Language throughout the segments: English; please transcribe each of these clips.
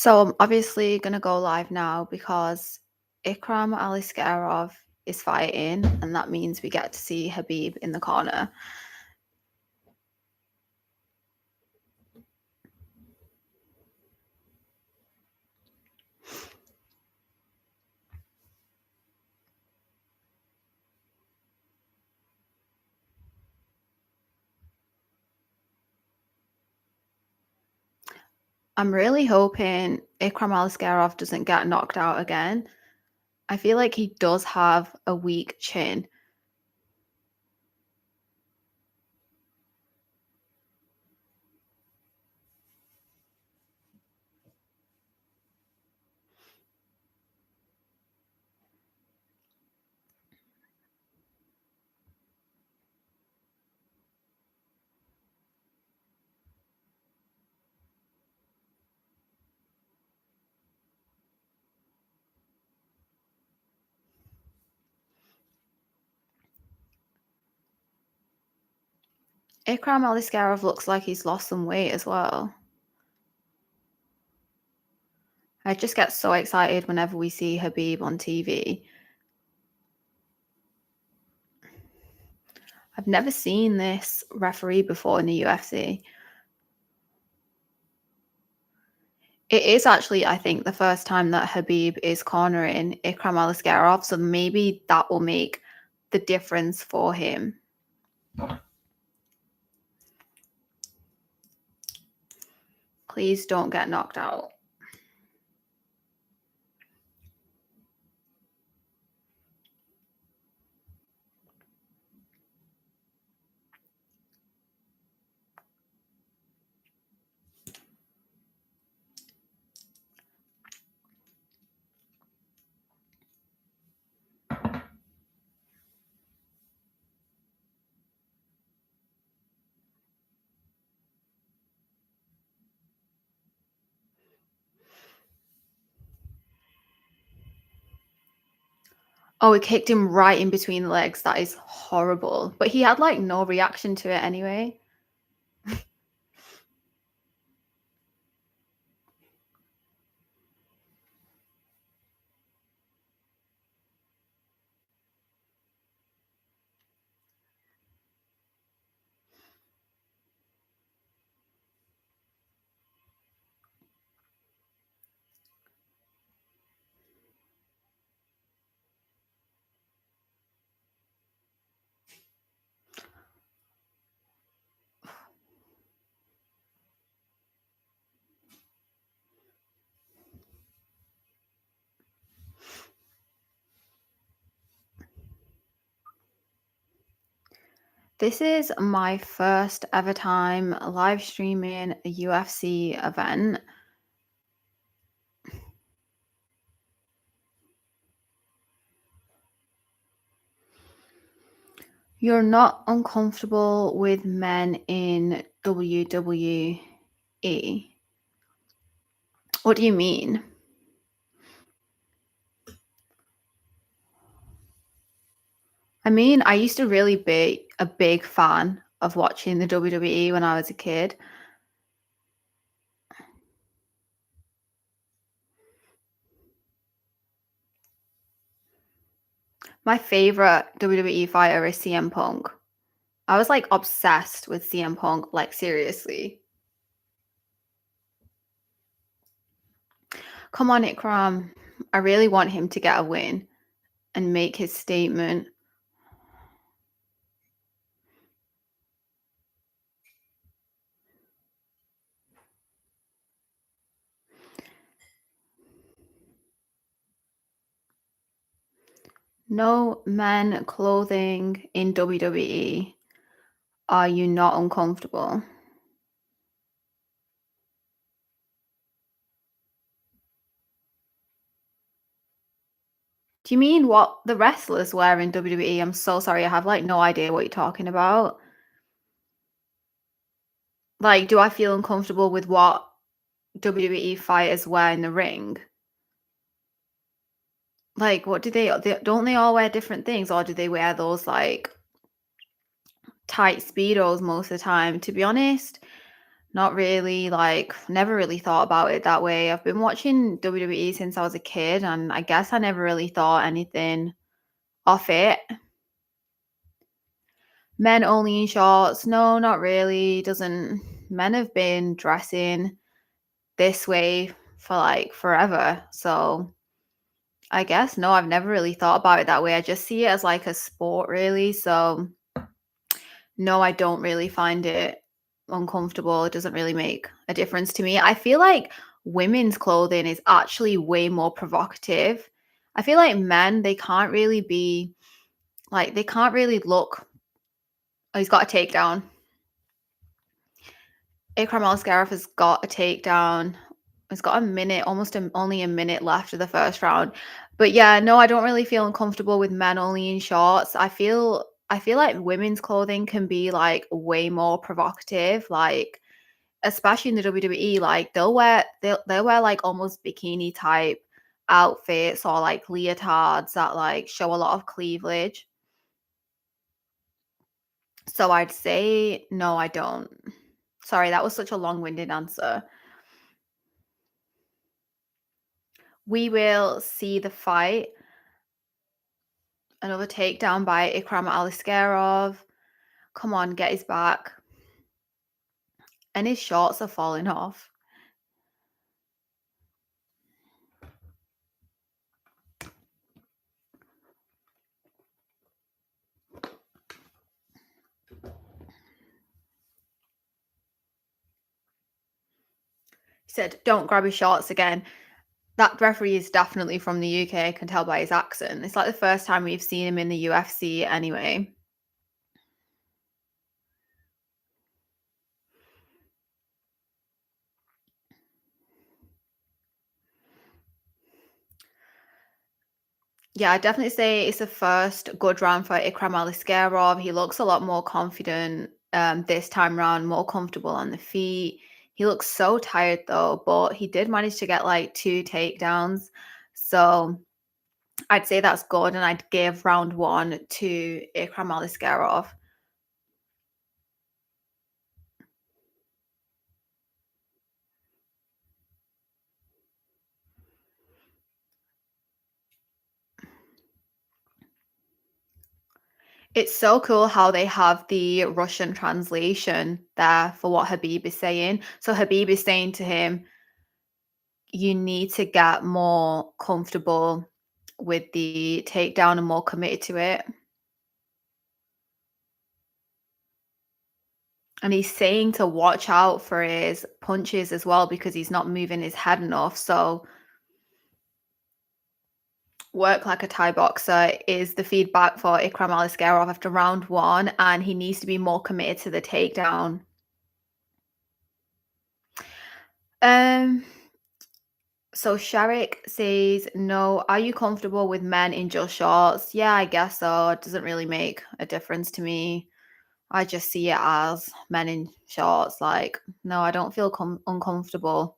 So I'm obviously gonna go live now because Ikram Aliskerov is fighting, and that means we get to see Habib in the corner. I'm really hoping Ikram Aliskerov doesn't get knocked out again. I feel like he does have a weak chin. Ikram Aliskerov looks like he's lost some weight as well. I just get so excited whenever we see Habib on TV. I've never seen this referee before in the UFC. It is actually, I think, the first time that Habib is cornering Ikram Aliskerov, so maybe that will make the difference for him. Please don't get knocked out. Oh, he kicked him right in between the legs. That is horrible. But he had like no reaction to it anyway. This is my first ever time live streaming a UFC event. You're not uncomfortable with men in WWE. What do you mean? I mean, I used to really be a big fan of watching the WWE when I was a kid. My favorite WWE fighter is CM Punk. I was like obsessed with CM Punk, like seriously. Come on, Ikram. I really want him to get a win and make his statement. No men clothing in WWE. Are you not uncomfortable? Do you mean what the wrestlers wear in WWE? I'm so sorry. I have like no idea what you're talking about. Like, do I feel uncomfortable with what WWE fighters wear in the ring? Like, what do they don't they all wear different things, or do they wear those like tight speedos most of the time? To be honest, Not really, like, never really thought about it that way. I've been watching WWE since I was a kid, and I guess I never really thought anything of it. Men only in shorts? No, not really. Doesn't Men have been dressing this way for like forever. So I guess no, I've never really thought about it that way. I just see it as like a sport, really. So no, I don't really find it uncomfortable. It doesn't really make a difference to me. I feel like women's clothing is actually way more provocative. I feel like men, they can't really be like, they can't really look. Oh, he's got a takedown. Ikram Askarov has got a takedown. He's got a minute, only a minute left of the first round. But yeah, no, I don't really feel uncomfortable with men only in shorts. I feel like women's clothing can be like way more provocative, like especially in the WWE, like they'll wear like almost bikini type outfits or like leotards that like show a lot of cleavage. So I'd say no, I don't. Sorry, that was such a long-winded answer. We will see the fight. Another takedown by Ikram Aliskerov. Come on, get his back. And his shorts are falling off. He said, "Don't grab his shorts again." That referee is definitely from the UK. I can tell by his accent. It's like the first time we've seen him in the UFC anyway. Yeah, I'd definitely say it's the first good round for Ikram Aliskerov. He looks a lot more confident this time round, more comfortable on the feet. He looks so tired though, but he did manage to get like two takedowns. So I'd say that's good, and I'd give round one to Ikram Aliskerov. It's so cool how they have the Russian translation there for what Habib is saying. So Habib is saying to him, you need to get more comfortable with the takedown and more committed to it. And he's saying to watch out for his punches as well because he's not moving his head enough. So work like a Thai boxer is the feedback for Ikram Aliskerov after round one, and he needs to be more committed to the takedown. Um, so Sharik says, no, are you comfortable with men in just shorts? Yeah, I guess so. It doesn't really make a difference to me. I just see it as men in shorts. Like, no, I don't feel uncomfortable.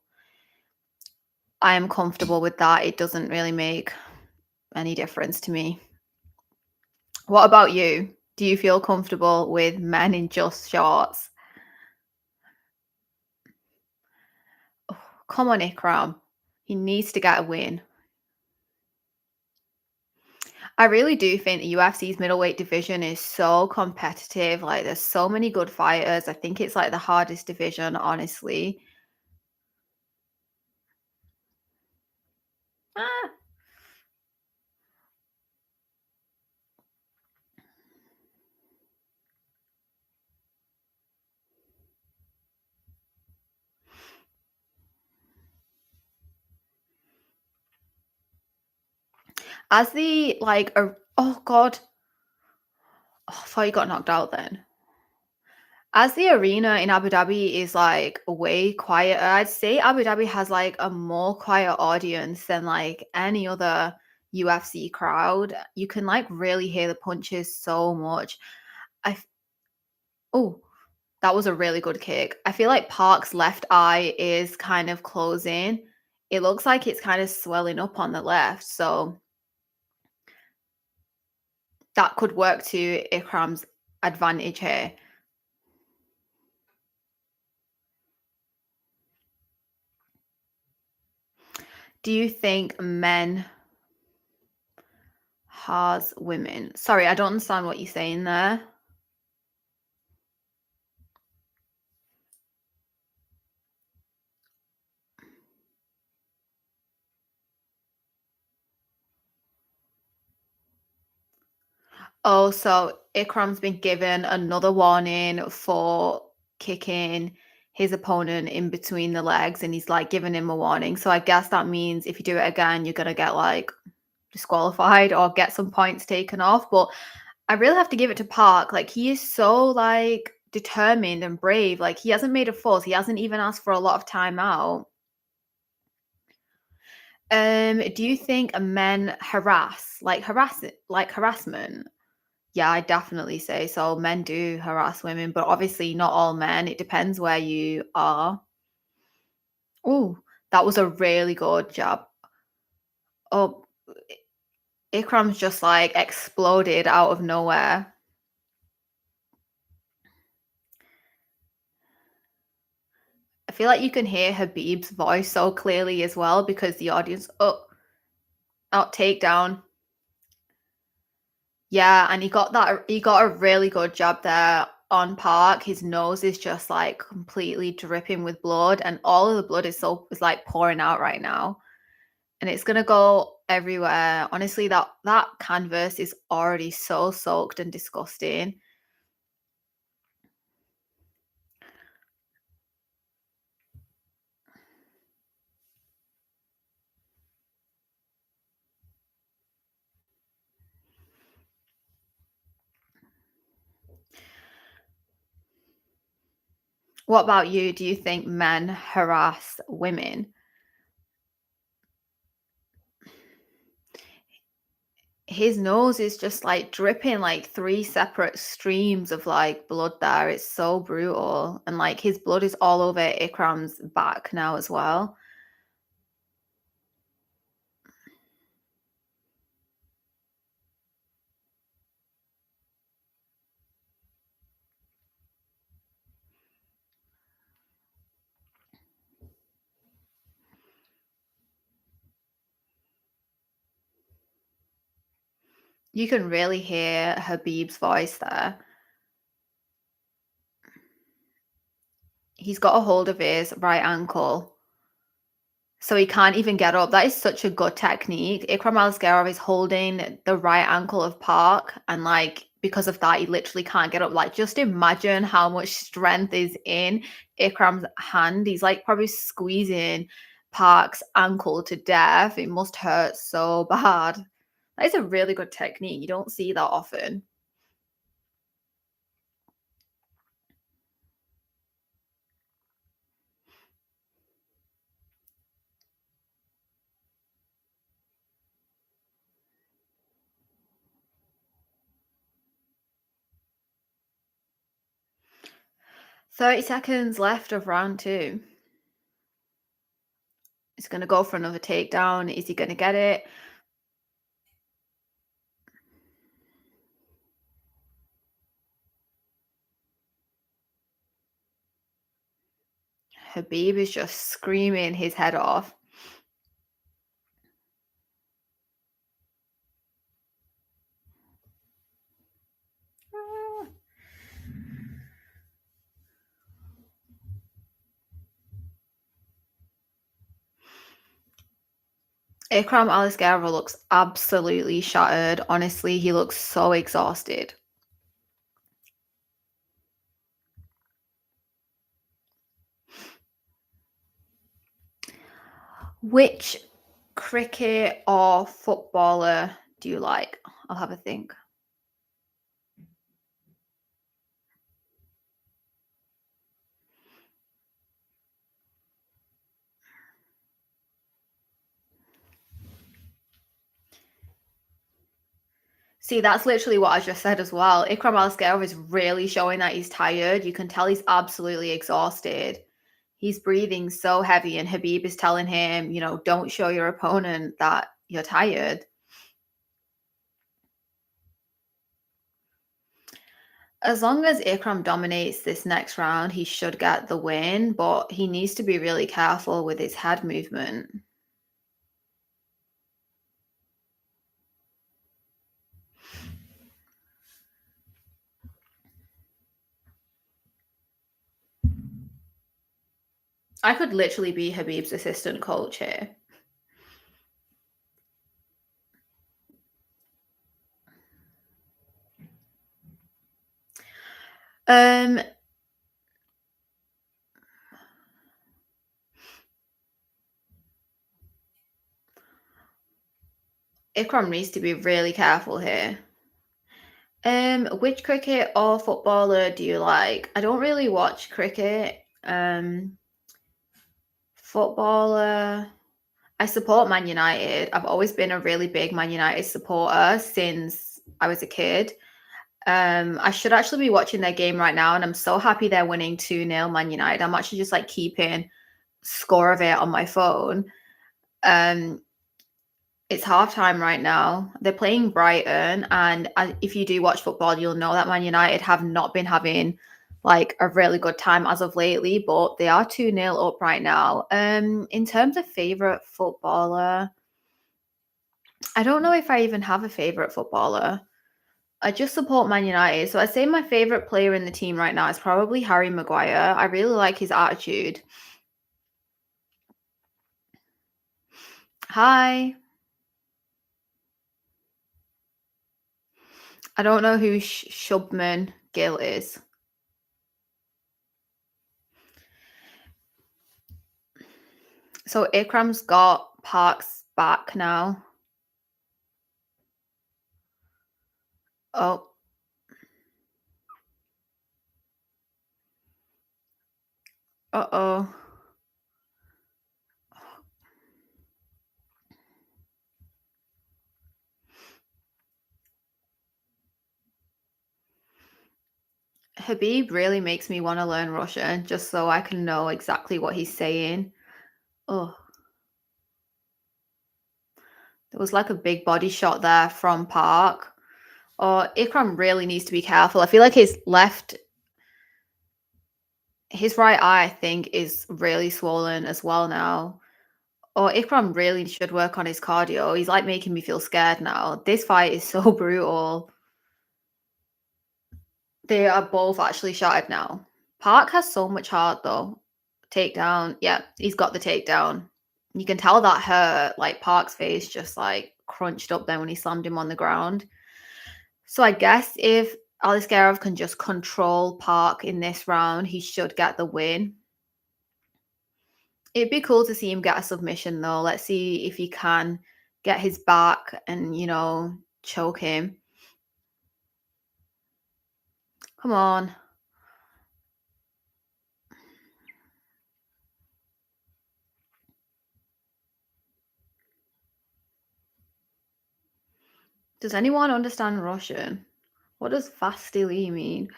I am comfortable with that. It doesn't really make any difference to me. What about you? Do you feel comfortable with men in just shorts? Oh, come on, Ikram. He needs to get a win. I really do think the UFC's middleweight division is so competitive. Like, there's so many good fighters. I think it's like the hardest division, honestly. Ah. As the like, oh god, oh, I thought you got knocked out then. As the arena in Abu Dhabi is like way quieter, I'd say Abu Dhabi has like a more quiet audience than like any other UFC crowd. You can like really hear the punches so much. I f- oh, that was a really good kick. I feel like Park's left eye is kind of closing. It looks like it's kind of swelling up on the left, so that could work to Ikram's advantage here. Do you think men has women? Sorry, I don't understand what you're saying there. Oh, so Ikram's been given another warning for kicking his opponent in between the legs, and he's like giving him a warning. So I guess that means if you do it again, you're gonna get like disqualified or get some points taken off. But I really have to give it to Park. Like he is so like determined and brave. Like he hasn't made a fuss. He hasn't even asked for a lot of time out. Do you think men harassment? Yeah, I definitely say so. Men do harass women, but obviously not all men. It depends where you are. Oh, that was a really good jab. Oh, Ikram's just like exploded out of nowhere. I feel like you can hear Habib's voice so clearly as well because the audience, out takedown. Yeah, and he got a really good jab there on Park. His nose is just like completely dripping with blood, and all of the blood is like pouring out right now. And it's gonna go everywhere. Honestly, that canvas is already so soaked and disgusting. What about you? Do you think men harass women? His nose is just like dripping like three separate streams of like blood there. It's so brutal. And like his blood is all over Ikram's back now as well. You can really hear Habib's voice there. He's got a hold of his right ankle, so he can't even get up. That is such a good technique. Ikram Aliskerov is holding the right ankle of Park, and like because of that, he literally can't get up. Like, just imagine how much strength is in Ikram's hand. He's like probably squeezing Park's ankle to death. It must hurt so bad. That is a really good technique. You don't see that often. 30 seconds left of round two. He's going to go for another takedown. Is he going to get it? Habib is just screaming his head off. Ikram Aliskerov looks absolutely shattered. Honestly, he looks so exhausted. Which cricket or footballer do you like? I'll have a think. See, that's literally what I just said as well. Ikram Aliskerov is really showing that he's tired. You can tell he's absolutely exhausted. He's breathing so heavy, and Habib is telling him, don't show your opponent that you're tired. As long as Ikram dominates this next round, he should get the win, but he needs to be really careful with his head movement. I could literally be Habib's assistant coach here. Um, Ikram needs to be really careful here. Which cricket or footballer do you like? I don't really watch cricket. Footballer. I support Man United. I've always been a really big Man United supporter since I was a kid. I should actually be watching their game right now, and I'm so happy they're winning 2-0 Man United. I'm actually just like keeping score of it on my phone. Um, it's halftime right now. They're playing Brighton, and if you do watch football, you'll know that Man United have not been having like a really good time as of lately, but they are 2-0 up right now. In terms of favorite footballer, I don't know if I even have a favorite footballer. I just support Man United. So I'd say my favorite player in the team right now is probably Harry Maguire. I really like his attitude. Hi. I don't know who Shubman Gill is. So Ikram's got Parks back now. Oh. Uh-oh. Habib really makes me want to learn Russian just so I can know exactly what he's saying. Oh, there was like a big body shot there from Park. Oh, Ikram really needs to be careful. I feel like his right eye, I think, is really swollen as well now. Oh, Ikram really should work on his cardio. He's like making me feel scared now. This fight is so brutal. They are both actually shattered now. Park has so much heart though. Takedown. Yeah, he's got the takedown. You can tell that hurt. Like Park's face just like crunched up then when he slammed him on the ground. So I guess if Aliskerov can just control Park in this round, he should get the win. It'd be cool to see him get a submission though. Let's see if he can get his back and, choke him. Come on. Does anyone understand Russian? What does fastily mean?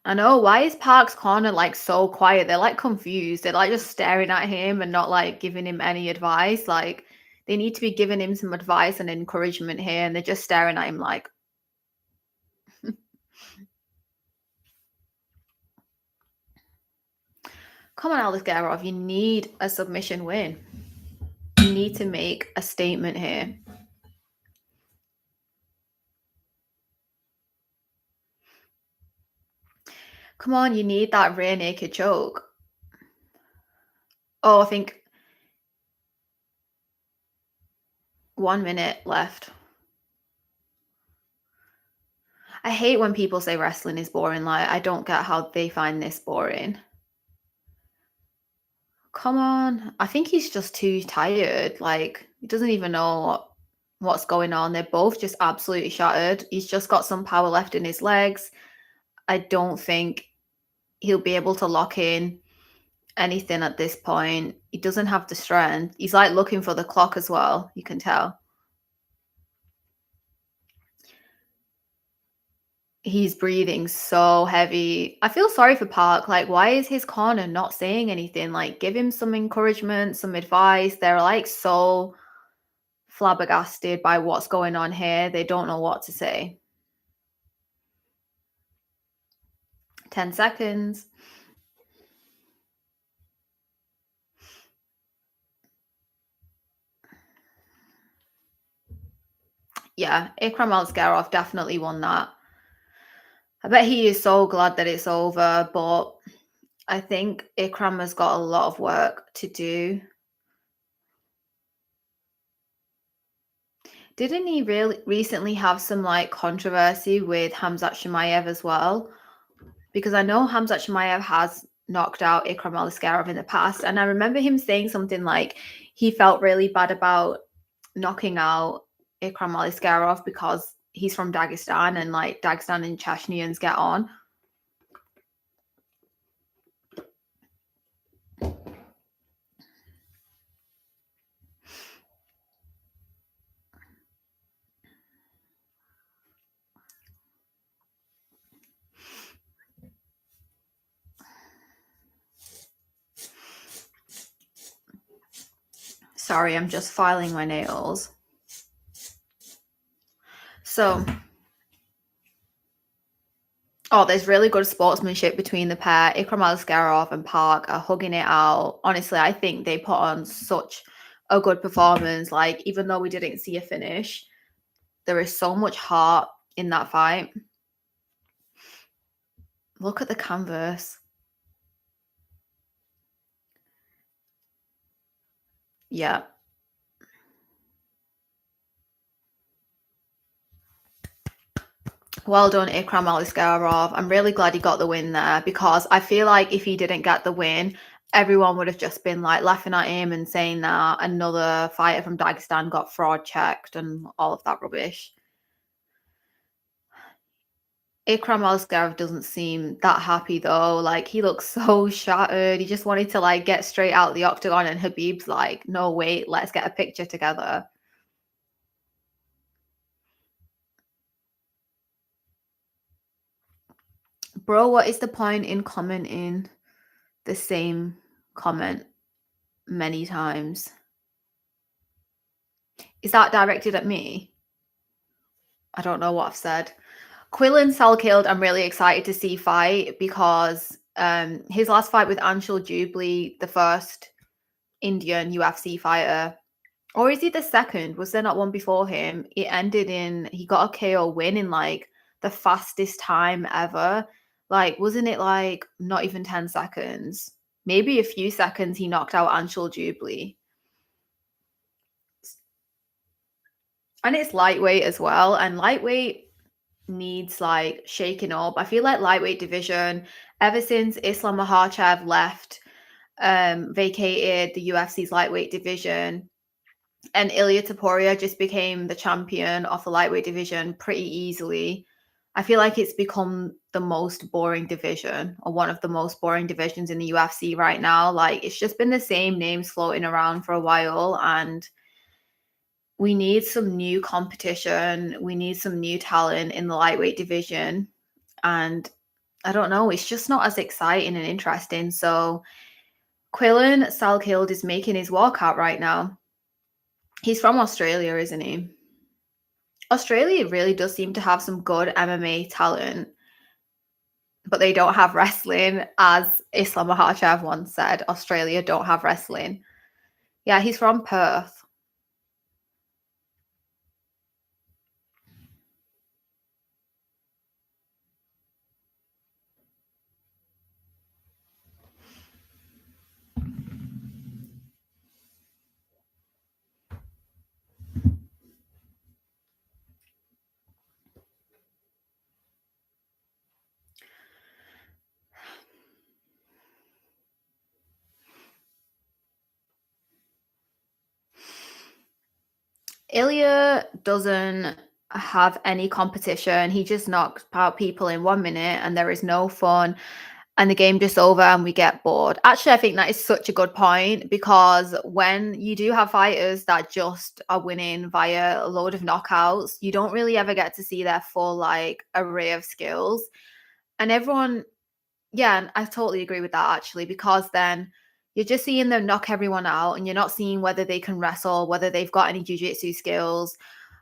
I know. Why is Park's corner like so quiet? They're like confused. They're like just staring at him and not like giving him any advice. Like they need to be giving him some advice and encouragement here, and they're just staring at him like, come on, Aliskerov, you need a submission win. You need to make a statement here. Come on, you need that rear naked choke. Oh, I think 1 minute left. I hate when people say wrestling is boring. Like, I don't get how they find this boring. Come on. I think he's just too tired. Like, he doesn't even know what's going on. They're both just absolutely shattered. He's just got some power left in his legs. I don't think he'll be able to lock in anything at this point. He doesn't have the strength. He's like looking for the clock as well. You can tell. He's breathing so heavy. I feel sorry for Park. Like, why is his corner not saying anything? Like, give him some encouragement, some advice. They're like so flabbergasted by what's going on here. They don't know what to say. 10 seconds. Yeah, Ikram Aliskerov definitely won that. I bet he is so glad that it's over, but I think Ikram has got a lot of work to do. Didn't he really recently have some like controversy with Hamzat Chimaev as well? Because I know Hamzat Chimaev has knocked out Ikram Aliskerov in the past, and I remember him saying something like he felt really bad about knocking out Ikram Aliskerov because he's from Dagestan and like Dagestan and Chechnyians get on. Sorry, I'm just filing my nails. So, there's really good sportsmanship between the pair. Ikram Aliskerov and Park are hugging it out. Honestly, I think they put on such a good performance. Like, even though we didn't see a finish, there is so much heart in that fight. Look at the canvas. Yeah. Well done, Ikram Aliskerov. I'm really glad he got the win there, because I feel like if he didn't get the win, everyone would have just been like laughing at him and saying that another fighter from Dagestan got fraud checked and all of that rubbish. Ikram Aliskerov doesn't seem that happy though. Like, he looks so shattered. He just wanted to like get straight out the octagon, and Habib's like, no, wait, let's get a picture together. Bro, what is the point in commenting the same comment many times? Is that directed at me? I don't know what I've said. Quillan Salkhild, I'm really excited to see fight, because his last fight with Anshul Jubilee, the first Indian UFC fighter, or is he the second? Was there not one before him? It ended in, he got a KO win in like the fastest time ever. Like, wasn't it like not even 10 seconds? Maybe a few seconds he knocked out Anshul Jubilee. And it's lightweight as well. And lightweight needs like shaking up. I feel like lightweight division, ever since Islam Makhachev left, vacated the UFC's lightweight division, and Ilya Taporia just became the champion of the lightweight division pretty easily. I feel like it's become the most boring division, or one of the most boring divisions in the UFC right now. Like, it's just been the same names floating around for a while, and we need some new competition. We need some new talent in the lightweight division. And I don't know, it's just not as exciting and interesting. So Quillan Salkhild is making his walkout right now. He's from Australia, isn't he? Australia really does seem to have some good MMA talent, but they don't have wrestling. As Islam Makhachev once said, Australia don't have wrestling. Yeah, he's from Perth. Ilya doesn't have any competition. He just knocks out people in 1 minute, and there is no fun, and the game just over and we get bored. Actually, I think that is such a good point, because when you do have fighters that just are winning via a load of knockouts, you don't really ever get to see their full like array of skills. And everyone, yeah, and I totally agree with that actually, because then you're just seeing them knock everyone out, and you're not seeing whether they can wrestle, whether they've got any jiu-jitsu skills,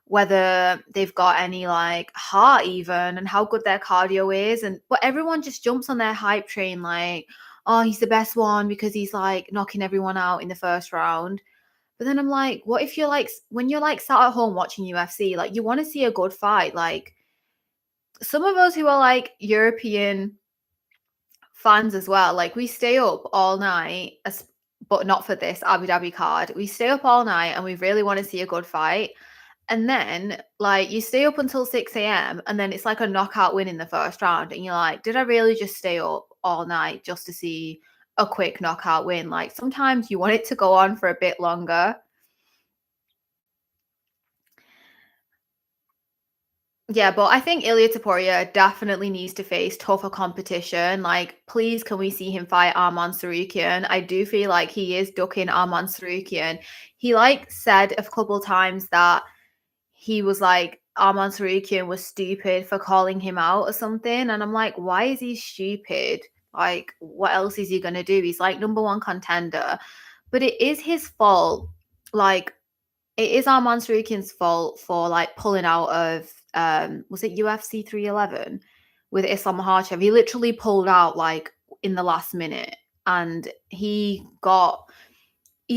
whether they've got any like heart even, and how good their cardio is. And but everyone just jumps on their hype train like, oh, he's the best one because he's like knocking everyone out in the first round. But then I'm like, what if you're like, when you're like sat at home watching UFC, like you want to see a good fight, like some of us who are like European fans as well, like we stay up all night, but not for this Abu Dhabi card. We stay up all night and we really want to see a good fight. And then, like, you stay up until 6 a.m. and then it's like a knockout win in the first round. And you're like, did I really just stay up all night just to see a quick knockout win? Like, sometimes you want it to go on for a bit longer. Yeah, but I think Ilya Taporia definitely needs to face tougher competition. Like, please, can we see him fight Arman Tsarukyan? I do feel like he is ducking Arman Tsarukyan. He like said a couple times that he was like Arman Tsarukyan was stupid for calling him out or something, and I'm like, why is he stupid? Like, what else is he gonna do? He's like #1 contender, but it is his fault. Like, it is Arman Tsarukyan's fault for like pulling out of was it UFC 311 with Islam Makhachev. He literally pulled out like in the last minute, and he's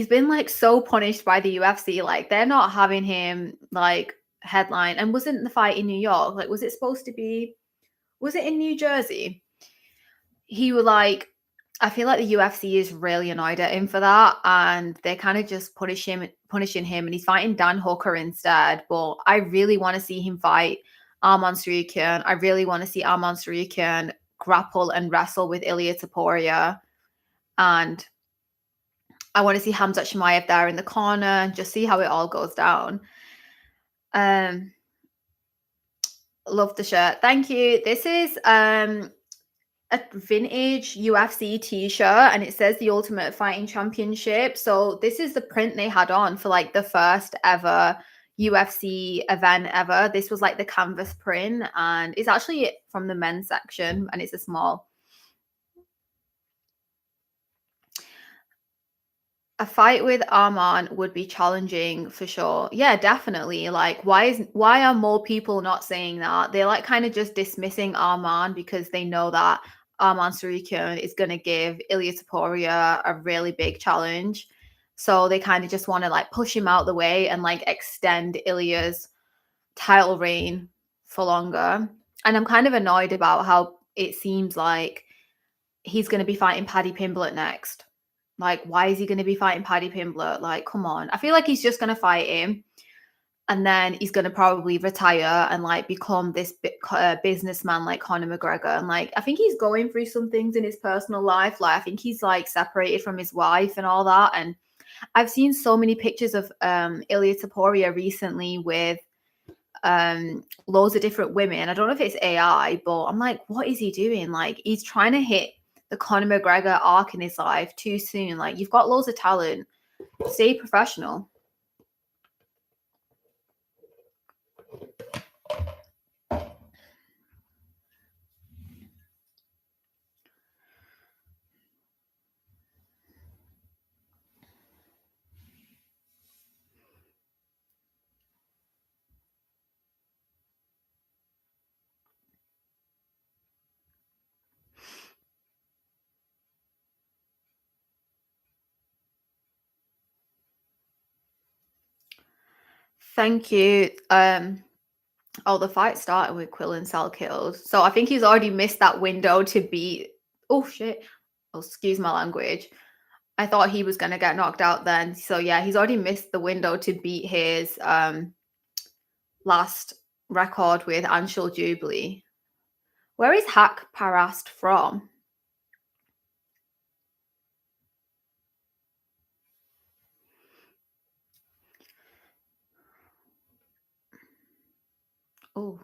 been like so punished by the UFC. Like, they're not having him like headline. And wasn't the fight in New York? Like, was it supposed to be? Was it in New Jersey? He was like, I feel like the UFC is really annoyed at him for that, and they're kind of just punishing him, and he's fighting Dan Hooker instead. But I really want to see him fight Arman Tsarukyan. I really want to see Arman Tsarukyan grapple and wrestle with Ilya Taporia, and I want to see Hamzat Chimaev there in the corner and just see how it all goes down. Love the shirt. Thank you. This is a vintage UFC t-shirt, and it says the Ultimate Fighting Championship. So this is the print they had on for like the first ever UFC event ever. This was like the canvas print, and it's actually from the men's section, and it's a small. A fight with Arman would be challenging for sure. Yeah, definitely. Like, why are more people not saying that? They're like kind of just dismissing Arman because they know that Arman Tsarukyan is going to give Ilya Taporia a really big challenge. So they kind of just want to like push him out the way and like extend Ilya's title reign for longer. And I'm kind of annoyed about how it seems like he's going to be fighting Paddy Pimblett next. Like, why is he going to be fighting Paddy Pimblett? Like, come on. I feel like he's just going to fight him, and then he's going to probably retire and like become this businessman like Conor McGregor. And like, I think he's going through some things in his personal life. Like, I think he's like separated from his wife and all that. And I've seen so many pictures of Ilya Taporia recently with loads of different women. I don't know if it's AI, but I'm like, what is he doing? Like, he's trying to hit the Conor McGregor arc in his life too soon. Like, you've got loads of talent. Stay professional. Thank you. Oh, the fight started with Quill and Sal killed. So I think he's already missed that window to beat. Oh shit. Oh, excuse my language. I thought he was gonna get knocked out then. So yeah, he's already missed the window to beat his last record with Anshul Jubilee. Where is Hak Parast from? Oh.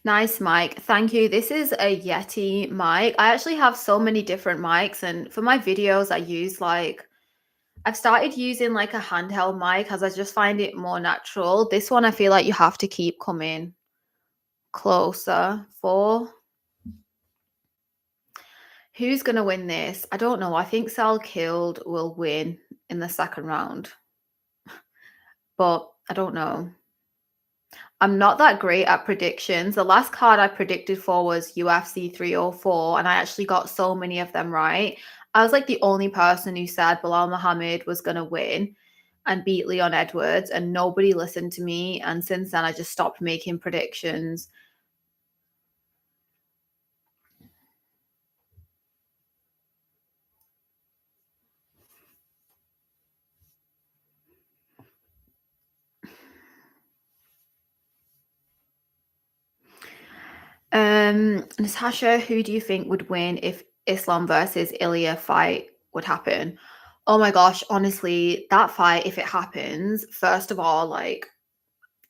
Nice mic. Thank you. This is a Yeti mic. I actually have so many different mics, and for my videos I use like I've started using like a handheld mic as I just find it more natural. This one I feel like you have to keep coming closer for. Who's going to win this? I don't know. I think Sal Killed will win in the second round, but I don't know. I'm not that great at predictions. The last card I predicted for was UFC 304, and I actually got so many of them right. I was like the only person who said Bilal Muhammad was going to win and beat Leon Edwards, and nobody listened to me. And since then, I just stopped making predictions. Natasha, who do you think would win if Islam versus Ilya fight would happen? Oh my gosh, honestly, that fight, if it happens, first of all, like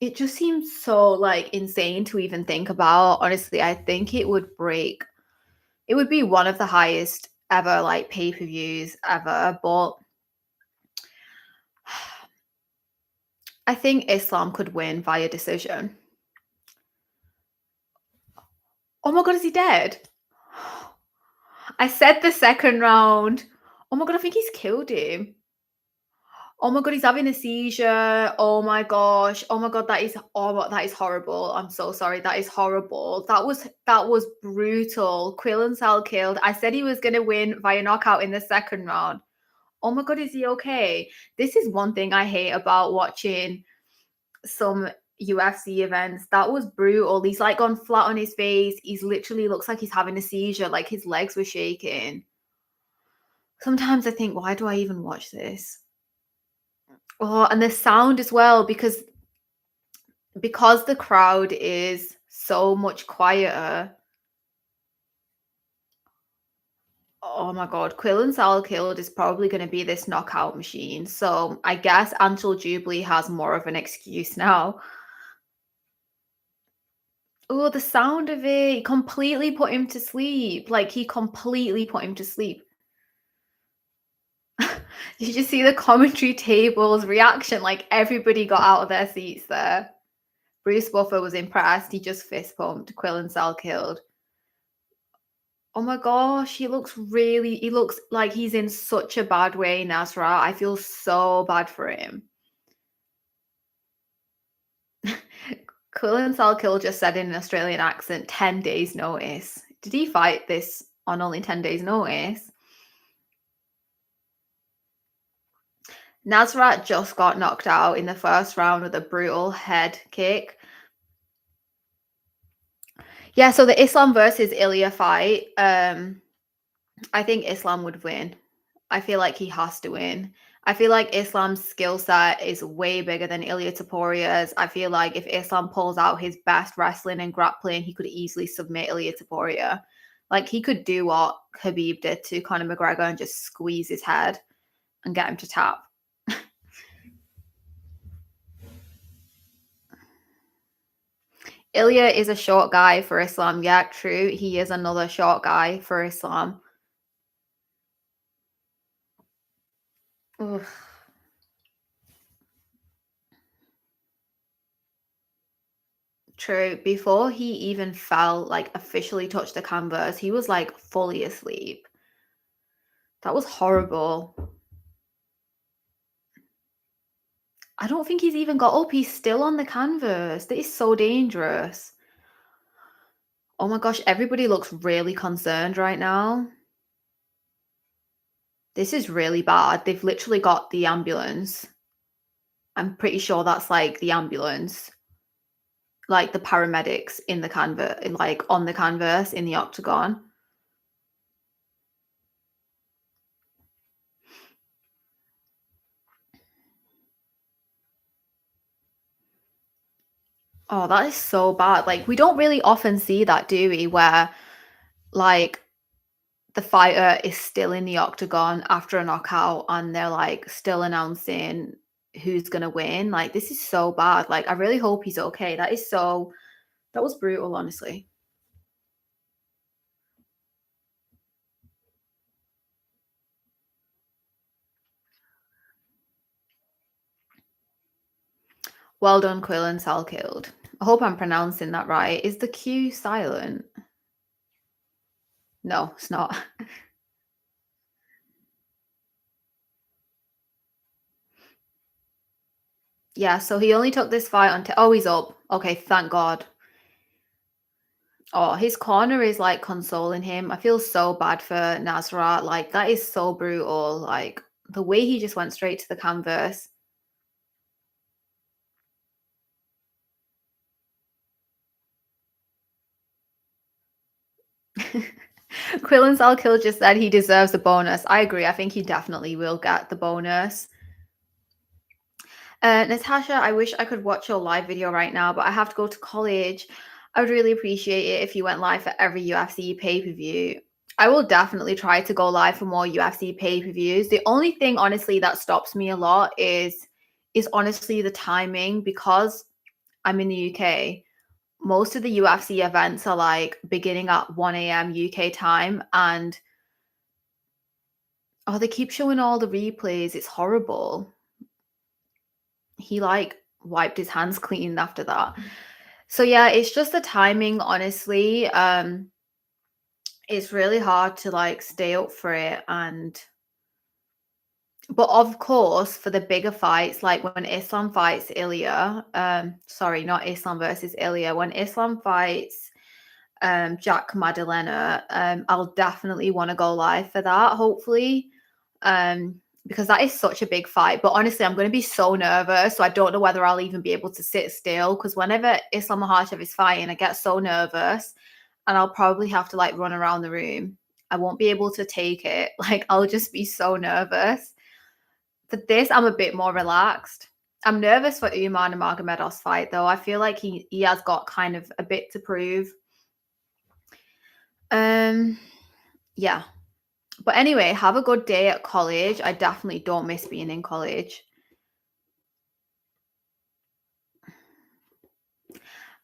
it just seems so like insane to even think about. Honestly, I think it would be one of the highest ever like pay-per-views ever, but I think Islam could win via decision. Oh my god, is he dead? I said the second round. Oh my god, I think he's killed him. Oh my god, he's having a seizure. Oh my gosh. Oh my god, that is horrible. I'm so sorry. That is horrible. That was brutal. Quill and Sal killed. I said he was gonna win via knockout in the second round. Oh my god, is he okay? This is one thing I hate about watching some UFC events. That was brutal. He's like gone flat on his face. He's literally looks like he's having a seizure, like his legs were shaking. Sometimes I think, why do I even watch this? Oh, and the sound as well, because the crowd is so much quieter. Oh my god, Quill and Sal killed is probably going to be this knockout machine. So I guess Anshul Jubilee has more of an excuse now. Oh, the sound of it completely put him to sleep. Like he completely put him to sleep. Did you see the commentary table's reaction? Like everybody got out of their seats there. Bruce Buffer was impressed. He just fist pumped. Quill and Sal killed. Oh my gosh, he looks like he's in such a bad way, Nasra. I feel so bad for him. Cullen Salkill just said in an Australian accent, 10 days notice. Did he fight this on only 10 days notice? Nasrat just got knocked out in the first round with a brutal head kick. Yeah, so the Islam versus Ilya fight, I think Islam would win. I feel like he has to win. I feel like Islam's skill set is way bigger than Ilya Taporia's. I feel like if Islam pulls out his best wrestling and grappling, he could easily submit Ilya Taporia. Like he could do what Khabib did to Conor McGregor and just squeeze his head and get him to tap. Ilya is a short guy for Islam. Yeah, true. He is another short guy for Islam. Oof. True. Before he even fell, like officially touched the canvas, he was like fully asleep. That was horrible. I don't think he's even got up. He's still on the canvas. That is so dangerous. Oh my gosh, everybody looks really concerned right now. This is really bad. They've literally got the ambulance. I'm pretty sure that's like the ambulance, like the paramedics in the canvas, like on the canvas in the octagon. Oh, that is so bad. Like, we don't really often see that, do we? Where, like, the fighter is still in the octagon after a knockout and they're like still announcing who's gonna win. Like, this is so bad. Like, I really hope he's okay. That was brutal, honestly. Well done, Quill and Sal killed. I hope I'm pronouncing that right. Is the Q silent? No, it's not. Yeah, so he only took this fight on oh, he's up. Okay, thank God. Oh, his corner is, like, consoling him. I feel so bad for Nasrat, like, that is so brutal, like, the way he just went straight to the canvas. Quillen Salkill just said he deserves a bonus. I agree, I think he definitely will get the bonus. Natasha, I wish I could watch your live video right now, but I have to go to college. I would really appreciate it if you went live for every UFC pay-per-view. I will definitely try to go live for more UFC pay-per-views. The only thing, honestly, that stops me a lot is honestly the timing because I'm in the UK. Most of the UFC events are like beginning at 1 a.m. UK time, and oh, they keep showing all the replays. It's horrible. He like wiped his hands clean after that. So yeah, it's just the timing, honestly. It's really hard to like stay up for it, and but of course for the bigger fights, like when Islam fights Ilya, sorry, not Islam versus Ilya, when Islam fights Jack Maddalena, I'll definitely want to go live for that, hopefully. Because that is such a big fight. But honestly, I'm going to be so nervous. So I don't know whether I'll even be able to sit still. Because whenever Islam Makhachev is fighting, I get so nervous and I'll probably have to like run around the room. I won't be able to take it. Like, I'll just be so nervous. For this, I'm a bit more relaxed. I'm nervous for Umar Nurmagomedov's fight, though. I feel like he has got kind of a bit to prove. Yeah. But anyway, have a good day at college. I definitely don't miss being in college.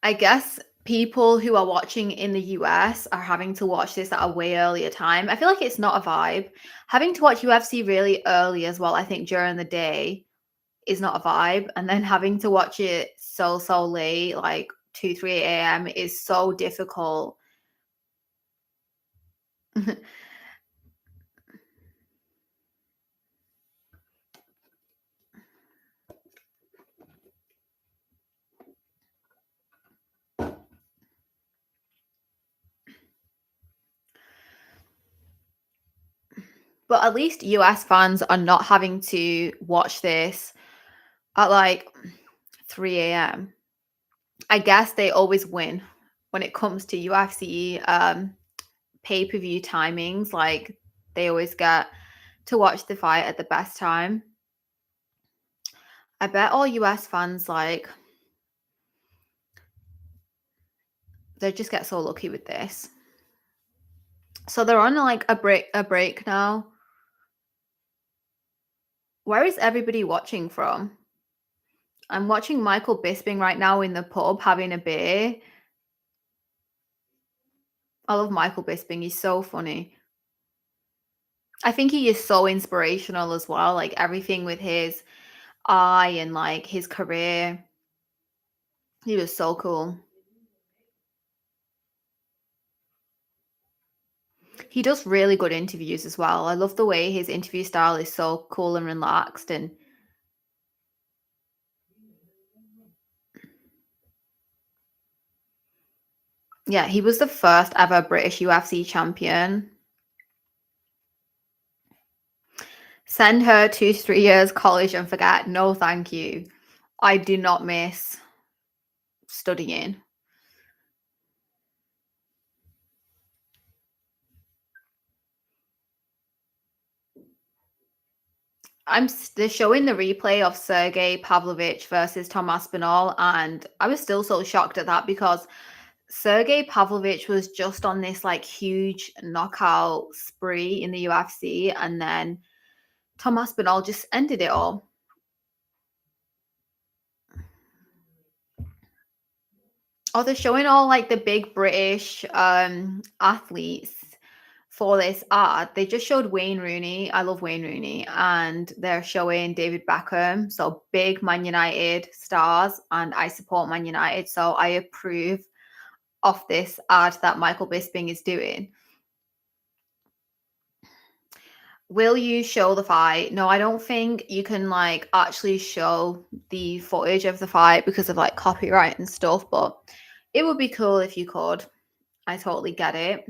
I guess people who are watching in the US are having to watch this at a way earlier time. I feel like it's not a vibe. Having to watch UFC really early as well, I think during the day is not a vibe. And then having to watch it so late, like 2, 3 a.m. is so difficult. But at least US fans are not having to watch this at like 3 a.m. I guess they always win when it comes to UFC pay-per-view timings. Like they always get to watch the fight at the best time. I bet all US fans like they just get so lucky with this. So they're on like a break now. Where is everybody watching from? I'm watching Michael Bisping right now in the pub having a beer. I love Michael Bisping. He's so funny. I think he is so inspirational as well. Like everything with his eye and like his career. He was so cool. He does really good interviews as well. I love the way his interview style is so cool and relaxed, and yeah, he was the first ever British UFC champion. Send her 2 to 3 years college and forget. No, thank you. I do not miss studying. They're showing the replay of Sergey Pavlovich versus Tom Aspinall, and I was still so shocked at that because Sergey Pavlovich was just on this like huge knockout spree in the UFC, and then Tom Aspinall just ended it all. Oh, they're showing all like the big British athletes for this ad. They just showed Wayne Rooney. I love Wayne Rooney. And they're showing David Beckham. So big Man United stars. And I support Man United. So I approve of this ad that Michael Bisping is doing. Will you show the fight? No, I don't think you can like actually show the footage of the fight because of like copyright and stuff, but it would be cool if you could. I totally get it.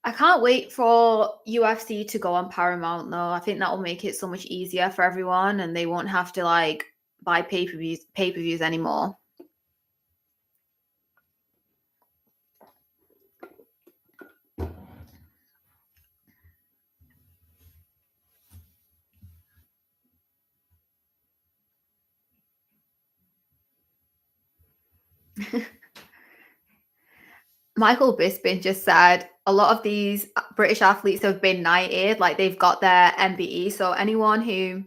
I can't wait for UFC to go on Paramount though. I think that will make it so much easier for everyone and they won't have to like buy pay-per-views anymore. Michael Bisping just said a lot of these British athletes have been knighted, like they've got their MBE. So anyone who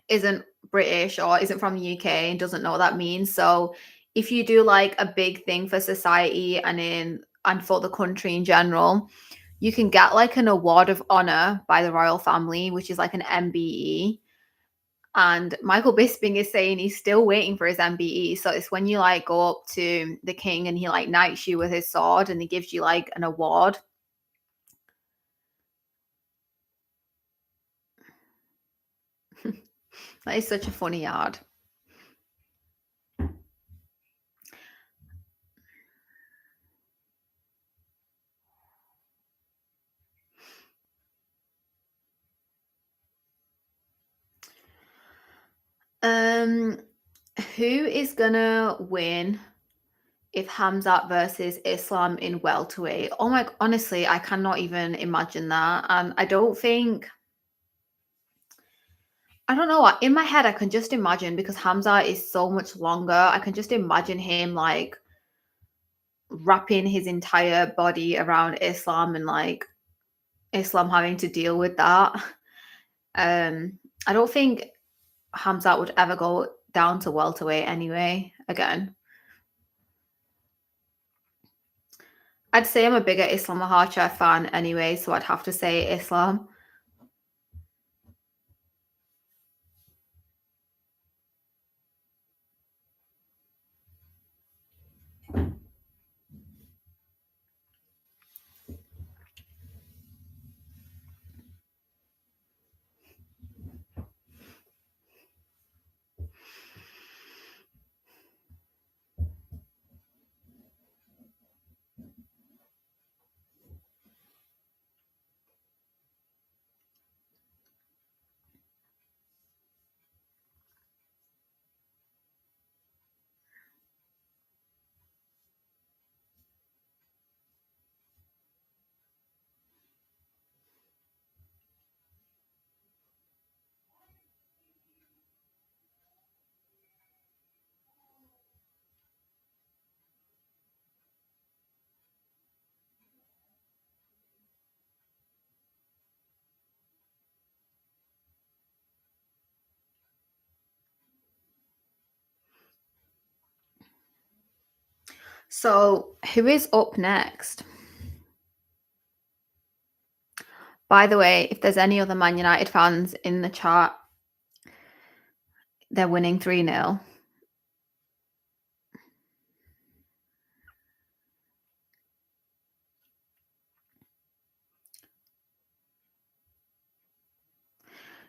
isn't British or isn't from the UK and doesn't know what that means. So if you do like a big thing for society and for the country in general, you can get like an award of honor by the royal family, which is like an MBE. And Michael Bisping is saying he's still waiting for his MBE. So it's when you like go up to the king and he like knights you with his sword and he gives you like an award. That is such a funny yard. Who is gonna win if Hamzat versus Islam in welterweight? Oh my, honestly, I cannot even imagine that. And I don't think, I don't know what, in my head, I can just imagine because Hamzat is so much longer. I can just imagine him like wrapping his entire body around Islam and like Islam having to deal with that. I don't think Hamzat would ever go down to welterweight anyway, again. I'd say I'm a bigger Islam Makhachev fan anyway, so I'd have to say Islam. So, who is up next? By the way, if there's any other Man United fans in the chat, they're winning 3-0.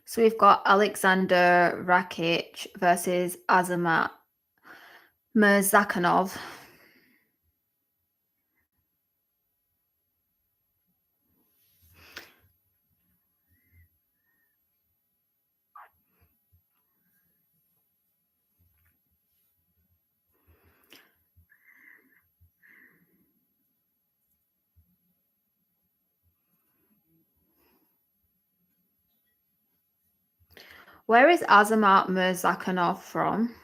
So we've got Alexander Rakic versus Azamat Mirzakhanov. Where is Azamat Mirzakhanov from?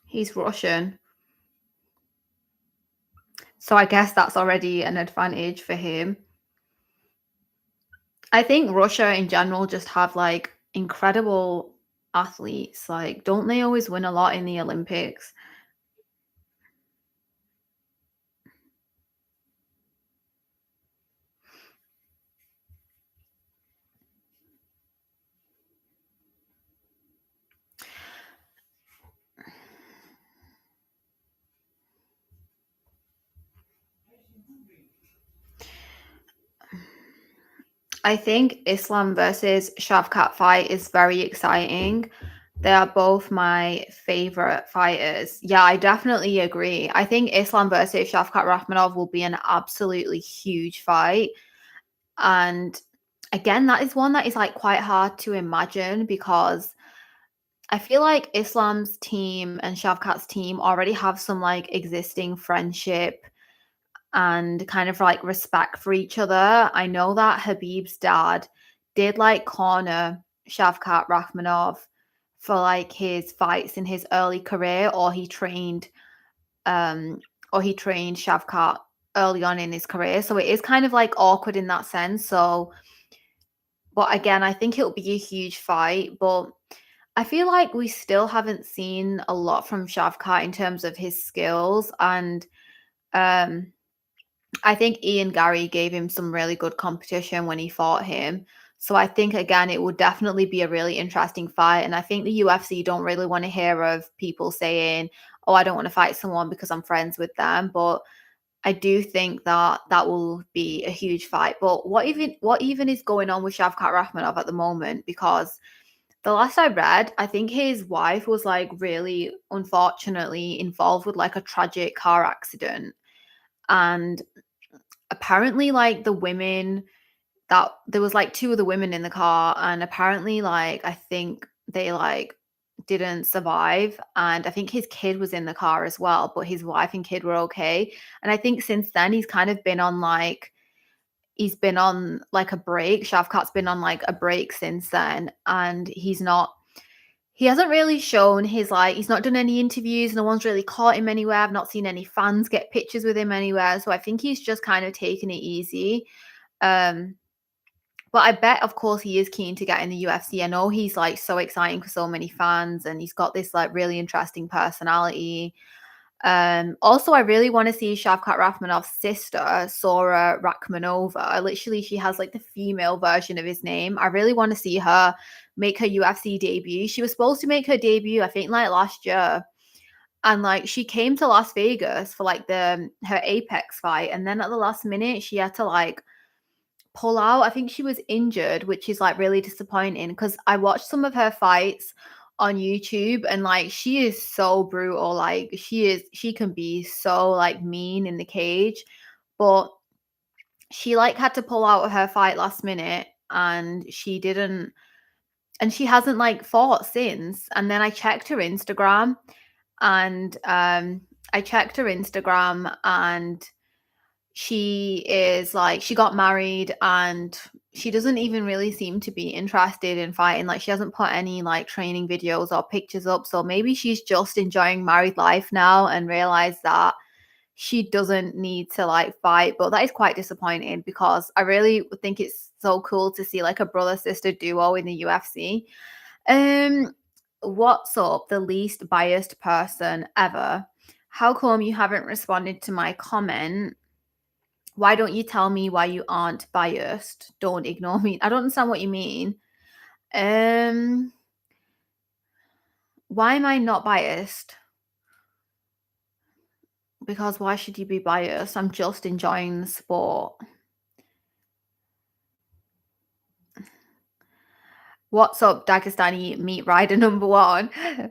He's Russian. So I guess that's already an advantage for him. I think Russia in general just have like incredible athletes. Like, don't they always win a lot in the Olympics? I think Islam versus Shavkat fight is very exciting. They are both my favorite fighters. Yeah, I definitely agree. I think Islam versus Shavkat Rakhmonov will be an absolutely huge fight. And again, that is one that is like quite hard to imagine because I feel like Islam's team and Shavkat's team already have some like existing friendship and kind of like respect for each other. I know that Habib's dad did like corner Shavkat Rakhmonov for like his fights in his early career, um or he trained Shavkat early on in his career. So it is kind of like awkward in that sense. So but again, I think it'll be a huge fight, but I feel like we still haven't seen a lot from Shavkat in terms of his skills and um I think Ian Gary gave him some really good competition when he fought him. So I think again it would definitely be a really interesting fight. And I think the UFC don't really want to hear of people saying, "Oh, I don't want to fight someone because I'm friends with them." But I do think that that will be a huge fight. But what even is going on with Shavkat Rakhmonov at the moment? Because the last I read, I think his wife was like really unfortunately involved with like a tragic car accident. And apparently like the women that there was like two of the women in the car and apparently like I think they like didn't survive and I think his kid was in the car as well, but his wife and kid were okay. And I think since then he's been on like a break. Shavkat's been on like a break since then and he hasn't really shown his like he's not done any interviews, no one's really caught him anywhere. I've not seen any fans get pictures with him anywhere. So I think he's just kind of taking it easy. Um, but I bet, of course, he is keen to get in the UFC. I know he's like so exciting for so many fans, and he's got this like really interesting personality. Also, I really want to see Shavkat Rakhmonov's sister, Sora Rakhmonova. Literally, she has like the female version of his name. I really want to see her make her UFC debut. She was supposed to make her debut, I think, like last year, and like she came to Las Vegas for like her Apex fight, and then at the last minute, she had to like pull out. I think she was injured, which is like really disappointing because I watched some of her fights on YouTube and like she is so brutal. Like she can be so like mean in the cage, but she like had to pull out of her fight last minute and she didn't and she hasn't like fought since. And then and I checked her Instagram and she got married and she doesn't even really seem to be interested in fighting. Like she hasn't put any like training videos or pictures up. So maybe she's just enjoying married life now and realized that she doesn't need to like fight. But that is quite disappointing because I really think it's so cool to see like a brother sister duo in the UFC. Um, what's up, the least biased person ever? How come you haven't responded to my comment? Why don't you tell me why you aren't biased? Don't ignore me. I don't understand what you mean. Um, why am I not biased? Because why should you be biased? I'm just enjoying the sport. What's up, Dagestani meat rider number one?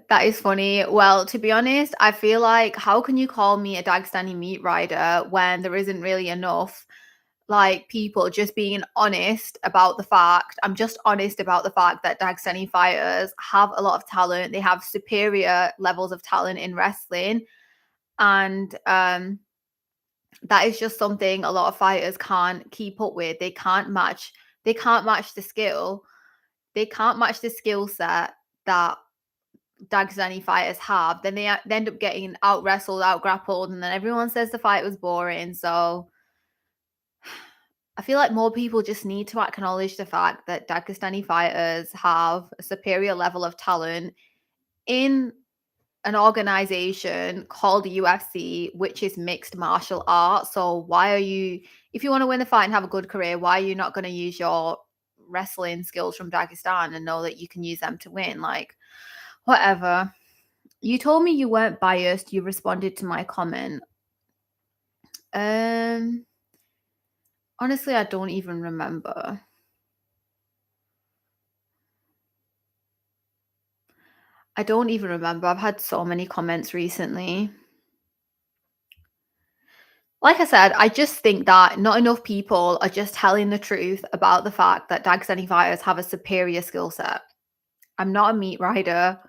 That is funny. Well, to be honest, I feel like how can you call me a Dagestani meat rider when there isn't really enough like people just being honest about the fact. I'm just honest about the fact that Dagestani fighters have a lot of talent. They have superior levels of talent in wrestling. And that is just something a lot of fighters can't keep up with. They can't match the skill. They can't match the skill set that Dagestani fighters have. Then they end up getting out wrestled, out grappled, and then everyone says the fight was boring. So I feel like more people just need to acknowledge the fact that Dagestani fighters have a superior level of talent in an organization called the UFC, which is mixed martial arts. So why are you, if you want to win the fight and have a good career, why are you not going to use your wrestling skills from Dagestan and know that you can use them to win? Like, whatever. You told me you weren't biased. You responded to my comment. Um, honestly, I don't even remember. I don't even remember. I've had so many comments recently. Like I said, I just think that not enough people are just telling the truth about the fact that Dagestani fighters have a superior skill set. I'm not a meat rider.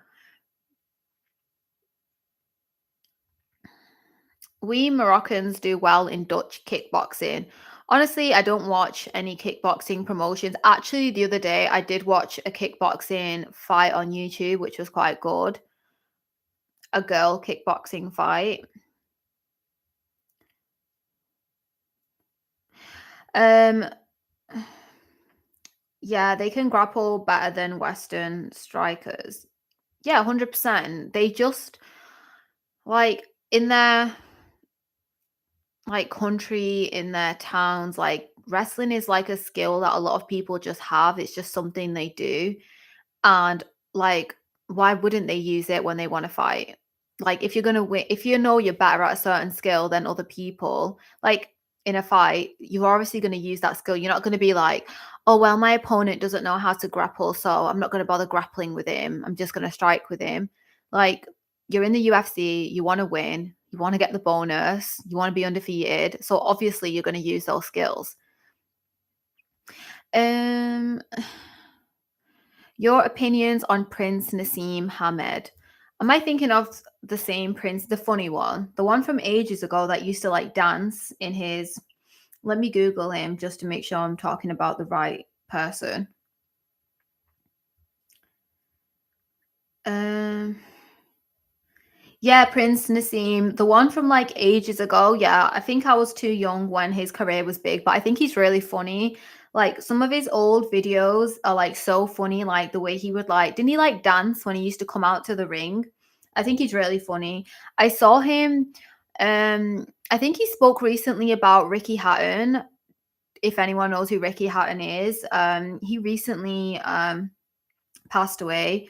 We Moroccans do well in Dutch kickboxing. Honestly, I don't watch any kickboxing promotions. Actually, the other day I did watch a kickboxing fight on YouTube, which was quite good. A girl kickboxing fight. Um yeah, they can grapple better than Western strikers. Yeah, 100%. They just like in their like country, in their towns, like wrestling is like a skill that a lot of people just have. It's just something they do. And like, why wouldn't they use it when they want to fight? Like, if you're gonna win, if you know you're better at a certain skill than other people, like in a fight, you're obviously going to use that skill. You're not going to be like, oh well, my opponent doesn't know how to grapple, so I'm not going to bother grappling with him. I'm just going to strike with him. Like, you're in the UFC, you want to win, you want to get the bonus, you want to be undefeated. So obviously, you're going to use those skills. Um, Your opinions on Prince Nassim Hamed. Am I thinking of the same Prince, the funny one? The one from ages ago that used to like dance in his. Let me Google him just to make sure I'm talking about the right person. Um, yeah, Prince Nassim, the one from like ages ago. Yeah, I think I was too young when his career was big, but I think he's really funny. Like some of his old videos are like so funny, like the way he would like, didn't he like dance when he used to come out to the ring? I think he's really funny. I saw him, I think he spoke recently about Ricky Hatton. If anyone knows who Ricky Hatton is, he recently passed away.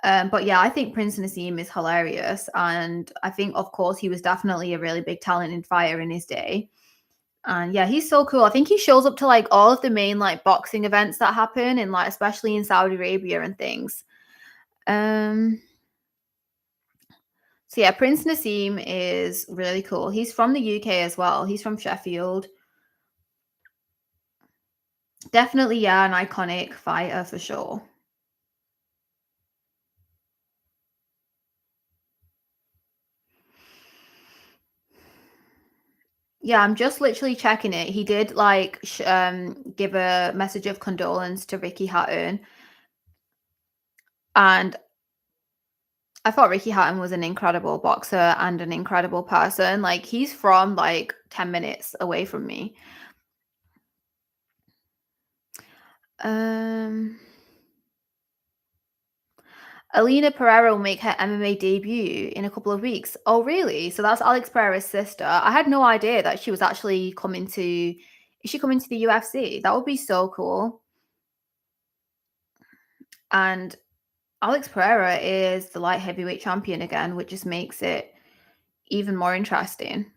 But yeah, I think Prince Nassim is hilarious. And I think, of course, he was definitely a really big talent in fire in his day. And yeah, he's so cool. I think he shows up to like all of the main like boxing events that happen in like especially in Saudi Arabia and things. Um so yeah, Prince Nassim is really cool. He's from the UK as well. He's from Sheffield. Definitely, yeah, an iconic fighter for sure. Yeah, I'm just literally checking it. He did like give a message of condolence to Ricky Hatton, and I thought Ricky Hatton was an incredible boxer and an incredible person. Like he's from like 10 minutes away from me. Um Alina Pereira will make her MMA debut in a couple of weeks. Oh, really? So that's Alex Pereira's sister. I had no idea that she was actually coming to. Is she coming to the UFC? That would be so cool. And Alex Pereira is the light heavyweight champion again, which just makes it even more interesting.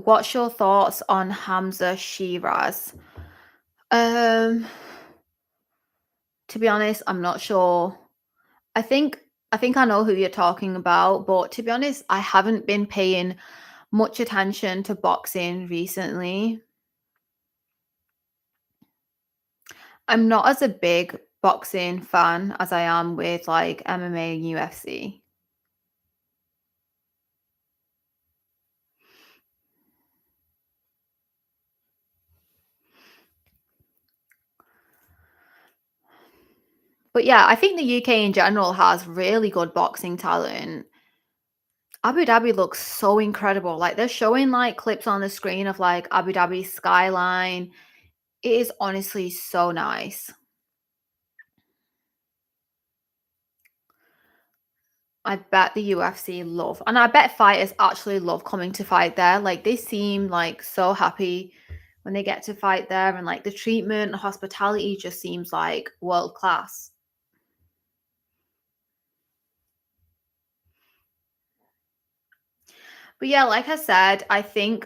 What's your thoughts on Hamza Shiraz? Um, to be honest, I'm not sure. I think I think I know who you're talking about, but to be honest, I haven't been paying much attention to boxing recently. I'm not as a big boxing fan as I am with like MMA and UFC. But yeah, I think the UK in general has really good boxing talent. Abu Dhabi looks so incredible. Like they're showing like clips on the screen of like Abu Dhabi skyline. It is honestly so nice. I bet the UFC love, and I bet fighters actually love coming to fight there. Like they seem like so happy when they get to fight there, and like the treatment and hospitality just seems like world class. But yeah, like I said, I think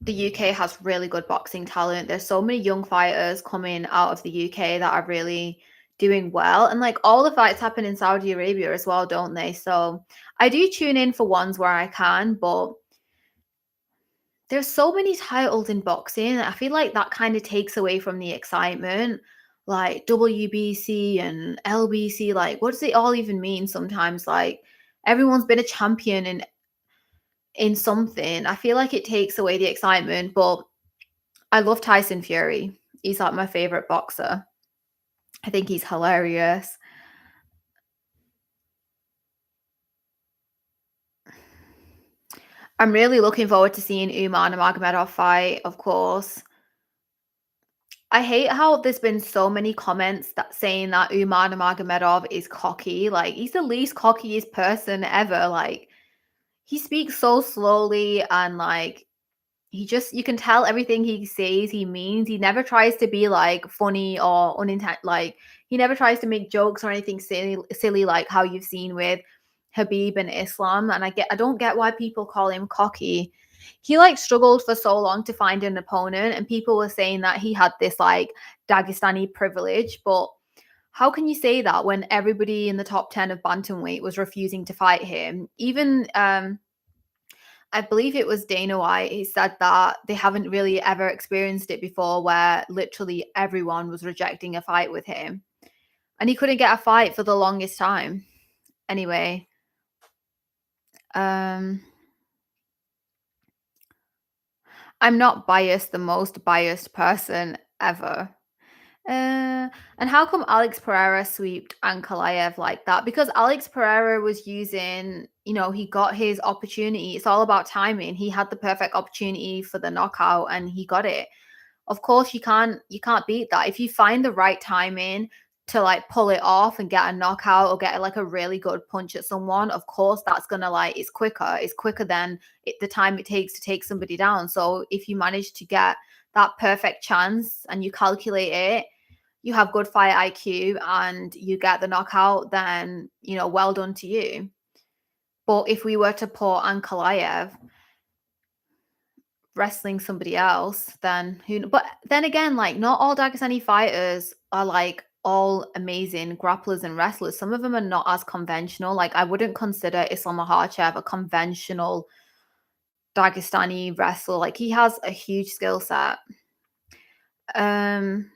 the UK has really good boxing talent. There's so many young fighters coming out of the UK that are really doing well. And like all the fights happen in Saudi Arabia as well, don't they? So I do tune in for ones where I can, but there's so many titles in boxing. I feel like that kind of takes away from the excitement. Like WBC and LBC, like what does it all even mean sometimes? Like everyone's been a champion in something. I feel like it takes away the excitement, but I love Tyson Fury. He's like my favorite boxer. I think he's hilarious. I'm really looking forward to seeing Umar Nurmagomedov fight, of course. I hate how there's been so many comments that saying that Umar Nurmagomedov is cocky. Like he's the least cockiest person ever. Like he speaks so slowly and like you can tell everything he says he means. He never tries to be like funny or unintent. Like he never tries to make jokes or anything silly like how you've seen with Habib and Islam. And I don't get why people call him cocky. He like struggled for so long to find an opponent, and people were saying that he had this like Dagestani privilege. But how can you say that when everybody in the top 10 of bantamweight was refusing to fight him? Even I believe it was Dana White. He said that they haven't really ever experienced it before where literally everyone was rejecting a fight with him. And he couldn't get a fight for the longest time. Anyway, um I'm not biased, the most biased person ever. And how come Alex Pereira sweeped Ankalaev like that? Because Alex Pereira was using, he got his opportunity. It's all about timing. He had the perfect opportunity for the knockout and he got it. Of course, you can't beat that. If you find the right timing to like pull it off and get a knockout or get like a really good punch at someone, of course that's gonna like it's quicker. It's quicker than the time it takes to take somebody down. So if you manage to get that perfect chance and you calculate it, you have good fight IQ and you get the knockout, then well done to you. But if we were to put Ankalaev wrestling somebody else, then who? But then again, like not all Dagestani fighters are like all amazing grapplers and wrestlers. Some of them are not as conventional. Like I wouldn't consider Islam Makhachev a conventional Dagestani wrestler. Like he has a huge skill set. Um,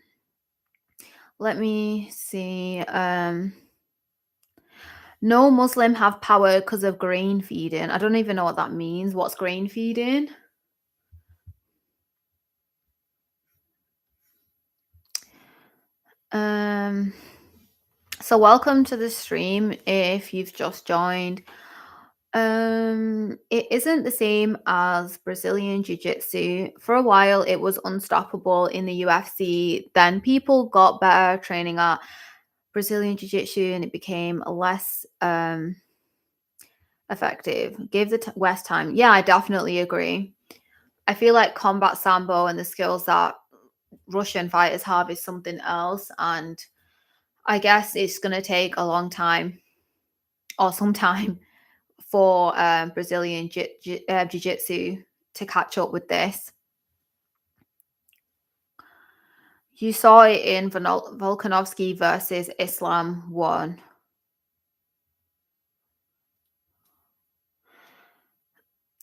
let me see. No Muslim have power because of grain feeding. I don't even know what that means. What's grain feeding? Um, so welcome to the stream if you've just joined. It isn't the same as Brazilian Jiu-Jitsu. For a while, it was unstoppable in the UFC. Then people got better training at Brazilian Jiu-Jitsu, and it became less effective. Give the West time. Yeah, I definitely agree. I feel like combat sambo and the skills that Russian fighters have is something else, and I guess it's going to take a long time or some time for Brazilian jiu-jitsu to catch up with this. You saw it in Volkanovski versus Islam 1.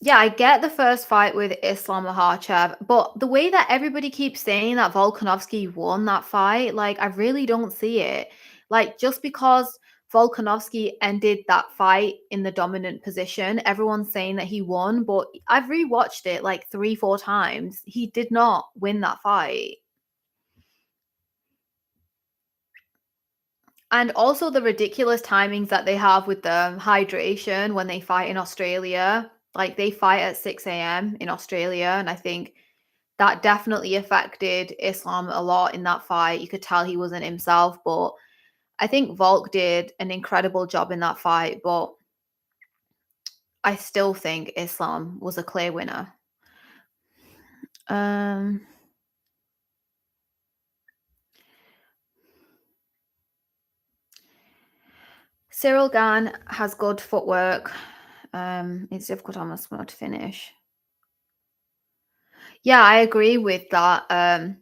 Yeah, I get the first fight with Islam Makhachev, but the way that everybody keeps saying that Volkanovski won that fight, like I really don't see it. Like just because Volkanovski ended that fight in the dominant position, everyone's saying that he won, but I've rewatched it like 3, 4 times. He did not win that fight. And also the ridiculous timings that they have with the hydration when they fight in Australia. Like they fight at 6 a.m. in Australia. And I think that definitely affected Islam a lot in that fight. You could tell he wasn't himself. But I think Volk did an incredible job in that fight. But I still think Islam was a clear winner. Um, Ciryl Gane has good footwork. It's difficult on Aspinall to finish. Yeah, I agree with that.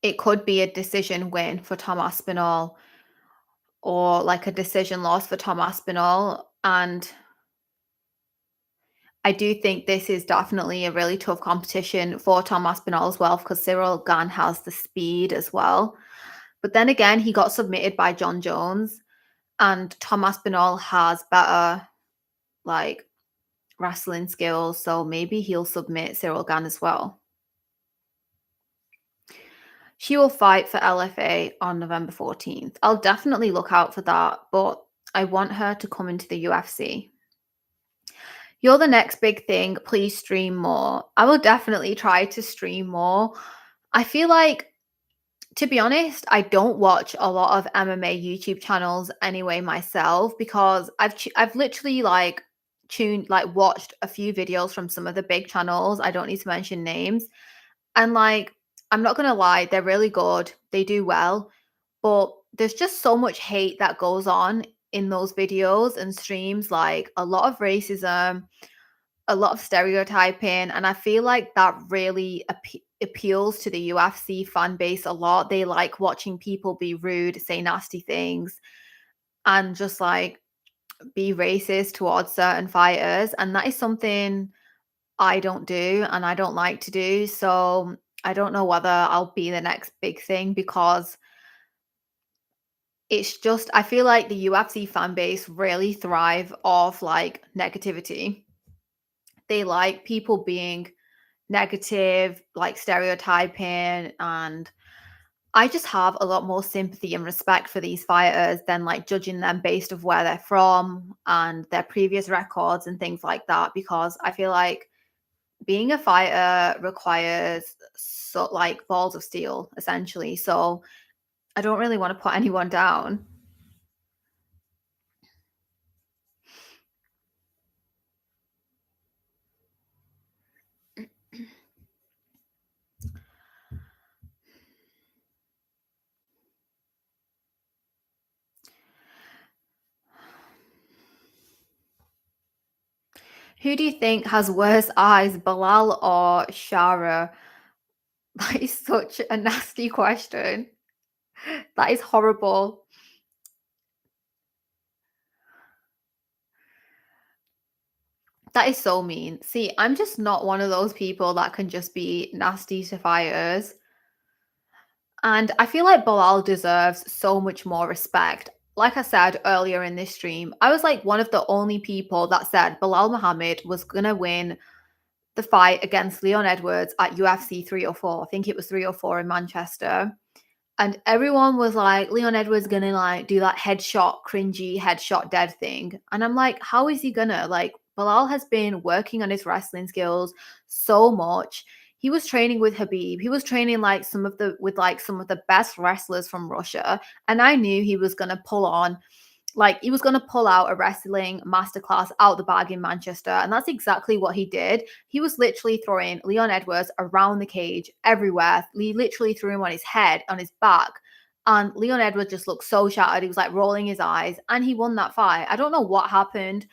It could be a decision win for Tom Aspinall or like a decision loss for Tom Aspinall. And I do think this is definitely a really tough competition for Tom Aspinall as well, because Ciryl Gane has the speed as well. But then again, he got submitted by John Jones, and Tom Aspinall has better like wrestling skills, so maybe he'll submit Ciryl Gane as well. She will fight for LFA on November 14th. I'll definitely look out for that, but I want her to come into the UFC. You're the next big thing. Please stream more. I will definitely try to stream more. I feel like, to be honest, I don't watch a lot of MMA YouTube channels anyway myself, because I've literally watched a few videos from some of the big channels. I don't need to mention names. And I'm not gonna lie, they're really good. They do well, but there's just so much hate that goes on in those videos and streams, like a lot of racism, a lot of stereotyping, and I feel like that really appeals to the UFC fan base a lot. They like watching people be rude, say nasty things, and just like be racist towards certain fighters, and that is something I don't do and I don't like to do. So I don't know whether I'll be the next big thing, because it's just, I feel like the UFC fan base really thrive off like negativity. They like people being negative, like stereotyping, and I just have a lot more sympathy and respect for these fighters than like judging them based of where they're from and their previous records and things like that, because I feel like being a fighter requires so like balls of steel essentially. So I don't really want to put anyone down. Who do you think has worse eyes, Bilal or Shara? That is such a nasty question. That is horrible. That is so mean. See, I'm just not one of those people that can just be nasty to fighters. And I feel like Bilal deserves so much more respect. Like I said earlier in this stream, I was like one of the only people that said Bilal Muhammad was going to win the fight against Leon Edwards at UFC 304. I think it was 304 in Manchester. And everyone was like, Leon Edwards gonna like do that headshot, cringy headshot dead thing. And I'm like, how is he gonna? Like, Bilal has been working on his wrestling skills so much. He was training with Habib. He was training like some of the best wrestlers from Russia. And I knew he was gonna pull on, like he was going to pull out a wrestling masterclass out the bag in Manchester. And that's exactly what he did. He was literally throwing Leon Edwards around the cage everywhere. He literally threw him on his head, on his back. And Leon Edwards just looked so shattered. He was like rolling his eyes, and he won that fight. I don't know what happened.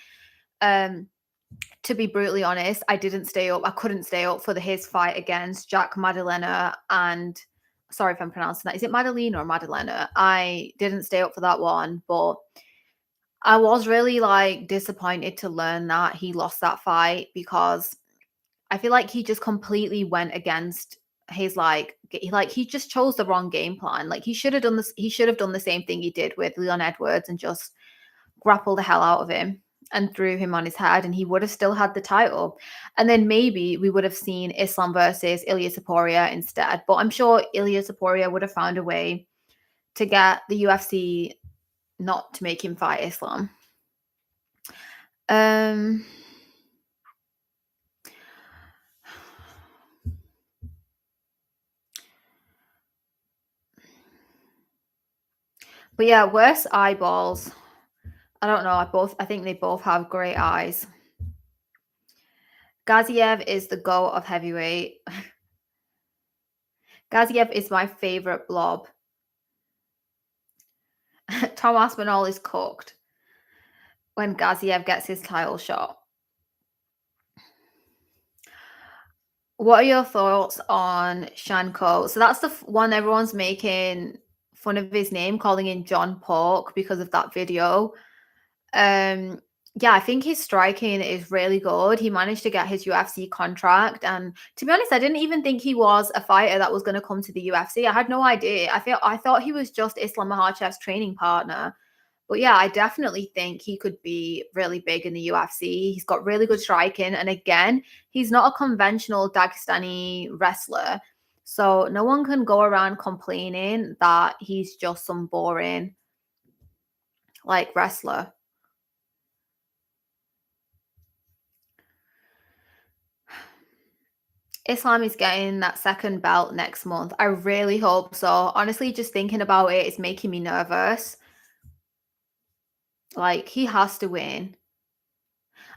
Um, to be brutally honest, I didn't stay up. I couldn't stay up for his fight against Jack Maddalena, and sorry if I'm pronouncing that. Is it Maddalena or Maddalena? I didn't stay up for that one, but I was really like disappointed to learn that he lost that fight, because I feel like he just completely went against his he just chose the wrong game plan. Like he should have done the same thing he did with Leon Edwards and just grappled the hell out of him and threw him on his head, and he would have still had the title. And then maybe we would have seen Islam versus Ilya Taporia instead. But I'm sure Ilya Taporia would have found a way to get the UFC not to make him fight Islam. Um but yeah, worse eyeballs. I don't know. I think they both have great eyes. Gaziev is the goat of heavyweight. Gaziev is my favorite blob. Tom Aspinall is cooked when Gaziev gets his title shot. What are your thoughts on Shanko? So that's the one everyone's making fun of his name, calling him John Pork because of that video. Um, yeah, I think his striking is really good. He managed to get his UFC contract, and to be honest, I didn't even think he was a fighter that was going to come to the UFC. I had no idea. I thought he was just Islam Makhachev's training partner. But yeah, I definitely think he could be really big in the UFC. He's got really good striking. And again, he's not a conventional Dagestani wrestler. So no one can go around complaining that he's just some boring like wrestler. Islam is getting that second belt next month. I really hope so. Honestly, just thinking about it is making me nervous. Like, he has to win.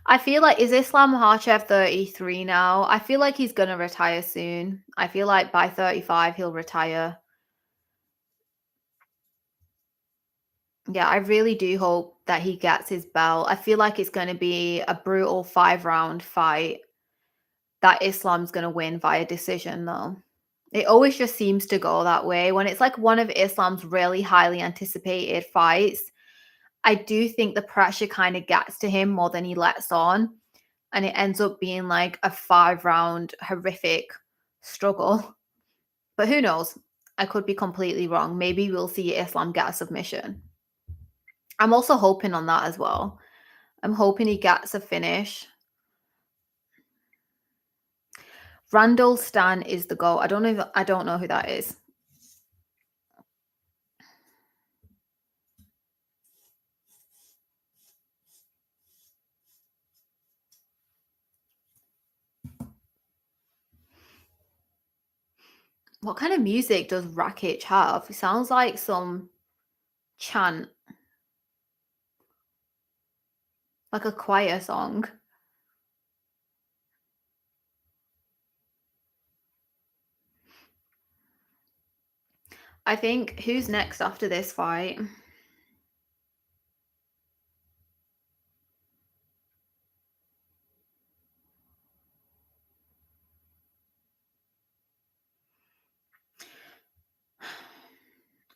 I feel like is Islam Makhachev 33 now? I feel like he's gonna retire soon. I feel like by 35 he'll retire. Yeah, I really do hope that he gets his belt. I feel like it's gonna be a brutal 5-round fight that Islam's gonna win via decision though. It always just seems to go that way. When it's like one of Islam's really highly anticipated fights, I do think the pressure kind of gets to him more than he lets on. And it ends up being like a 5-round horrific struggle. But who knows? I could be completely wrong. Maybe we'll see Islam get a submission. I'm also hoping on that as well. I'm hoping he gets a finish. Randall Stan is the goal. I don't know who that is. What kind of music does Rakic have? It sounds like some chant, like a choir song. I think who's next after this fight?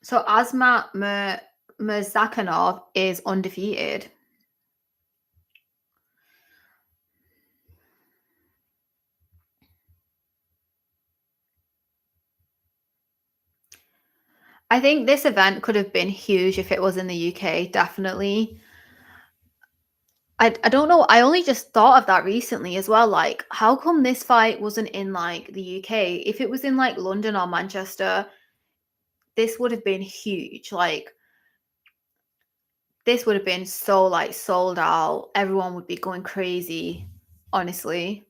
So Asmat Murzakanov is undefeated. I think this event could have been huge if it was in the UK, definitely. I don't know. I only just thought of that recently as well. Like, how come this fight wasn't in like the UK? If it was in like London or Manchester, this would have been huge. Like, this would have been so like sold out. Everyone would be going crazy, honestly.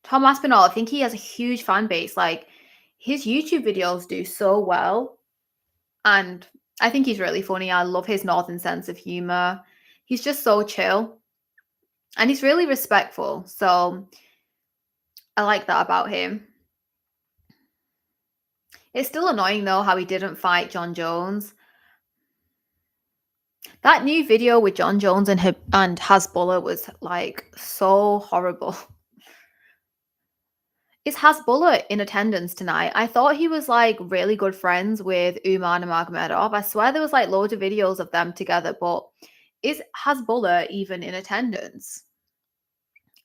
Tom Aspinall, I think he has a huge fan base. Like, his YouTube videos do so well. And I think he's really funny. I love his northern sense of humor. He's just so chill. And he's really respectful. So I like that about him. It's still annoying though how he didn't fight John Jones. That new video with John Jones and Hasbulla was like so horrible. Is Hasbulla in attendance tonight? I thought he was like really good friends with Umar Nurmagomedov. I swear there was like loads of videos of them together, but is Hasbulla even in attendance?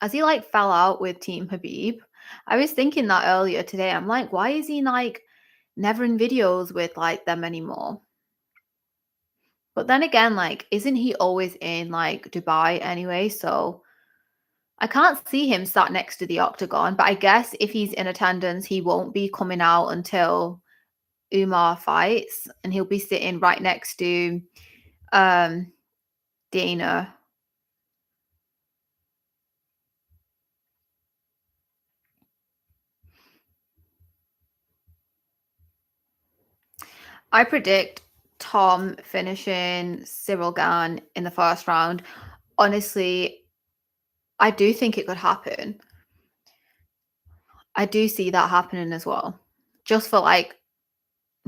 As he like fell out with Team Habib. I was thinking that earlier today. I'm like, why is he like never in videos with like them anymore? But then again, like, isn't he always in like Dubai anyway? So I can't see him sat next to the octagon. But I guess if he's in attendance, he won't be coming out until Umar fights, and he'll be sitting right next to Dana. I predict Tom finishing Ciryl Gane in the first round. Honestly, I do think it could happen. I do see that happening as well. Just for like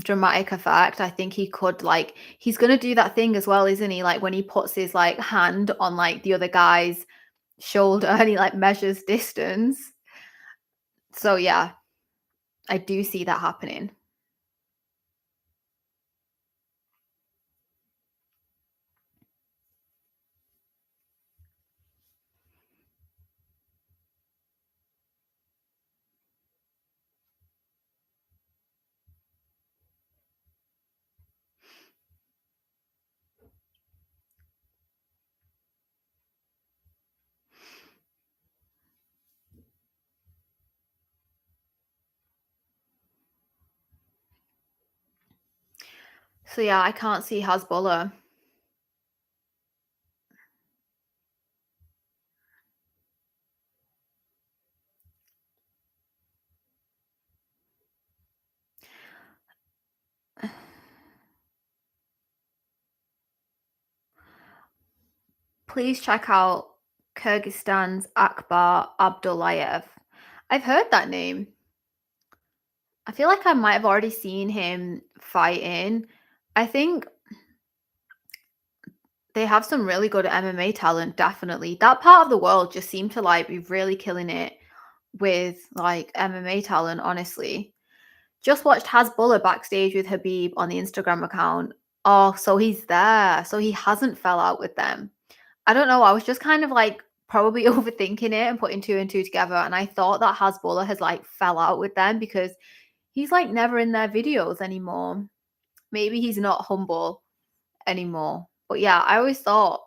dramatic effect. I think he could like he's gonna do that thing as well, isn't he? Like when he puts his like hand on like the other guy's shoulder and he like measures distance. So yeah, I do see that happening. So yeah, I can't see Hezbollah. Please check out Kyrgyzstan's Akbar Abdullayev. I've heard that name. I feel like I might have already seen him fighting. I think they have some really good MMA talent, definitely. That part of the world just seemed to like be really killing it with like MMA talent, honestly. Just watched Hasbulla backstage with Habib on the Instagram account. Oh, so he's there. So he hasn't fell out with them. I don't know. I was just kind of like probably overthinking it and putting two and two together. And I thought that Hasbulla has like fell out with them because he's like never in their videos anymore. Maybe he's not humble anymore. But yeah, I always thought,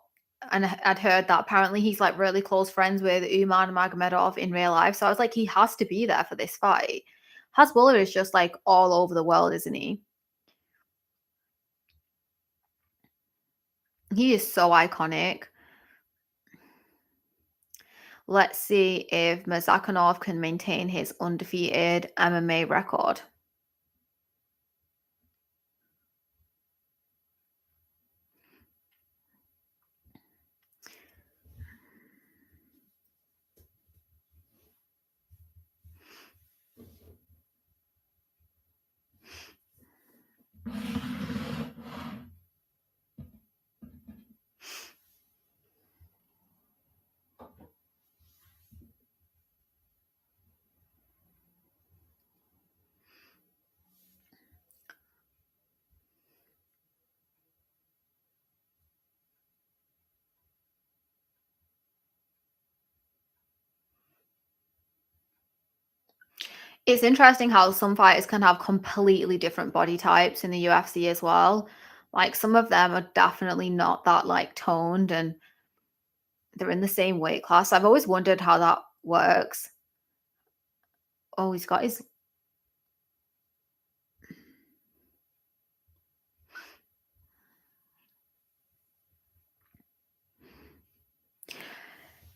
and I'd heard that apparently he's like really close friends with Uman Magomedov in real life. So I was like, he has to be there for this fight. Hasbulla is just like all over the world, isn't he? He is so iconic. Let's see if Mazakanov can maintain his undefeated MMA record. It's interesting how some fighters can have completely different body types in the UFC as well. Like some of them are definitely not that like toned and they're in the same weight class. I've always wondered how that works. Oh, he's got his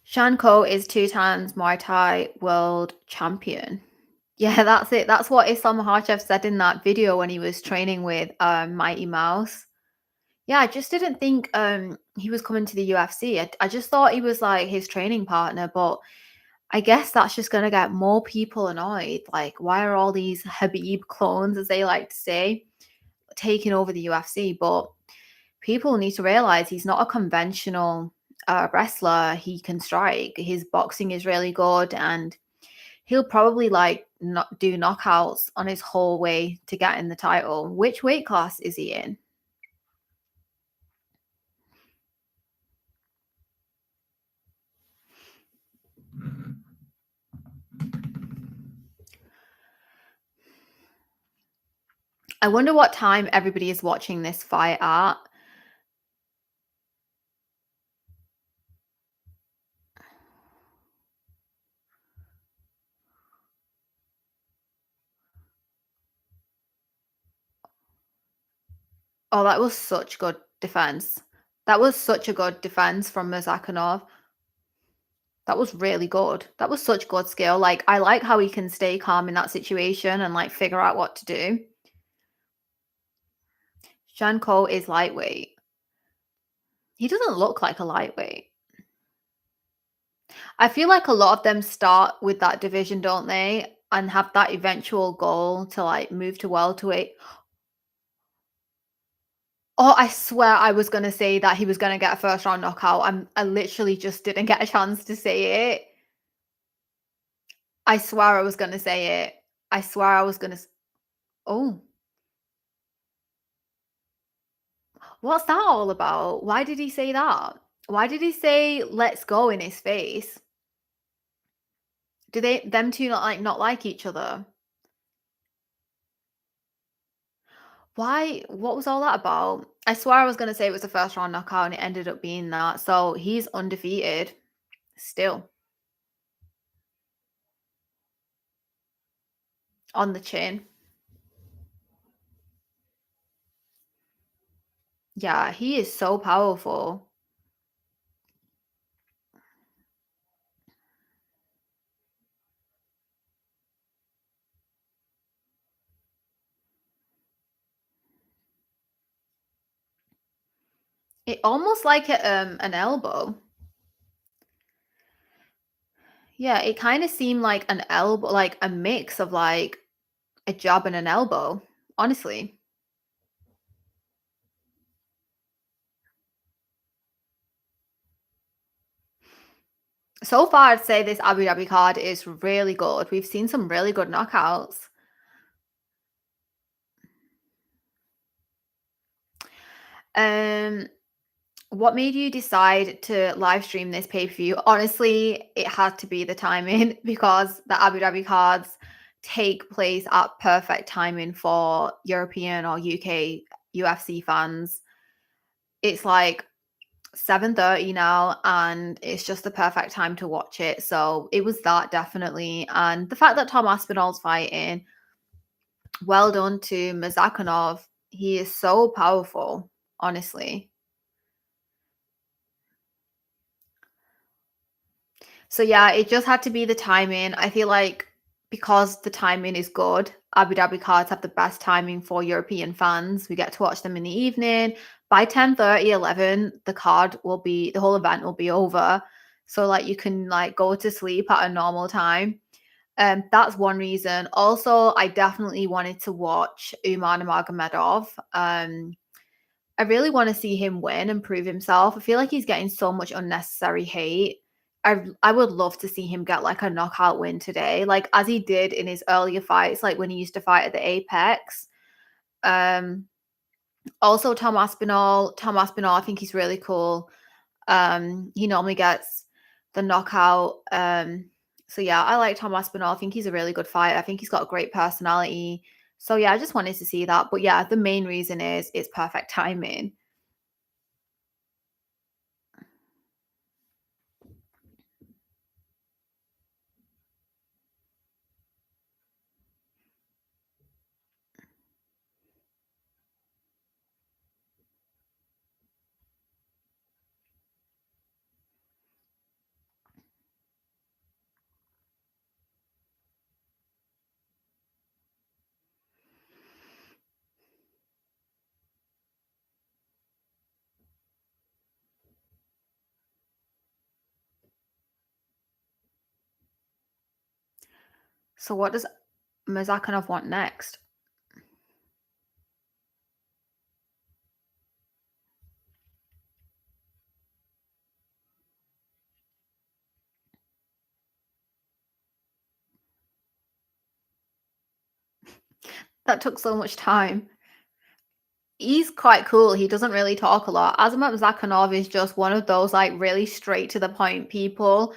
Shanko is 2 times Muay Thai world champion. Yeah, that's it. That's what Islam Makhachev said in that video when he was training with Mighty Mouse. Yeah, I just didn't think he was coming to the UFC. I just thought he was like his training partner, but I guess that's just gonna get more people annoyed. Like, why are all these Habib clones, as they like to say, taking over the UFC? But people need to realize he's not a conventional wrestler. He can strike. His boxing is really good, and he'll probably like not do knockouts on his whole way to getting the title. Which weight class is he in? I wonder what time everybody is watching this fight at. Oh, that was such good defense. That was such a good defense from Murzakanov. That was really good. That was such good skill. Like, I like how he can stay calm in that situation and like figure out what to do. Shanko is lightweight. He doesn't look like a lightweight. I feel like a lot of them start with that division, don't they? And have that eventual goal to like move to welterweight. Oh, I swear I was gonna say that he was gonna get a first round knockout. I literally just didn't get a chance to say it. I swear I was gonna say it. I swear I was gonna oh, what's that all about? Why did he say that? Why did he say "let's go" in his face? Do they them 2 not like each other? Why what was all that about? I swear I was gonna say it was a first round knockout and it ended up being that. So he's undefeated still on the chin. Yeah, he is so powerful. It almost like an elbow. Yeah, it kind of seemed like an elbow, like a mix of like a jab and an elbow, honestly. So far, I'd say this Abu Dhabi card is really good. We've seen some really good knockouts. Um, what made you decide to live stream this pay-per-view? Honestly, it had to be the timing because the Abu Dhabi cards take place at perfect timing for European or UK UFC fans. It's like 7:30 now and it's just the perfect time to watch it. So it was that definitely. And the fact that Tom Aspinall's fighting, well done to Mazakonov. He is so powerful, honestly. So yeah, it just had to be the timing. I feel like because the timing is good, Abu Dhabi cards have the best timing for European fans. We get to watch them in the evening. By 10:30, 11, the whole event will be over. So like you can like go to sleep at a normal time. That's one reason. Also, I definitely wanted to watch Umar Nurmagomedov. I really want to see him win and prove himself. I feel like he's getting so much unnecessary hate. I would love to see him get like a knockout win today, like as he did in his earlier fights, like when he used to fight at the Apex. Um, Also Tom Aspinall, I think he's really cool. He normally gets the knockout. So yeah, I like Tom Aspinall. I think he's a really good fighter. I think he's got a great personality. So yeah, I just wanted to see that. But yeah, the main reason is it's perfect timing. So what does Mazakanov want next? That took so much time. He's quite cool. He doesn't really talk a lot. Azamat Zakhanov is just one of those like really straight to the point people.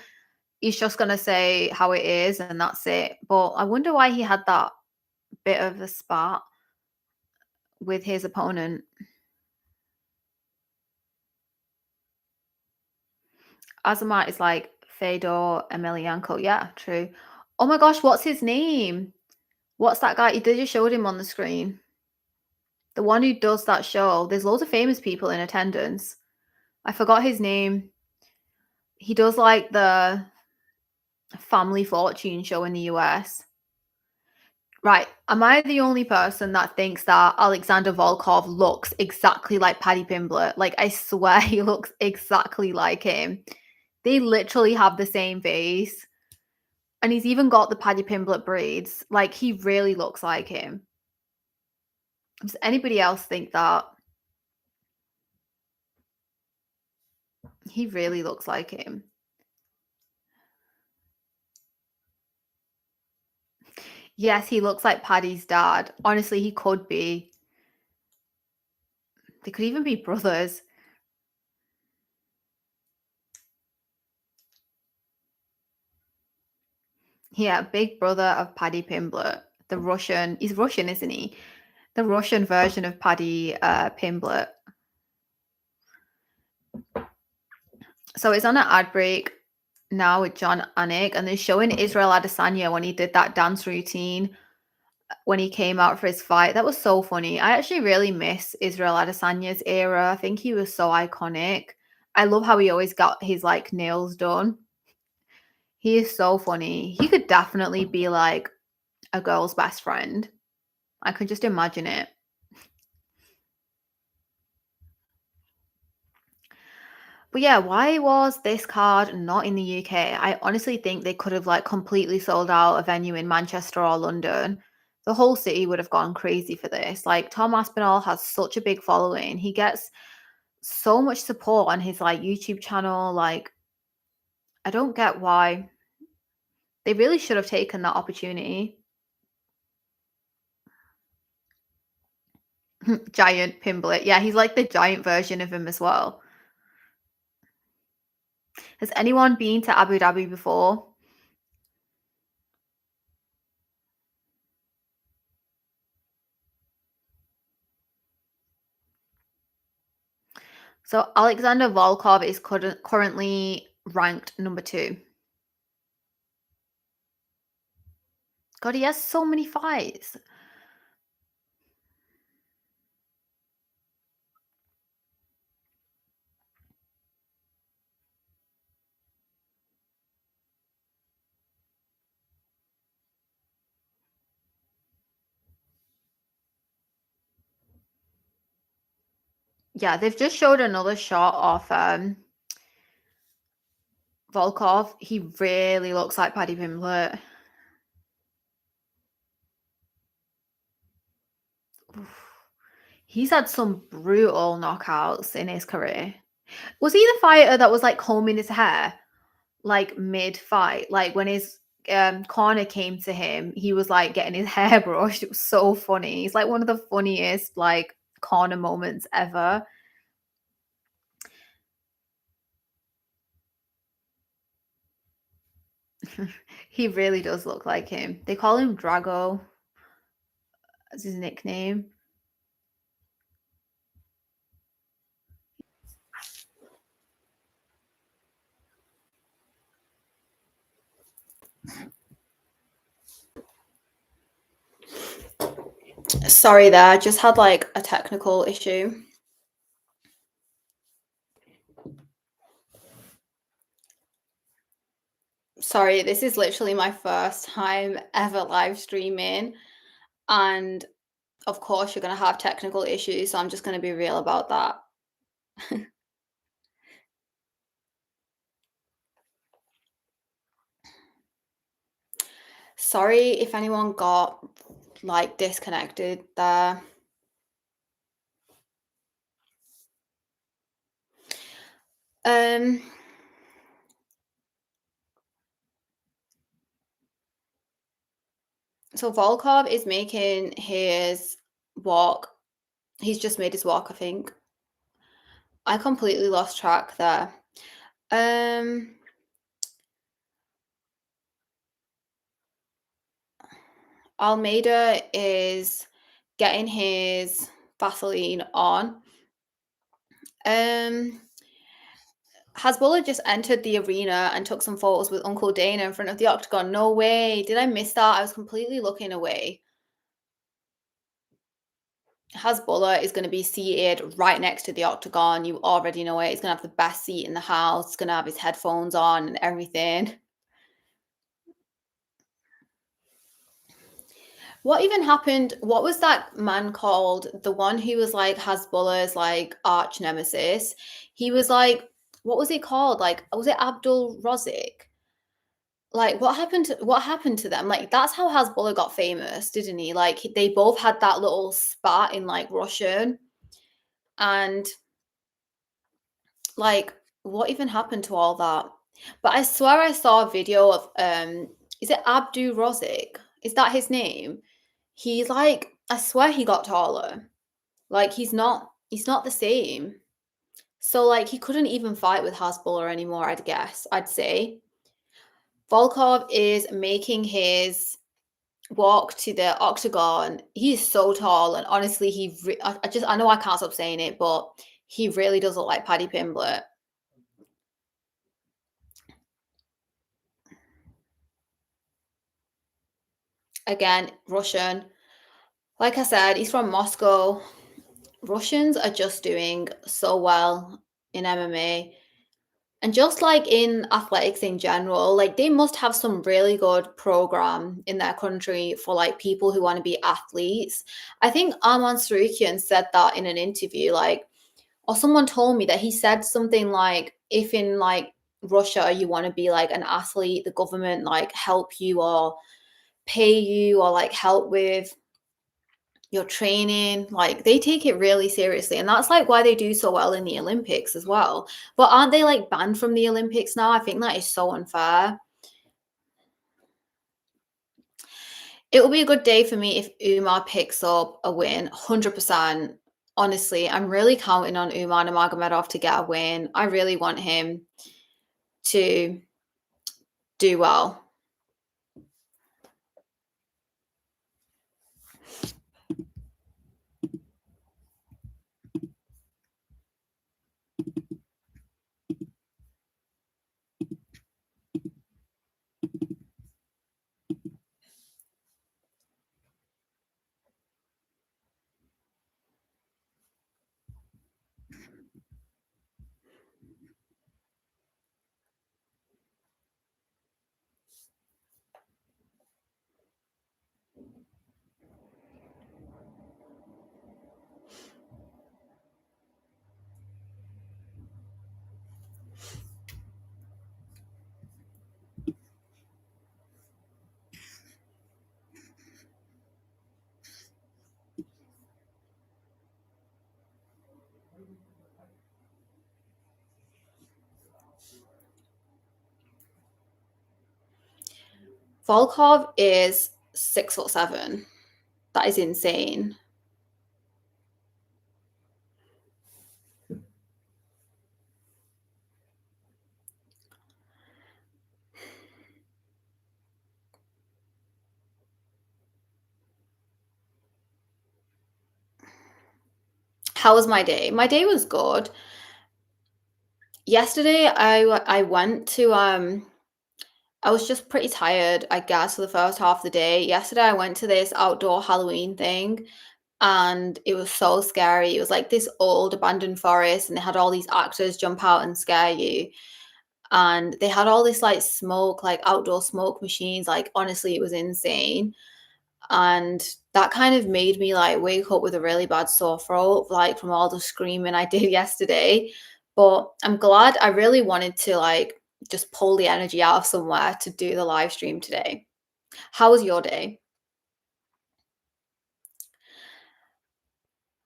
He's just gonna say how it is and that's it. But I wonder why he had that bit of a spat with his opponent. Azamat is like Fedor Emelianenko. Yeah, true. Oh my gosh, what's his name? What's that guy? They just showed him on the screen. The one who does that show. There's loads of famous people in attendance. I forgot his name. He does like the Family Fortune show in the US. Right. Am I the only person that thinks that Alexander Volkov looks exactly like Paddy Pimblett? Like, I swear he looks exactly like him. They literally have the same face. And he's even got the Paddy Pimblett braids. Like, he really looks like him. Does anybody else think that? He really looks like him. Yes, he looks like Paddy's dad. Honestly, he could be. They could even be brothers. Yeah, big brother of Paddy Pimblett. The Russian. He's Russian, isn't he? The Russian version of Paddy Pimblett. So it's on an ad break now with John Anik, and they're showing Israel Adesanya when he did that dance routine when he came out for his fight. That was so funny. I actually really miss Israel Adesanya's era. I think he was so iconic. I love how he always got his like nails done. He is so funny. He could definitely be like a girl's best friend. I could just imagine it. But yeah, why was this card not in the UK? I honestly think they could have like completely sold out a venue in Manchester or London. The whole city would have gone crazy for this. Like Tom Aspinall has such a big following. He gets so much support on his like YouTube channel. Like I don't get why. They really should have taken that opportunity. Giant Pimblett. Yeah, he's like the giant version of him as well. Has anyone been to Abu Dhabi before? So Alexander Volkov is currently ranked number 2. God, he has so many fights. Yeah, they've just showed another shot of Volkov. He really looks like Paddy Pimblett. Oof. He's had some brutal knockouts in his career. Was he the fighter that was like combing his hair like mid fight? Like when his corner came to him, he was like getting his hair brushed. It was so funny. He's like one of the funniest like corner moments ever. He really does look like him. They call him Drago as his nickname. Sorry there, just had like a technical issue. Sorry, this is literally my first time ever live streaming. And of course, you're going to have technical issues. So I'm just going to be real about that. Sorry if anyone got like disconnected there. Um, so Volkov is making his walk. He's just made his walk, I think. I completely lost track there. Almeida is getting his Vaseline on. Hasbulla just entered the arena and took some photos with Uncle Dana in front of the octagon. No way. Did I miss that? I was completely looking away. Hasbulla is going to be seated right next to the octagon. You already know it. He's going to have the best seat in the house. He's going to have his headphones on and everything. What even happened? What was that man called? The one who was like Hasbulla's like arch nemesis. He was like, what was he called? Like, was it Abdul Razik? Like, what happened to them? Like, that's how Hasbullah got famous, didn't he? Like, they both had that little spat in like Russian, and like What even happened to all that? But I swear I saw a video of is it Abdu Rozik? Is that his name? He's like, I swear he got taller. Like he's not the same. So like he couldn't even fight with Hasbulla anymore, I'd guess. I'd say. Volkov is making his walk to the octagon. He's so tall, and honestly, I know I can't stop saying it, but he really does look like Paddy Pimblett. Again, Russian. Like I said, he's from Moscow. Russians are just doing so well in MMA. And just like in athletics in general, like they must have some really good program in their country for like people who want to be athletes. I think Arman Sarukian said that in an interview, like, or someone told me that he said something like, if in like Russia you want to be like an athlete, the government like help you or pay you or like help with your training, like they take it really seriously, and that's like why they do so well in the Olympics as well. But aren't they like banned from the Olympics now? I think that is so unfair. It will be a good day for me if Umar picks up a win, 100%. Honestly, I'm really counting on Umar Nurmagomedov to get a win. I really want him to do well. Volkov is 6'7". That is insane. How was my day? My day was good. Yesterday, I went to I was just pretty tired, I guess, for the first half of the day. Yesterday, I went to this outdoor Halloween thing, and it was so scary. It was like this old abandoned forest, and they had all these actors jump out and scare you. And they had all this like smoke, like outdoor smoke machines. Like, honestly, it was insane. And that kind of made me like wake up with a really bad sore throat, like from all the screaming I did yesterday. But I'm glad. I really wanted to like just pull the energy out of somewhere to do the live stream today. How was your day?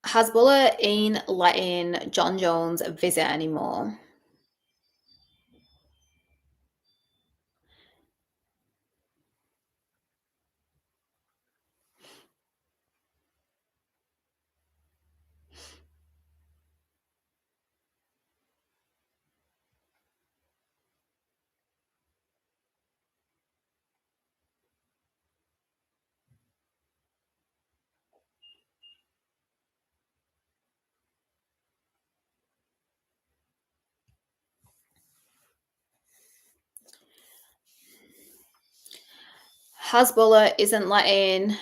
Hasbulla ain't letting John Jones visit anymore. Hasbulla isn't letting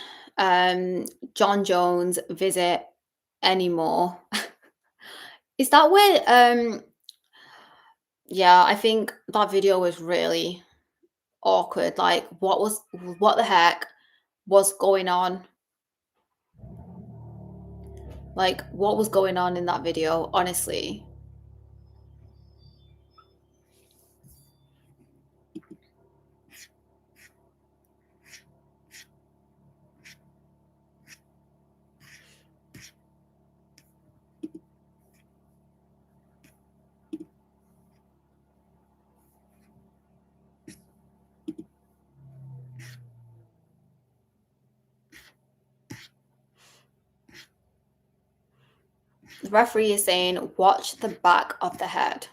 John Jones visit anymore. Is that where yeah, I think that video was really awkward. Like what the heck was going on? Like what was going on in that video, honestly? The referee is saying, watch the back of the head.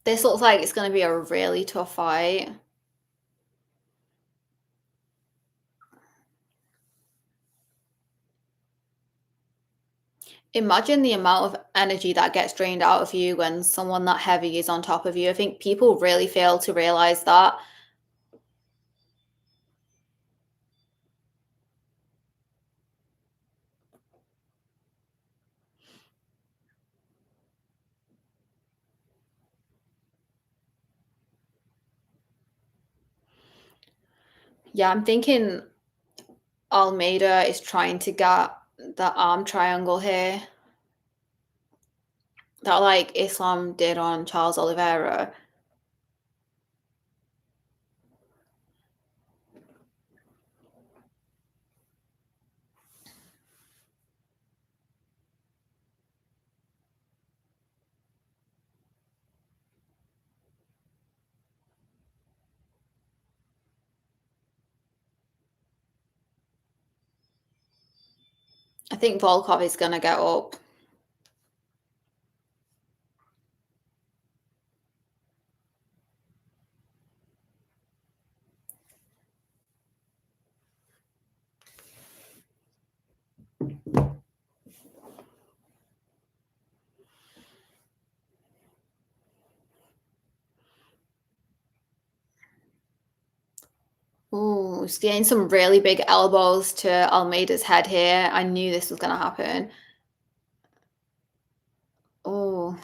This looks like it's going to be a really tough fight. Imagine the amount of energy that gets drained out of you when someone that heavy is on top of you. I think people really fail to realize that. Yeah, I'm thinking Almeida is trying to get the arm triangle here that like Islam did on Charles Oliveira. I think Volkov is going to get up. Ooh, he's getting some really big elbows to Almeida's head here. I knew this was going to happen. Oh.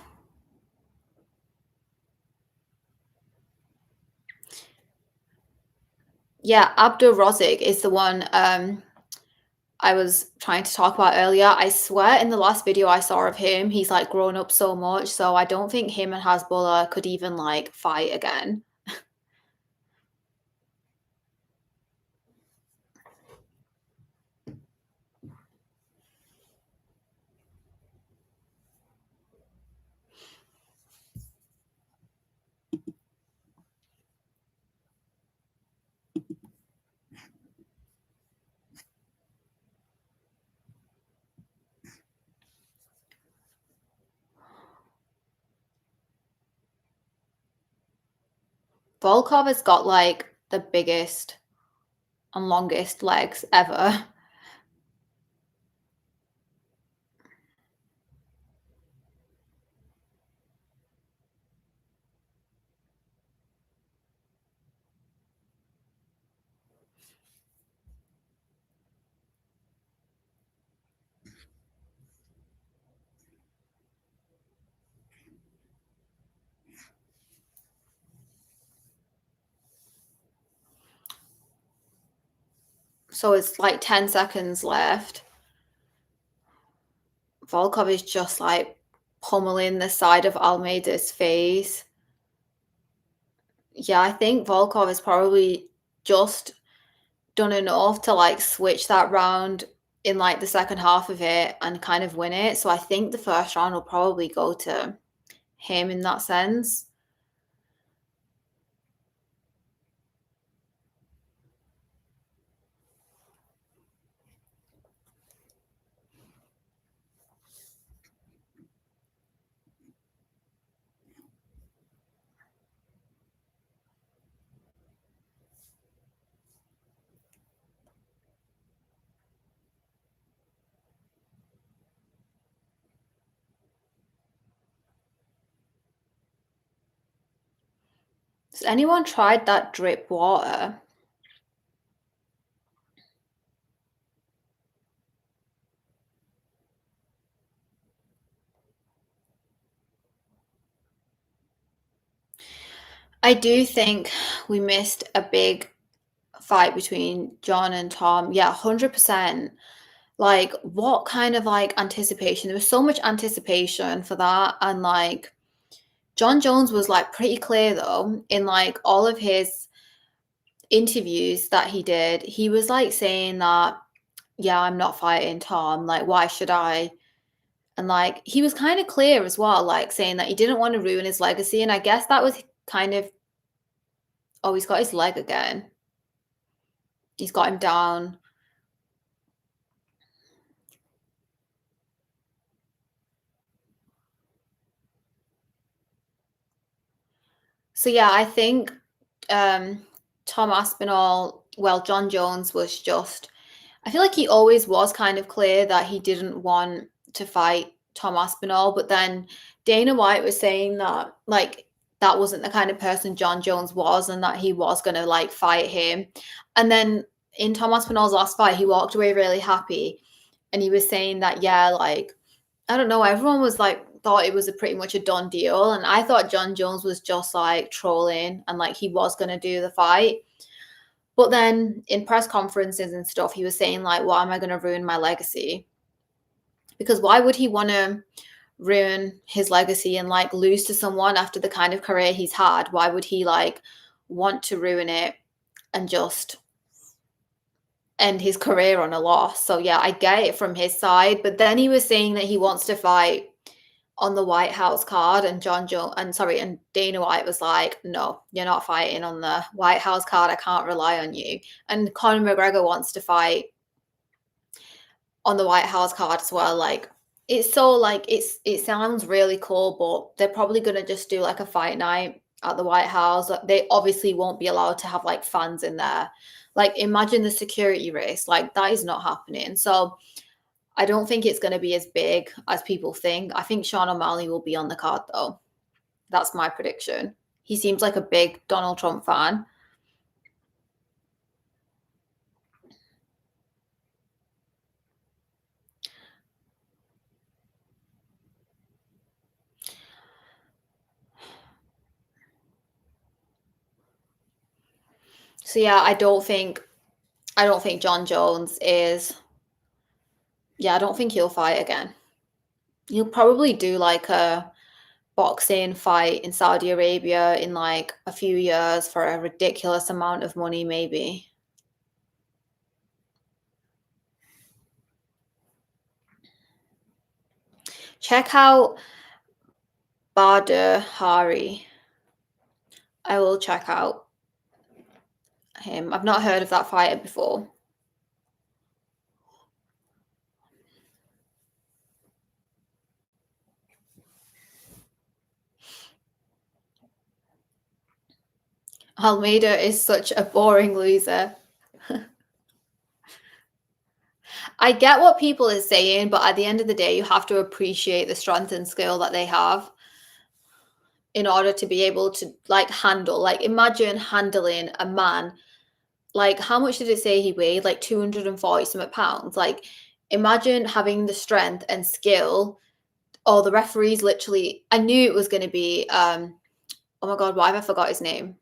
Yeah, Abdul Rozik is the one I was trying to talk about earlier. I swear in the last video I saw of him, he's like grown up so much. So I don't think him and Hasbulla could even like fight again. Volkov has got like the biggest and longest legs ever. So it's like 10 seconds left. Volkov is just like pummeling the side of Almeida's face. Yeah, I think Volkov is probably just done enough to like switch that round in like the second half of it and kind of win it. So I think the first round will probably go to him in that sense. Has anyone tried that drip water? I do think we missed a big fight between John and Tom. Yeah, 100%. Like, what kind of like anticipation? There was so much anticipation for that. And like, John Jones was like pretty clear though, in like all of his interviews that he did. He was like saying that, yeah, I'm not fighting Tom. Like, why should I? And like, he was kind of clear as well, like saying that he didn't want to ruin his legacy. And I guess that was kind of, oh, he's got his leg again. He's got him down. So yeah, I think Tom Aspinall, well, John Jones was just, I feel like he always was kind of clear that he didn't want to fight Tom Aspinall, but then Dana White was saying that like that wasn't the kind of person John Jones was and that he was going to like fight him. And then in Tom Aspinall's last fight, he walked away really happy and he was saying that, yeah, like, I don't know, everyone was like, thought it was a pretty much a done deal. And I thought John Jones was just like trolling and like he was going to do the fight. But then in press conferences and stuff, he was saying, like, why am I going to ruin my legacy? Because why would he want to ruin his legacy and like lose to someone after the kind of career he's had? Why would he like want to ruin it and just end his career on a loss? So yeah, I get it from his side. But then he was saying that he wants to fight on the White House card, and and Dana White was like, no, you're not fighting on the White House card. I can't rely on you. And Conor McGregor wants to fight on the White House card as well. Like, it's so like it sounds really cool, but they're probably gonna just do like a fight night at the White House. Like, they obviously won't be allowed to have like fans in there. Like, imagine the security risk. Like, that is not happening. So I don't think it's going to be as big as people think. I think Sean O'Malley will be on the card, though. That's my prediction. He seems like a big Donald Trump fan. So yeah, I don't think John Jones is, yeah, I don't think he'll fight again. He'll probably do like a boxing fight in Saudi Arabia in like a few years for a ridiculous amount of money, maybe. Check out Bader Hari. I will check out him. I've not heard of that fighter before. Almeida is such a boring loser. I get what people are saying, but at the end of the day, you have to appreciate the strength and skill that they have in order to be able to like handle. Like, imagine handling a man. Like, how much did it say he weighed? Like 240 something pounds. Like, imagine having the strength and skill. Oh, the referees literally, I knew it was going to be, oh my God, why have I forgot his name?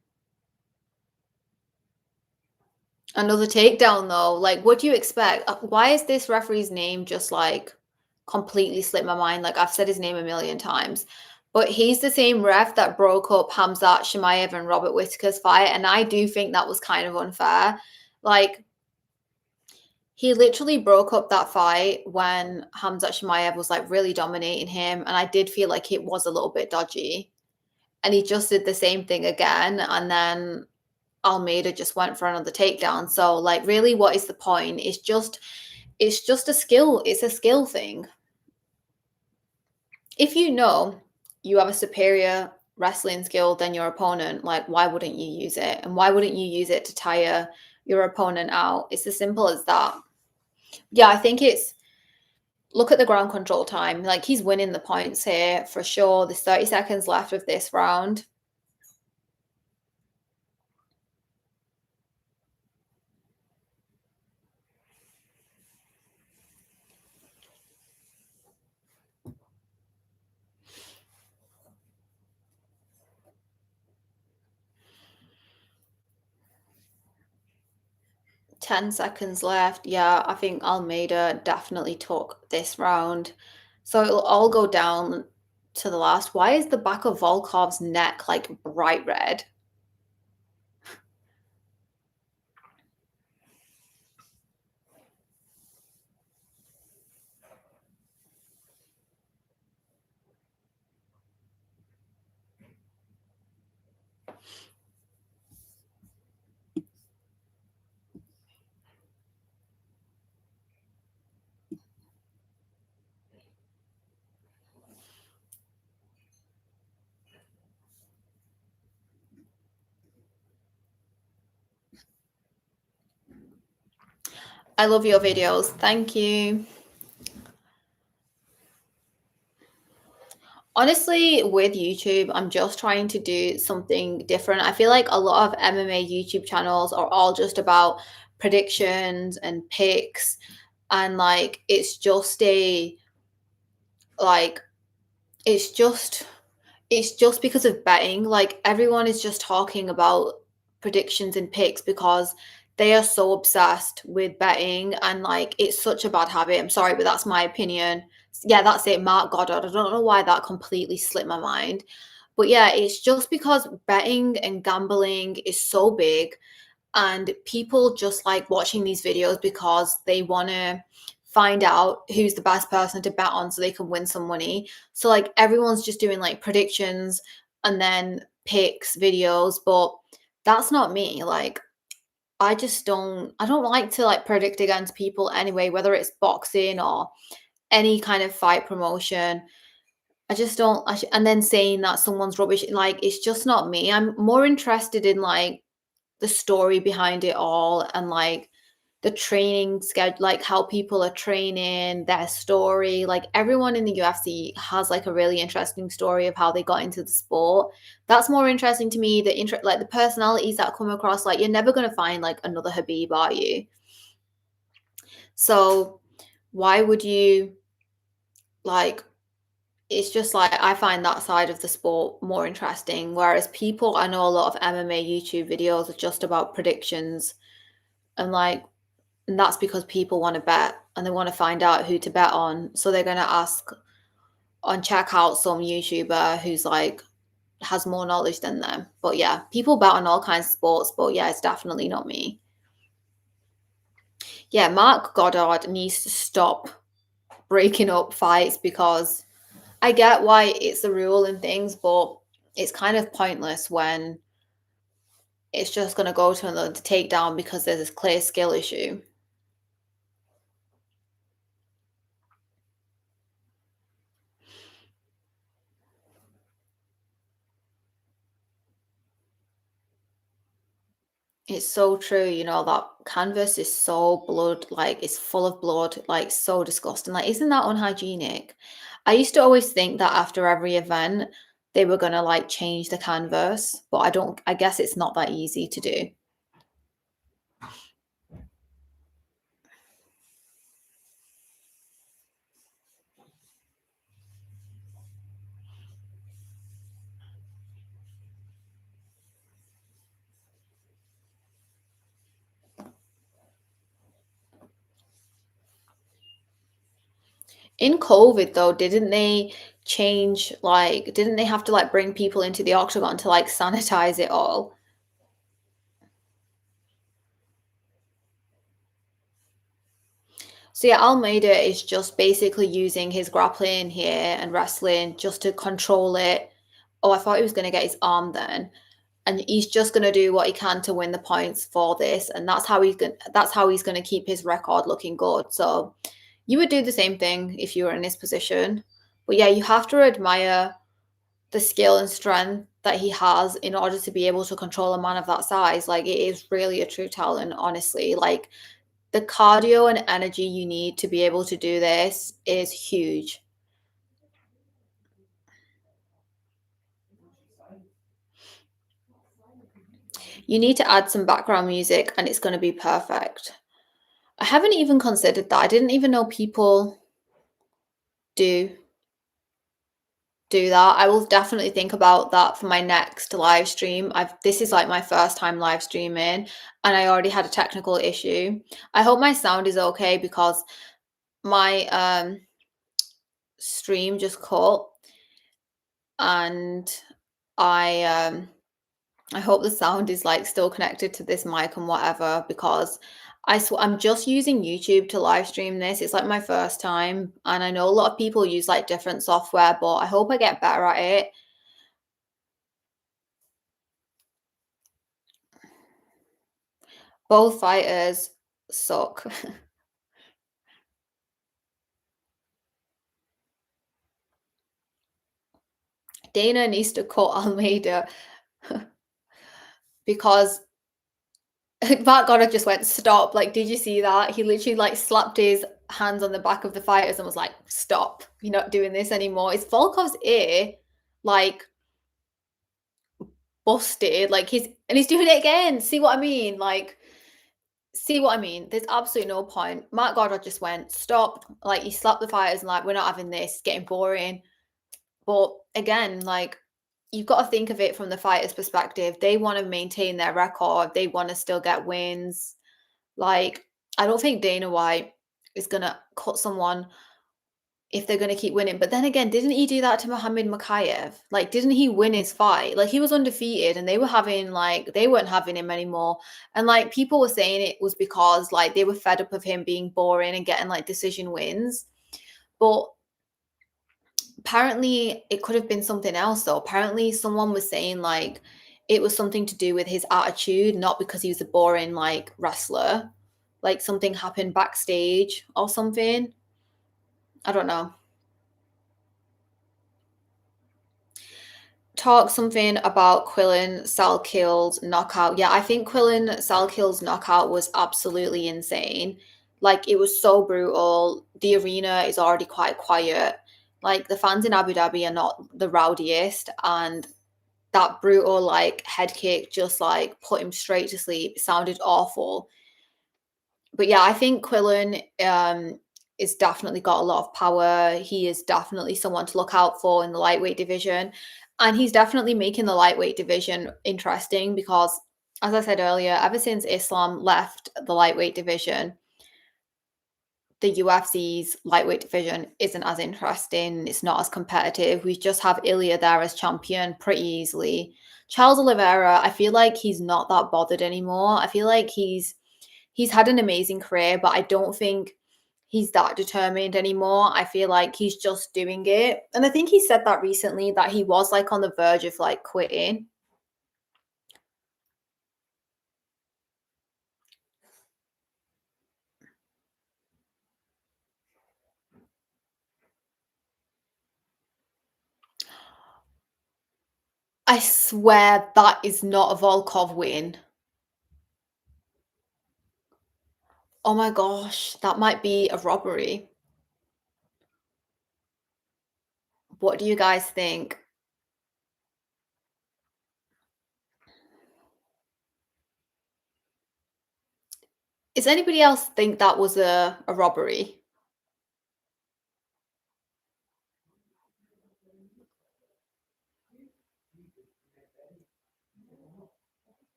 Another takedown though. Like, what do you expect? Why is this referee's name just like completely slipped my mind? Like, I've said his name a million times, but he's the same ref that broke up Hamzat Chimaev and Robert Whittaker's fight, and I do think that was kind of unfair. Like, he literally broke up that fight when Hamzat Chimaev was like really dominating him, and I did feel like it was a little bit dodgy. And he just did the same thing again, and then Almeida just went for another takedown. So like, really, what is the point? It's just a skill. It's a skill thing. If you know you have a superior wrestling skill than your opponent, like, why wouldn't you use it? And why wouldn't you use it to tire your opponent out? It's as simple as that. Yeah, I think it's, look at the ground control time. Like, he's winning the points here for sure. There's 30 seconds left of this round. 10 seconds left. Yeah, I think Almeida definitely took this round. So it'll all go down to the last. Why is the back of Volkov's neck like bright red? I love your videos. Thank you. Honestly, with YouTube, I'm just trying to do something different. I feel like a lot of MMA YouTube channels are all just about predictions and picks, and like like it's just it's just because of betting. Like everyone is just talking about predictions and picks because they are so obsessed with betting, and like it's such a bad habit. I'm sorry, but that's my opinion. Yeah, that's it. Mark Goddard. I don't know why that completely slipped my mind. But yeah, it's just because betting and gambling is so big, and people just like watching these videos because they want to find out who's the best person to bet on so they can win some money. So like everyone's just doing like predictions and then picks videos, but that's not me. Like I don't like to like predict against people anyway, whether it's boxing or any kind of fight promotion. I just don't and then saying that someone's rubbish, like it's just not me. I'm more interested in like the story behind it all, and like the training schedule, like how people are training, their story. Like everyone in the UFC has like a really interesting story of how they got into the sport. That's more interesting to me. Like the personalities that come across, like you're never gonna find like another Habib, are you? So why would you like it's just like I find that side of the sport more interesting. Whereas people, I know a lot of MMA YouTube videos are just about predictions, and like and that's because people want to bet and they want to find out who to bet on. So they're going to ask and check out some YouTuber who's like has more knowledge than them. But yeah, people bet on all kinds of sports, but yeah, it's definitely not me. Yeah, Mark Goddard needs to stop breaking up fights because I get why it's the rule and things, but it's kind of pointless when it's just going to go to another takedown because there's this clear skill issue. It's so true, that canvas is so like it's full of blood, like so disgusting. Like, isn't that unhygienic? I used to always think that after every event, they were gonna like change the canvas, but I guess it's not that easy to do. In COVID though, didn't they have to like bring people into the octagon to like sanitize it all? So yeah, Almeida is just basically using his grappling here and wrestling just to control it. Oh, I thought he was going to get his arm then, and he's just going to do what he can to win the points for this, and that's how he's going to keep his record looking good. So you would do the same thing if you were in his position. But yeah, you have to admire the skill and strength that he has in order to be able to control a man of that size. Like it is really a true talent, honestly. Like the cardio and energy you need to be able to do this is huge. You need to add some background music and it's going to be perfect. I haven't even considered that. I didn't even know people do. do that. I will definitely think about that for my next live stream. This is like my first time live streaming and I already had a technical issue. I hope my sound is okay because my stream just cut and I hope the sound is like still connected to this mic and whatever because I'm just using YouTube to live stream this. It's like my first time and I know a lot of people use like different software, but I hope I get better at it. Both fighters suck. Dana needs to cut Almeida because Mark Goddard just went, stop. Like, did you see that? He literally like slapped his hands on the back of the fighters and was like, stop. You're not doing this anymore. It's Volkov's ear, like, busted. Like, he's doing it again. See what I mean? Like, see what I mean? There's absolutely no point. Mark Goddard just went, stop. Like, he slapped the fighters and like, we're not having this. It's getting boring. But again, like, you've got to think of it from the fighter's perspective. They want to maintain their record. They want to still get wins. Like, I don't think Dana White is going to cut someone if they're going to keep winning. But then again, didn't he do that to Muhammad Makayev? Like, didn't he win his fight? Like, he was undefeated and they weren't having him anymore. And like, people were saying it was because like they were fed up of him being boring and getting like decision wins. But apparently it could have been something else though. Apparently someone was saying like it was something to do with his attitude, not because he was a boring like wrestler. Like something happened backstage or something. I don't know. Talk something about Quillen Salkill's knockout. Yeah, I think Quillen Salkill's knockout was absolutely insane. Like it was so brutal. The arena is already quite quiet. Like the fans in Abu Dhabi are not the rowdiest, and that brutal like head kick just like put him straight to sleep. It sounded awful. But yeah, I think Quillen is definitely got a lot of power. He is definitely someone to look out for in the lightweight division. And he's definitely making the lightweight division interesting because, as I said earlier, ever since Islam left the lightweight division, the UFC's lightweight division isn't as interesting. It's not as competitive. We just have Ilya there as champion pretty easily. Charles Oliveira, I feel like he's not that bothered anymore. I feel like he's had an amazing career, but I don't think he's that determined anymore. I feel like he's just doing it. And I think he said that recently that he was like on the verge of like quitting. I swear that is not a Volkov win. Oh my gosh, that might be a robbery. What do you guys think? Does anybody else think that was a robbery?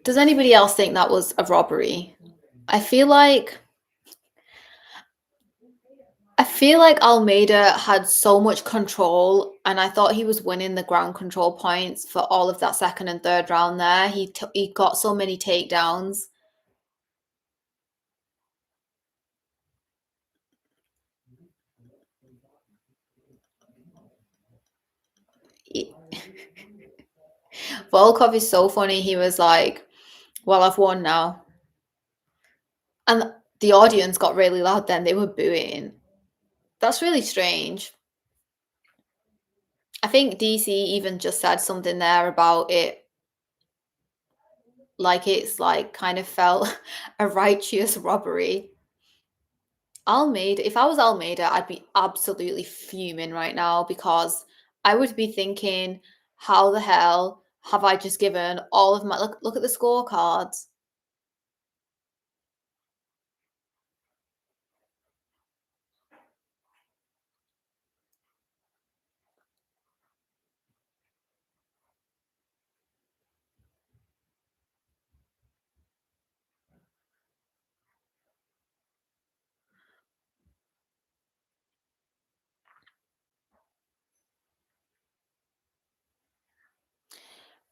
Does anybody else think that was a robbery? I feel like I feel like Almeida had so much control, and I thought he was winning the ground control points for all of that second and third round there. He got so many takedowns. He- Volkov is so funny. He was like, "Well, I've won now," and the audience got really loud. Then they were booing. That's really strange. I think DC even just said something there about it, like it's like kind of felt a righteous robbery. Almeida, if I was Almeida, I'd be absolutely fuming right now because I would be thinking, how the hell have I just given all of my look at the scorecards.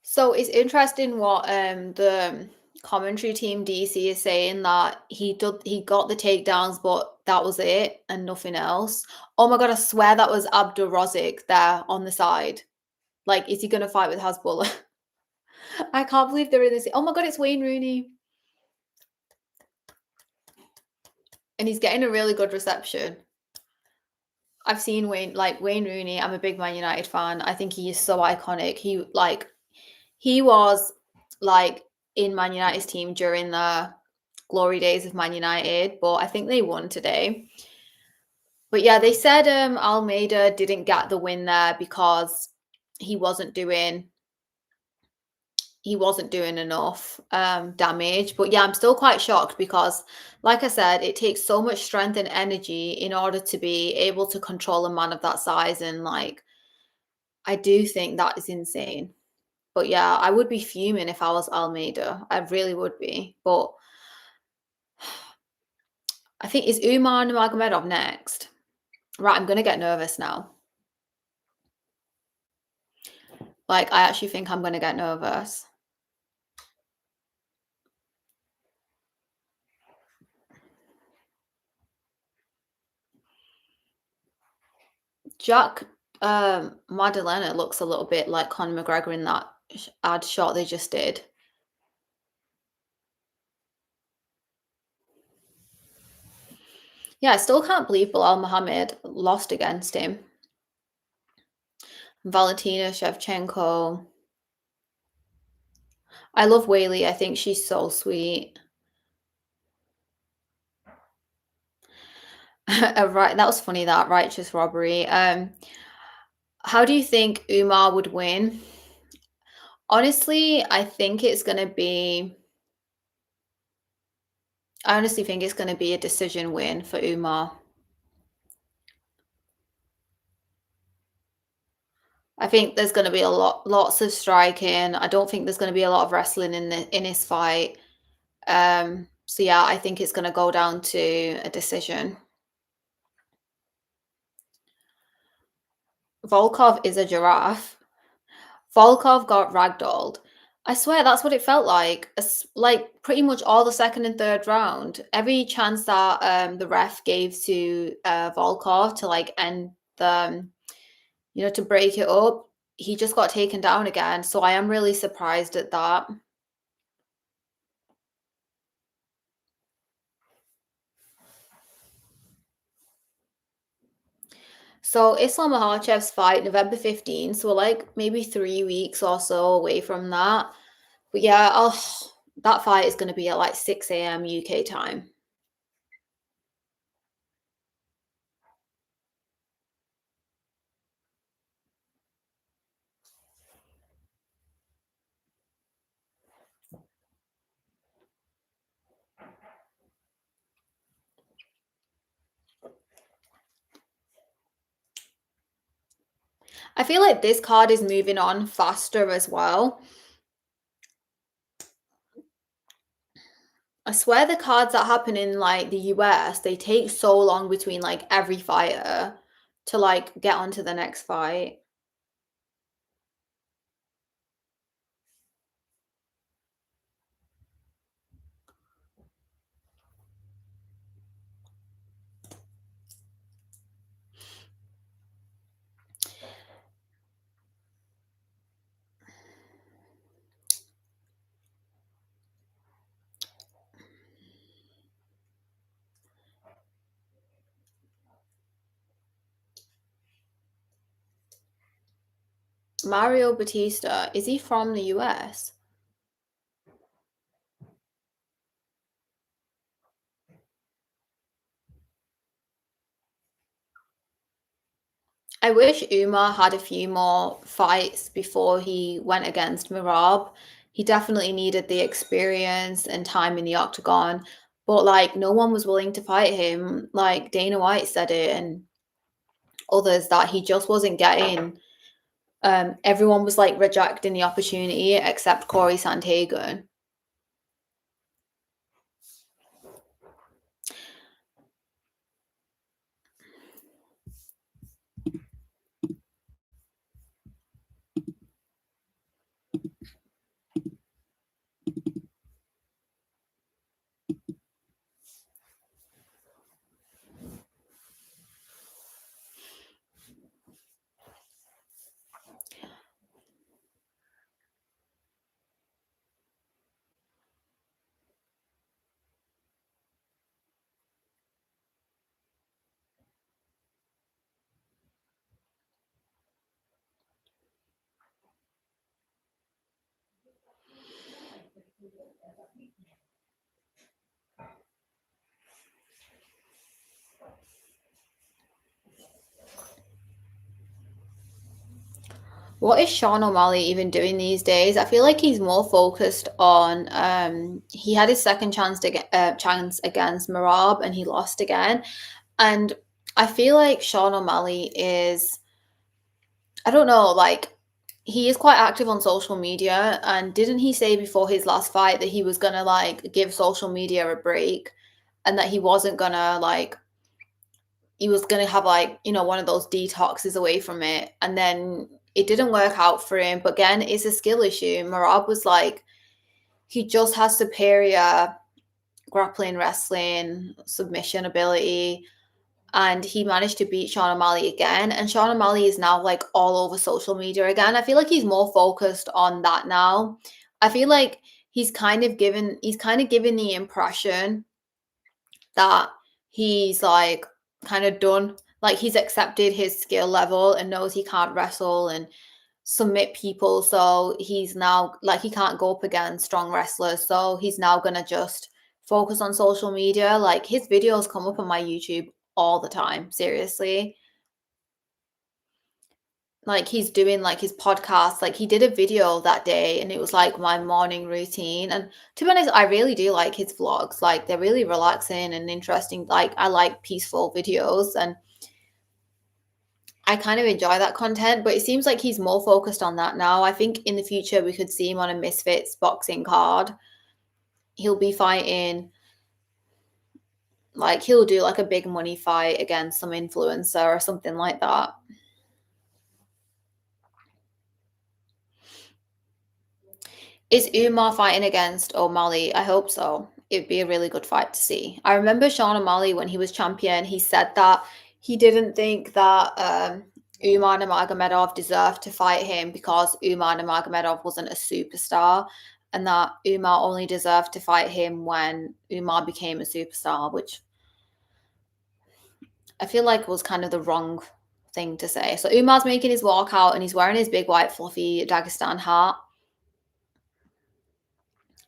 So it's interesting what the commentary team DC is saying, that he got the takedowns, but that was it and nothing else. Oh my god, I swear that was Abdul Razik there on the side. Like, is he gonna fight with Hasbulla? I can't believe they're in this. Oh my god, it's Wayne Rooney. And he's getting a really good reception. I've seen Wayne Rooney. I'm a big Man United fan. I think he is so iconic. He was like in Man United's team during the glory days of Man United, but I think they won today. But yeah, they said Almeida didn't get the win there because he wasn't doing enough damage. But yeah, I'm still quite shocked because, like I said, it takes so much strength and energy in order to be able to control a man of that size. And like, I do think that is insane. But yeah, I would be fuming if I was Almeida. I really would be. But I think, is Umar Nurmagomedov next? Right, I'm gonna get nervous now. Like, I actually think I'm gonna get nervous. Jack Maddalena looks a little bit like Conor McGregor in that ad shot they just did. Yeah, I still can't believe Bilal Muhammad lost against him. Valentina Shevchenko. I love Whaley. I think she's so sweet. Right, that was funny, that righteous robbery. How do you think Umar would win? Honestly, I honestly think it's gonna be a decision win for Umar. I think there's gonna be lots of striking. I don't think there's gonna be a lot of wrestling in this fight. So yeah, I think it's gonna go down to a decision. Volkov is a giraffe. Volkov got ragdolled. I swear that's what it felt like. Like pretty much all the second and third round, every chance that the ref gave to Volkov to like end the, to break it up, he just got taken down again. So I am really surprised at that. So Islam Makhachev's fight November 15th, so we're like maybe 3 weeks or so away from that. But yeah, that fight is going to be at like 6 a.m. UK time. I feel like this card is moving on faster as well. I swear the cards that happen in like the US, they take so long between like every fighter to like get onto the next fight. Mario Batista, is he from the US? I wish Umar had a few more fights before he went against Mirab. He definitely needed the experience and time in the octagon, but like no one was willing to fight him. Like Dana White said it, and others, that he just wasn't getting. Everyone was like rejecting the opportunity except Corey Sandhagen. What is Sean O'Malley even doing these days? I feel like he's more focused on he had his second chance against Marab and he lost again. And I feel like Sean O'Malley is, I don't know, like he is quite active on social media. And didn't he say before his last fight that he was gonna like give social media a break and that he wasn't gonna like he was gonna have like, you know, one of those detoxes away from it. And then it didn't work out for him. But again, it's a skill issue. Marab was like, he just has superior grappling, wrestling, submission ability. And he managed to beat Sean O'Malley again. And Sean O'Malley is now like all over social media again. I feel like he's more focused on that now. I feel like he's kind of given the impression that he's like kind of done. Like he's accepted his skill level and knows he can't wrestle and submit people. So he's now like he can't go up against strong wrestlers. So he's now gonna just focus on social media. Like his videos come up on my YouTube all the time. Seriously. Like he's doing like his podcast. Like he did a video that day and it was like my morning routine. And to be honest, I really do like his vlogs. Like they're really relaxing and interesting. Like I like peaceful videos and I kind of enjoy that content, but it seems like he's more focused on that now. I think in the future we could see him on a Misfits boxing card. He'll be fighting, like he'll do like a big money fight against some influencer or something like that. Is Umar fighting against O'Malley? I hope so. It'd be a really good fight to see. I remember Sean O'Malley when he was champion, he said that he didn't think that Umar Nurmagomedov deserved to fight him because Umar Nurmagomedov wasn't a superstar, and that Umar only deserved to fight him when Umar became a superstar, which I feel like was kind of the wrong thing to say. So Umar's making his walkout and he's wearing his big white fluffy Dagestan hat.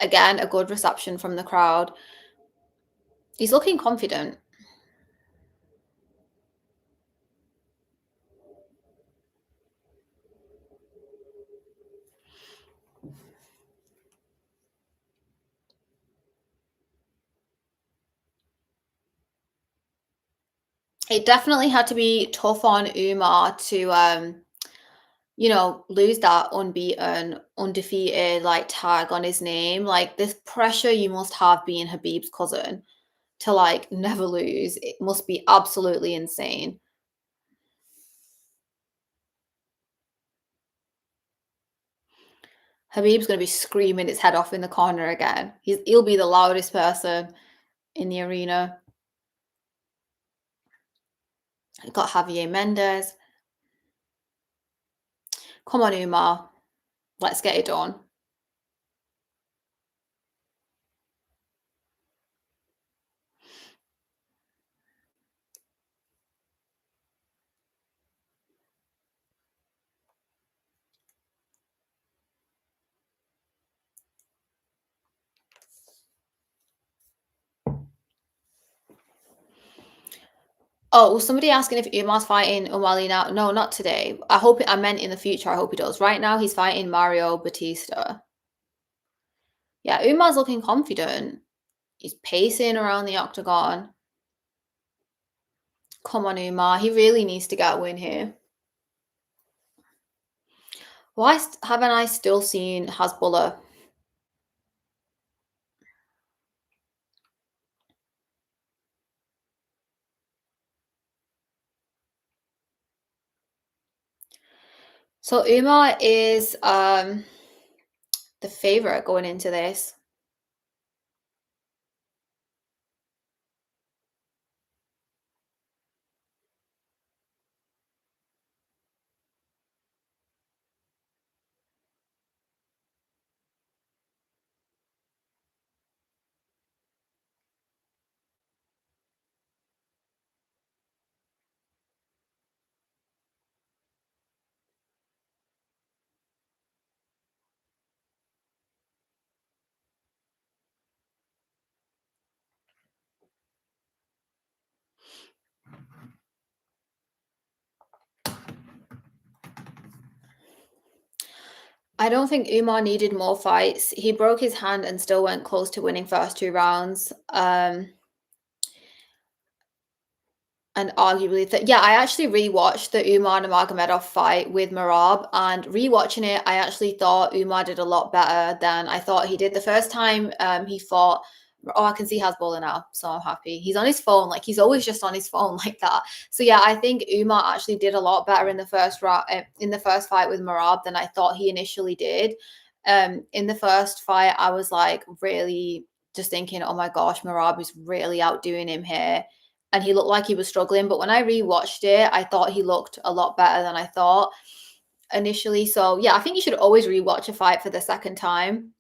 Again, a good reception from the crowd. He's looking confident. It definitely had to be tough on Umar to, lose that unbeaten, undefeated like tag on his name. Like this pressure you must have being Habib's cousin to like never lose. It must be absolutely insane. Habib's gonna be screaming his head off in the corner again. He'll be the loudest person in the arena. Got Javier Mendez. Come on, Umar. Let's get it done. Oh, was somebody asking if Umar's fighting O'Malley now? No, not today. I meant in the future. I hope he does. Right now, he's fighting Mario Batista. Yeah, Umar's looking confident. He's pacing around the octagon. Come on, Umar. He really needs to get a win here. Why haven't I still seen Hasbullah? So Umar is the favorite going into this. I don't think Umar needed more fights. He broke his hand and still went close to winning first 2 rounds. And arguably yeah, I actually rewatched the Umar Nurmagomedov fight with Merab, and rewatching it, I actually thought Umar did a lot better than I thought he did the first time he fought. Oh, I can see Hasbulla now, so I'm happy. He's on his phone, like he's always just on his phone like that. So yeah, I think Umar actually did a lot better in the first round, in the first fight with Merab than I thought he initially did. In the first fight, I was like really just thinking, oh my gosh, Merab is really outdoing him here, and he looked like he was struggling. But when I rewatched it, I thought he looked a lot better than I thought initially. So yeah, I think you should always rewatch a fight for the second time.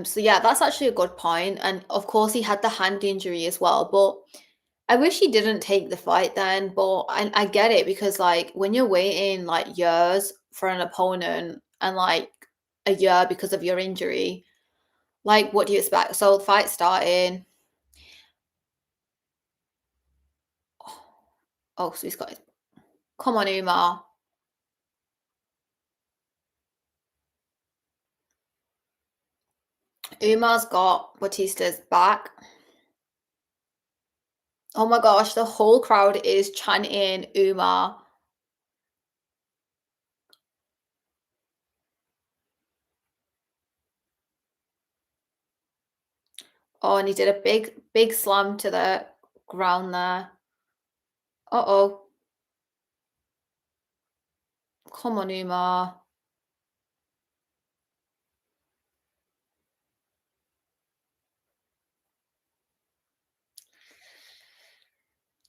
So yeah, that's actually a good point. And of course, he had the hand injury as well. But I wish he didn't take the fight then. But I get it, because like when you're waiting like years for an opponent and like a year because of your injury, like what do you expect? So the fight started. Oh, so he's got his. Come on, Umar. Umar's got Batista's back. Oh my gosh, the whole crowd is chanting Umar. Oh, and he did a big slam to the ground there. Uh-oh. Come on, Umar.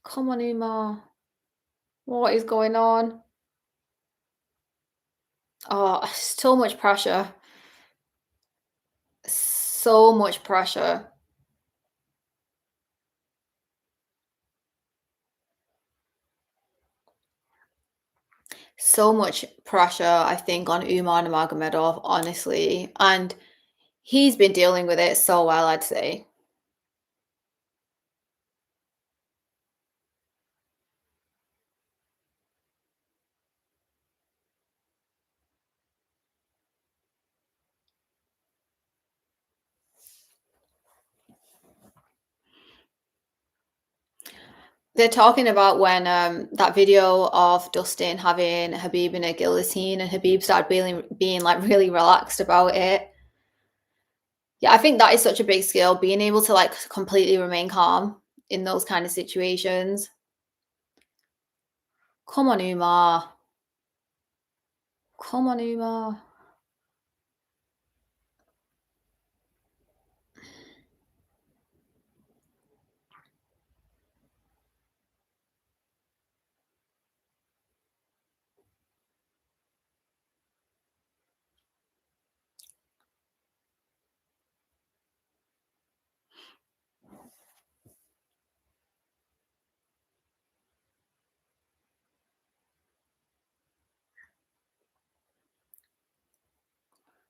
Come on, Umar. What is going on? Oh, so much pressure. So much pressure. So much pressure, I think, on Umar Nurmagomedov, honestly. And he's been dealing with it so well, I'd say. They're talking about when that video of Dustin having Habib in a guillotine, and Habib started being like really relaxed about it. Yeah, I think that is such a big skill, being able to like completely remain calm in those kind of situations. Come on, Umar. Come on, Umar.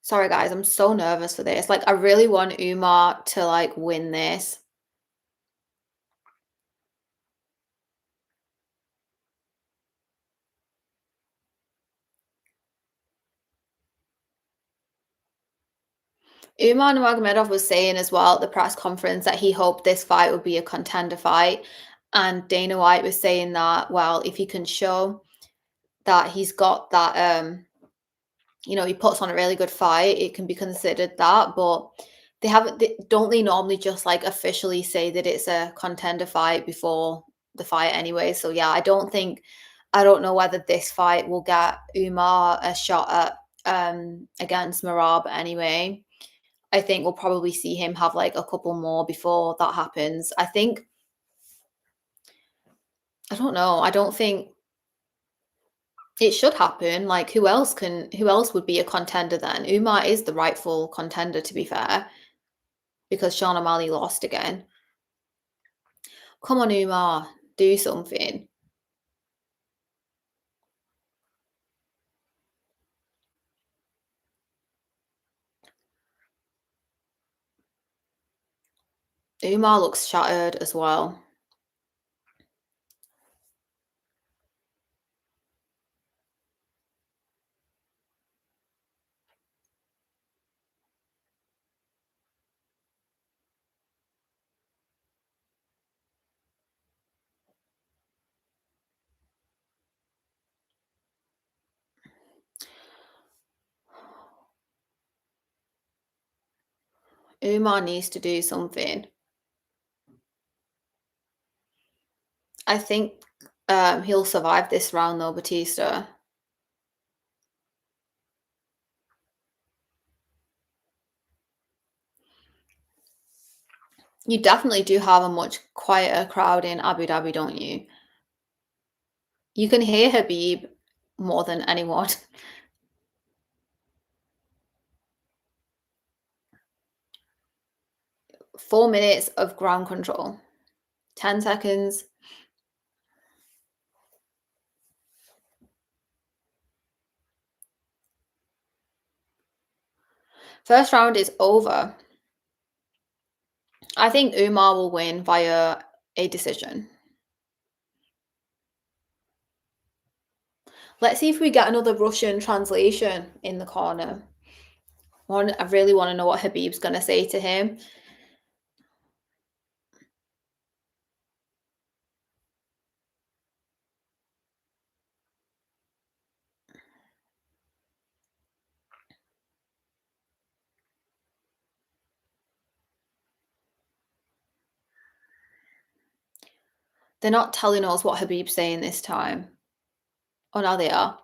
Sorry guys, I'm so nervous for this. Like I really want Umar to like win this. Umar Nurmagomedov was saying as well at the press conference that he hoped this fight would be a contender fight. And Dana White was saying that, well, if he can show that he's got that, he puts on a really good fight, it can be considered that. But they haven't, don't they normally just like officially say that it's a contender fight before the fight anyway? So yeah, I don't know whether this fight will get Umar a shot at against Merab anyway. I think we'll probably see him have like a couple more before that happens. I don't know. I don't think it should happen. Like who else would be a contender then? Umar is the rightful contender, to be fair, because Sean O'Malley lost again. Come on, Umar, do something. Umar looks shattered as well. Umar needs to do something. I think he'll survive this round though, Batista. You definitely do have a much quieter crowd in Abu Dhabi, don't you? You can hear Habib more than anyone. 4 minutes of ground control. 10 seconds. First round is over. I think Umar will win via a decision. Let's see if we get another Russian translation in the corner. I really want to know what Habib's going to say to him. They're not telling us what Habib's saying this time. Oh, now they are.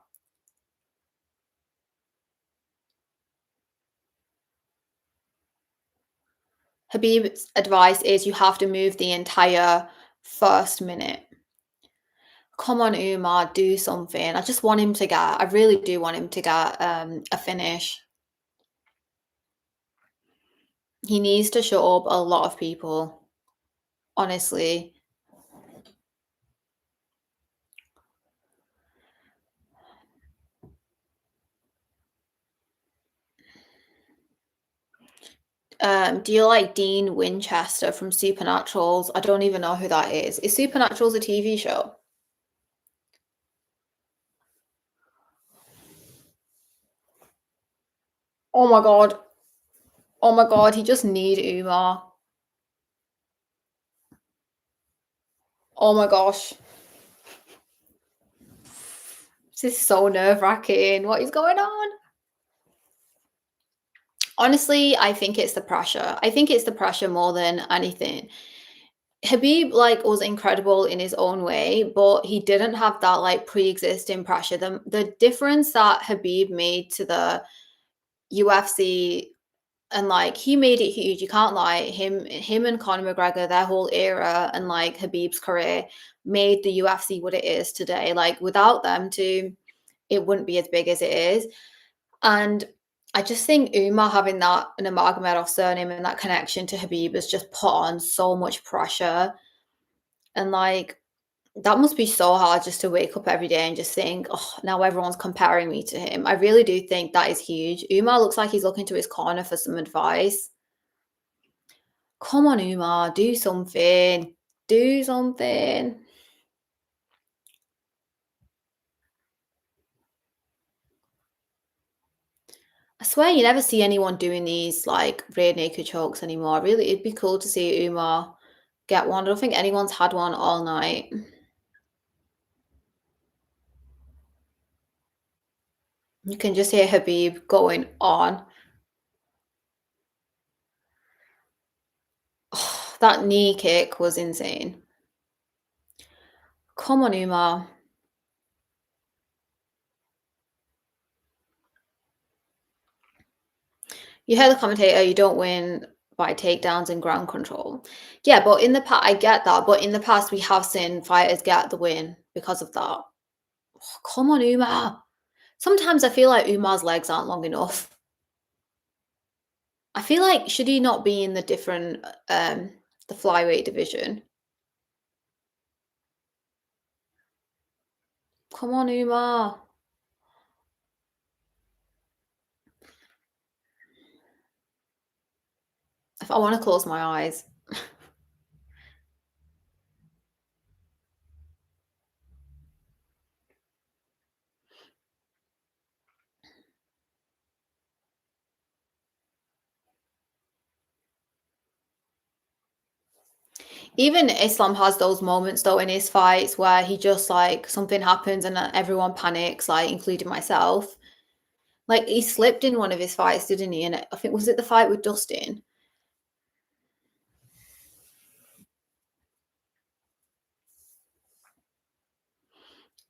Habib's advice is you have to move the entire first minute. Come on, Umar, do something. I really do want him to get a finish. He needs to shut up a lot of people, honestly. Do you like Dean Winchester from Supernaturals? I don't even know who that is. Is Supernaturals a TV show? Oh my god. Oh my god, he just need Umar. Oh my gosh. This is so nerve-wracking. What is going on? Honestly, I think it's the pressure. I think it's the pressure more than anything. Habib, like, was incredible in his own way, but he didn't have that, like, pre-existing pressure. The difference that Habib made to the UFC, and, like, he made it huge, you can't lie. Him and Conor McGregor, their whole era and, like, Habib's career made the UFC what it is today. Like, without them two, it wouldn't be as big as it is. And I just think Umar having that an Nurmagomedov surname and that connection to Habib has just put on so much pressure. And like that must be so hard just to wake up every day and just think, oh, now everyone's comparing me to him. I really do think that is huge. Umar looks like he's looking to his corner for some advice. Come on, Umar, do something. Do something. I swear you never see anyone doing these like rear naked chokes anymore. Really, it'd be cool to see Umar get one. I don't think anyone's had one all night. You can just hear Habib going on. Oh, that knee kick was insane. Come on, Umar. You heard the commentator, you don't win by takedowns and ground control. Yeah, but in the past, I get that. But in the past, we have seen fighters get the win because of that. Oh, come on, Umar. Sometimes I feel like Umar's legs aren't long enough. I feel like should he not be in the flyweight division? Come on, Umar. If I want to close my eyes. Even Islam has those moments though in his fights where he just like something happens and everyone panics, like including myself. Like he slipped in one of his fights, didn't he? And I think was it the fight with Dustin?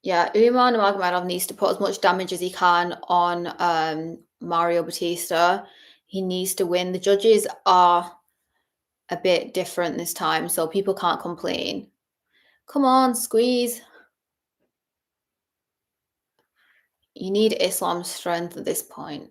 Yeah, Umar Nurmagomedov needs to put as much damage as he can on Mario Batista. He needs to win. The judges are a bit different this time, so people can't complain. Come on, squeeze. You need Islam's strength at this point.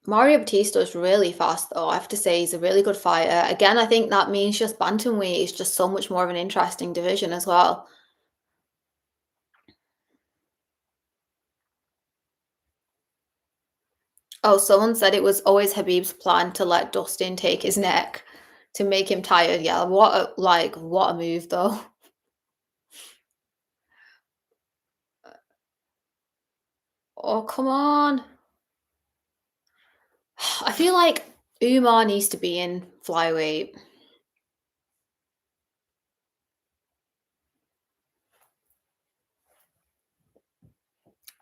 Mario Batista is really fast, though. I have to say, he's a really good fighter. Again, I think that means just bantamweight is just so much more of an interesting division as well. Oh, someone said it was always Habib's plan to let Dustin take his neck to make him tired. Yeah, what a move though. Oh, come on. I feel like Umar needs to be in flyweight.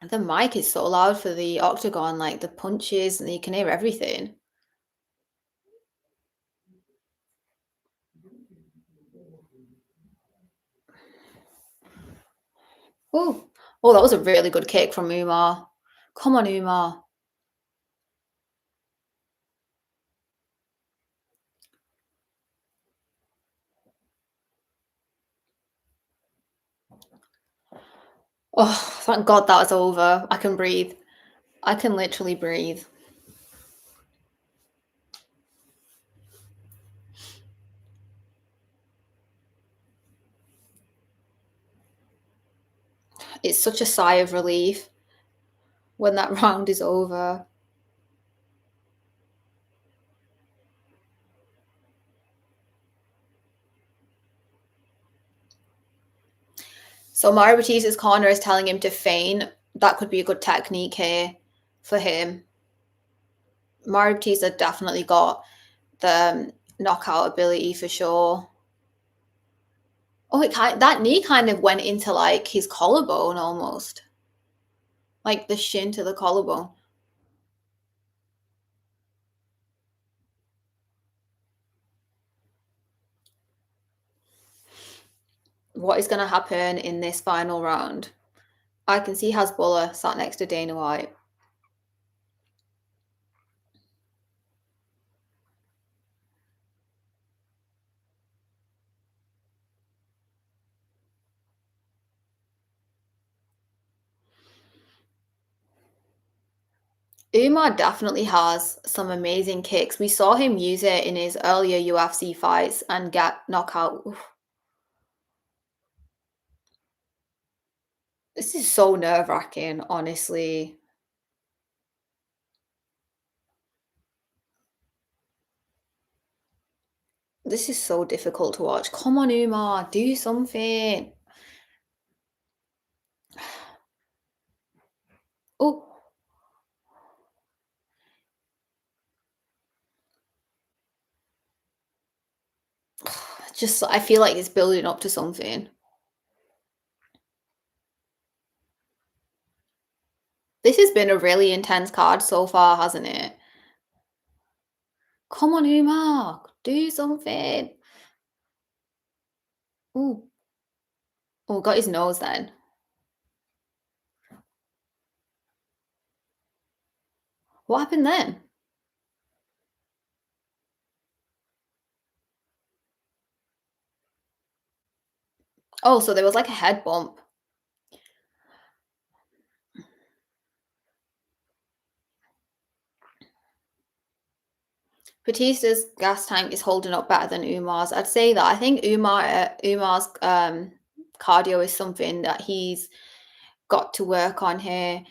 The mic is so loud for the octagon, like the punches, and you can hear everything. Oh, oh, that was a really good kick from Umar. Come on, Umar. Oh, thank God that's over. I can breathe. I can literally breathe. It's such a sigh of relief when that round is over. So Mario Batista's corner is telling him to feign. That could be a good technique here for him. Mario Batista definitely got the knockout ability for sure. Oh, that knee kind of went into like his collarbone almost, like the shin to the collarbone. What is going to happen in this final round? I can see Hasbulla sat next to Dana White. Umar definitely has some amazing kicks. We saw him use it in his earlier UFC fights and get knockout. Oof. This is so nerve-wracking, honestly. This is so difficult to watch. Come on, Umar, do something. Oh, just I feel like it's building up to something. This has been a really intense card so far, hasn't it? Come on, Umar, do something. Oh, oh, got his nose then. What happened then? Oh, so there was like a head bump. Batista's gas tank is holding up better than Umar's. I'd say that. I think Umar's cardio is something that he's got to work on here.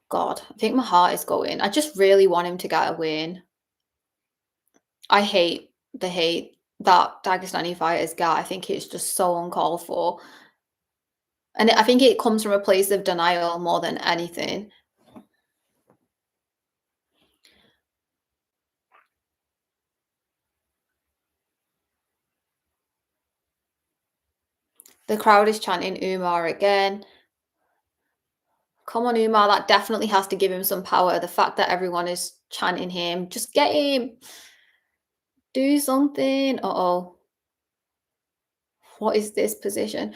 God, I think my heart is going. I just really want him to get a win. I hate the hate that Dagestani fighters get. I think it's just so uncalled for. And I think it comes from a place of denial more than anything. The crowd is chanting Umar again. Come on, Umar, that definitely has to give him some power. The fact that everyone is chanting him, just get him. Do something. Uh-oh. What is this position?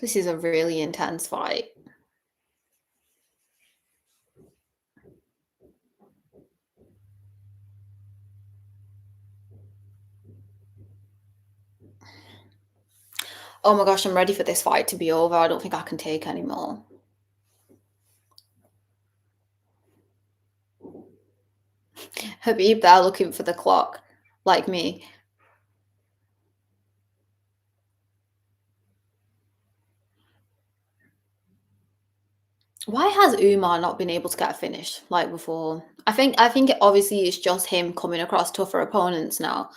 This is a really intense fight. Oh my gosh, I'm ready for this fight to be over. I don't think I can take anymore. Habib there looking for the clock, like me. Why has Umar not been able to get a finish like before? I think obviously it's just him coming across tougher opponents now.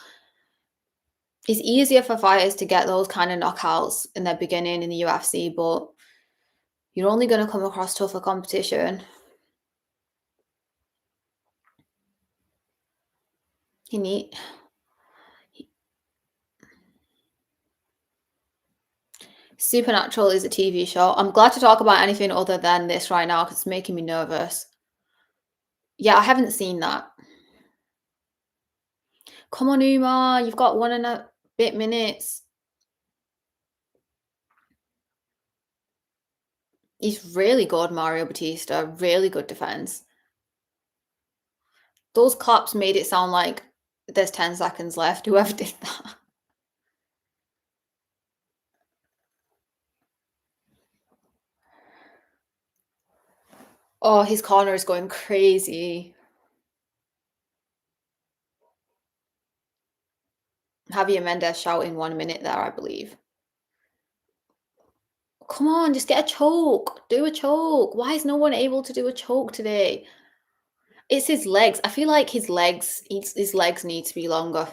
It's easier for fighters to get those kind of knockouts in their beginning in the UFC, but you're only going to come across tougher competition. You need Supernatural is a TV show. I'm glad to talk about anything other than this right now because it's making me nervous. Yeah, I haven't seen that. Come on, Umar, you've got 1 and a bit minutes. He's really good, Mario Batista. Really good defense. Those claps made it sound like there's 10 seconds left. Whoever did that. Oh, his corner is going crazy. Javier Mendez shouting 1 minute there, I believe. Come on, just get a choke. Do a choke. Why is no one able to do a choke today? It's his legs. I feel like his legs need to be longer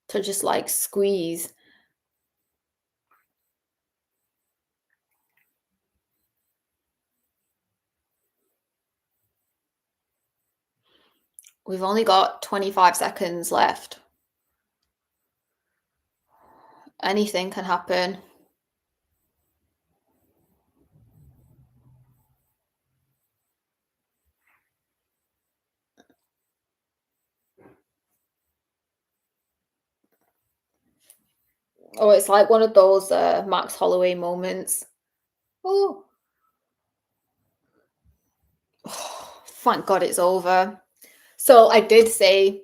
to just like squeeze. We've only got 25 seconds left. Anything can happen. Oh, it's like one of those Max Holloway moments. Oh. Oh, thank God it's over. So I did say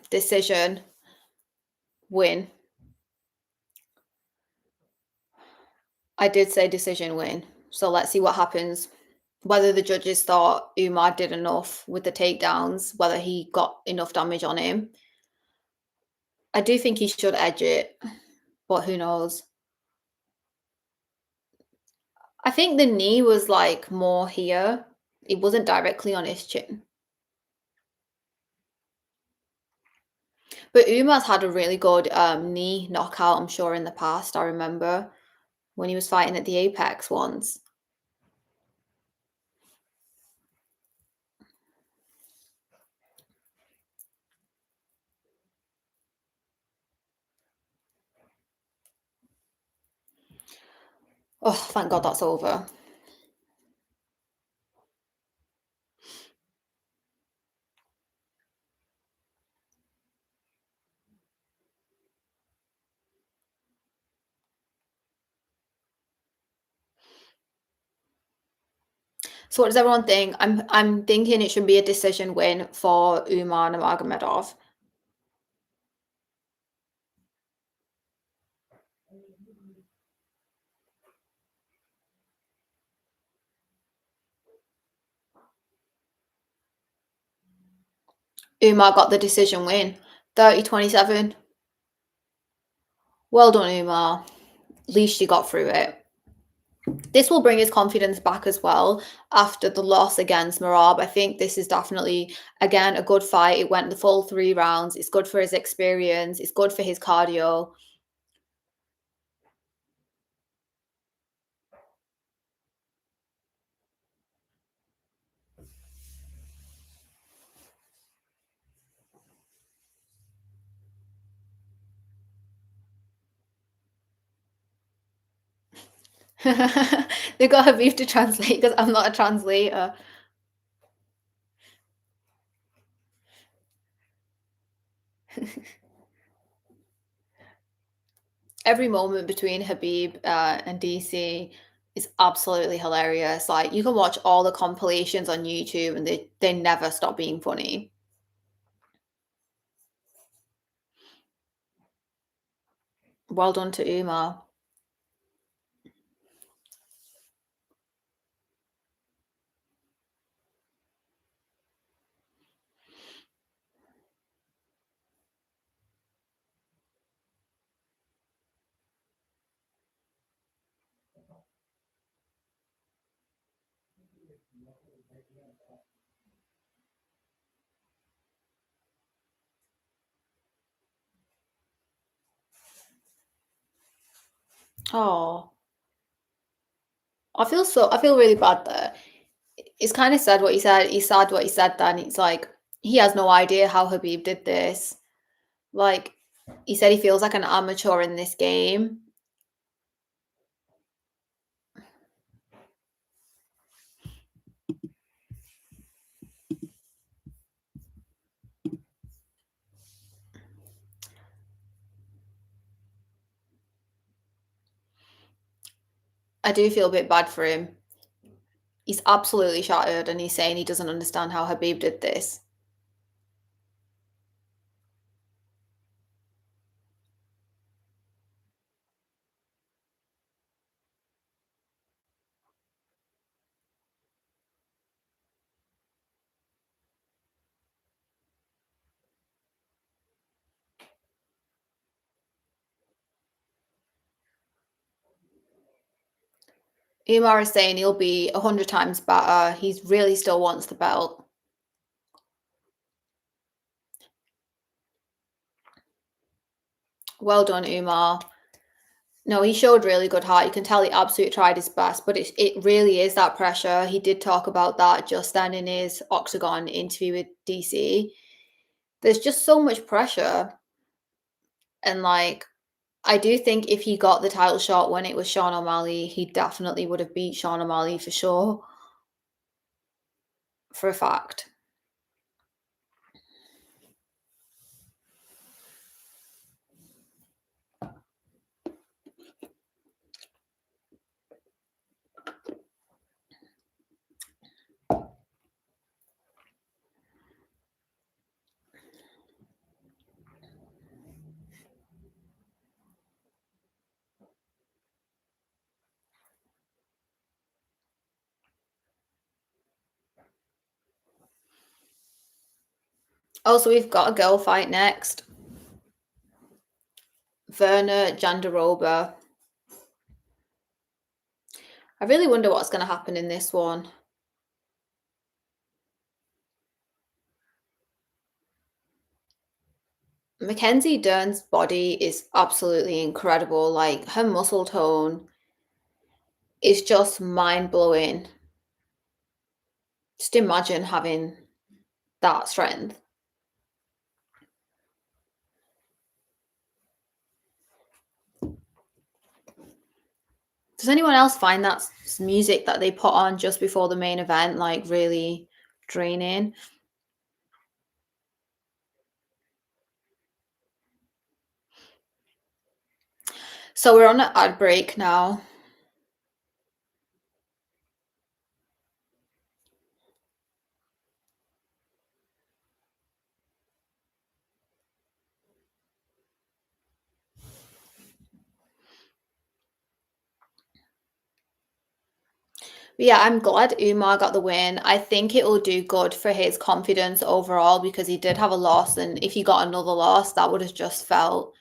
decision win. I did say decision win. So let's see what happens. Whether the judges thought Umar did enough with the takedowns, whether he got enough damage on him. I do think he should edge it, but who knows? I think the knee was like more here. It wasn't directly on his chin. But Umar's had a really good knee knockout, I'm sure, in the past. I remember when he was fighting at the Apex once. Oh, thank God that's over. So what does everyone think? I'm thinking it should be a decision win for Umar Nurmagomedov. Umar got the decision win. 30-27. Well done, Umar. At least you got through it. This will bring his confidence back as well after the loss against Marab. I think this is definitely, again, a good fight. It went the full 3 rounds. It's good for his experience. It's good for his cardio. They got Habib to translate because I'm not a translator. Every moment between Habib, and DC is absolutely hilarious. Like, you can watch all the compilations on YouTube, and they never stop being funny. Well done to Umar. Oh, I feel really bad there. It's kind of sad what he said. He said what he said then. It's like he has no idea how Habib did this. Like, he said he feels like an amateur in this game. I do feel a bit bad for him. He's absolutely shattered and he's saying he doesn't understand how Habib did this. Umar is saying he'll be 100 times better. He really still wants the belt. Well done, Umar. No, he showed really good heart. You can tell he absolutely tried his best, but it really is that pressure. He did talk about that just then in his Octagon interview with DC. There's just so much pressure. And like, I do think if he got the title shot when it was Sean O'Malley, he definitely would have beat Sean O'Malley for sure, for a fact. Oh, so we've got a girl fight next. Verna Jandaroba. I really wonder what's going to happen in this one. Mackenzie Dern's body is absolutely incredible. Like, her muscle tone is just mind blowing. Just imagine having that strength. Does anyone else find that music that they put on just before the main event like really draining? So we're on an ad break now. But yeah, I'm glad Umar got the win. I think it will do good for his confidence overall because he did have a loss, and if he got another loss, that would have just felt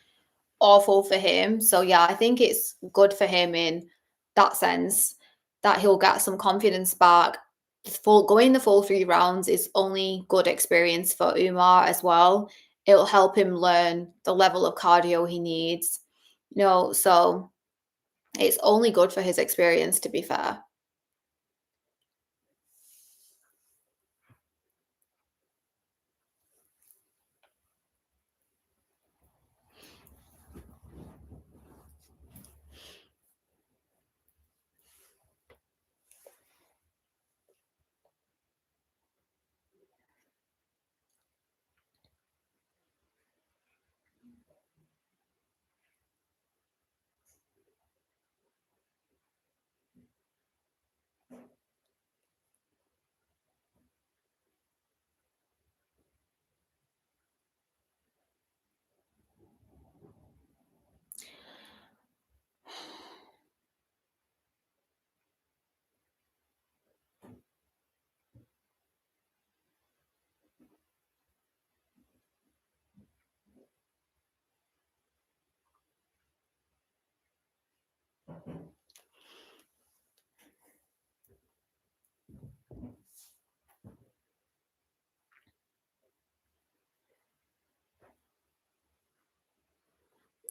awful for him. So yeah, I think it's good for him in that sense that he'll get some confidence back. Going the full 3 rounds is only good experience for Umar as well. It'll help him learn the level of cardio he needs. So it's only good for his experience, to be fair.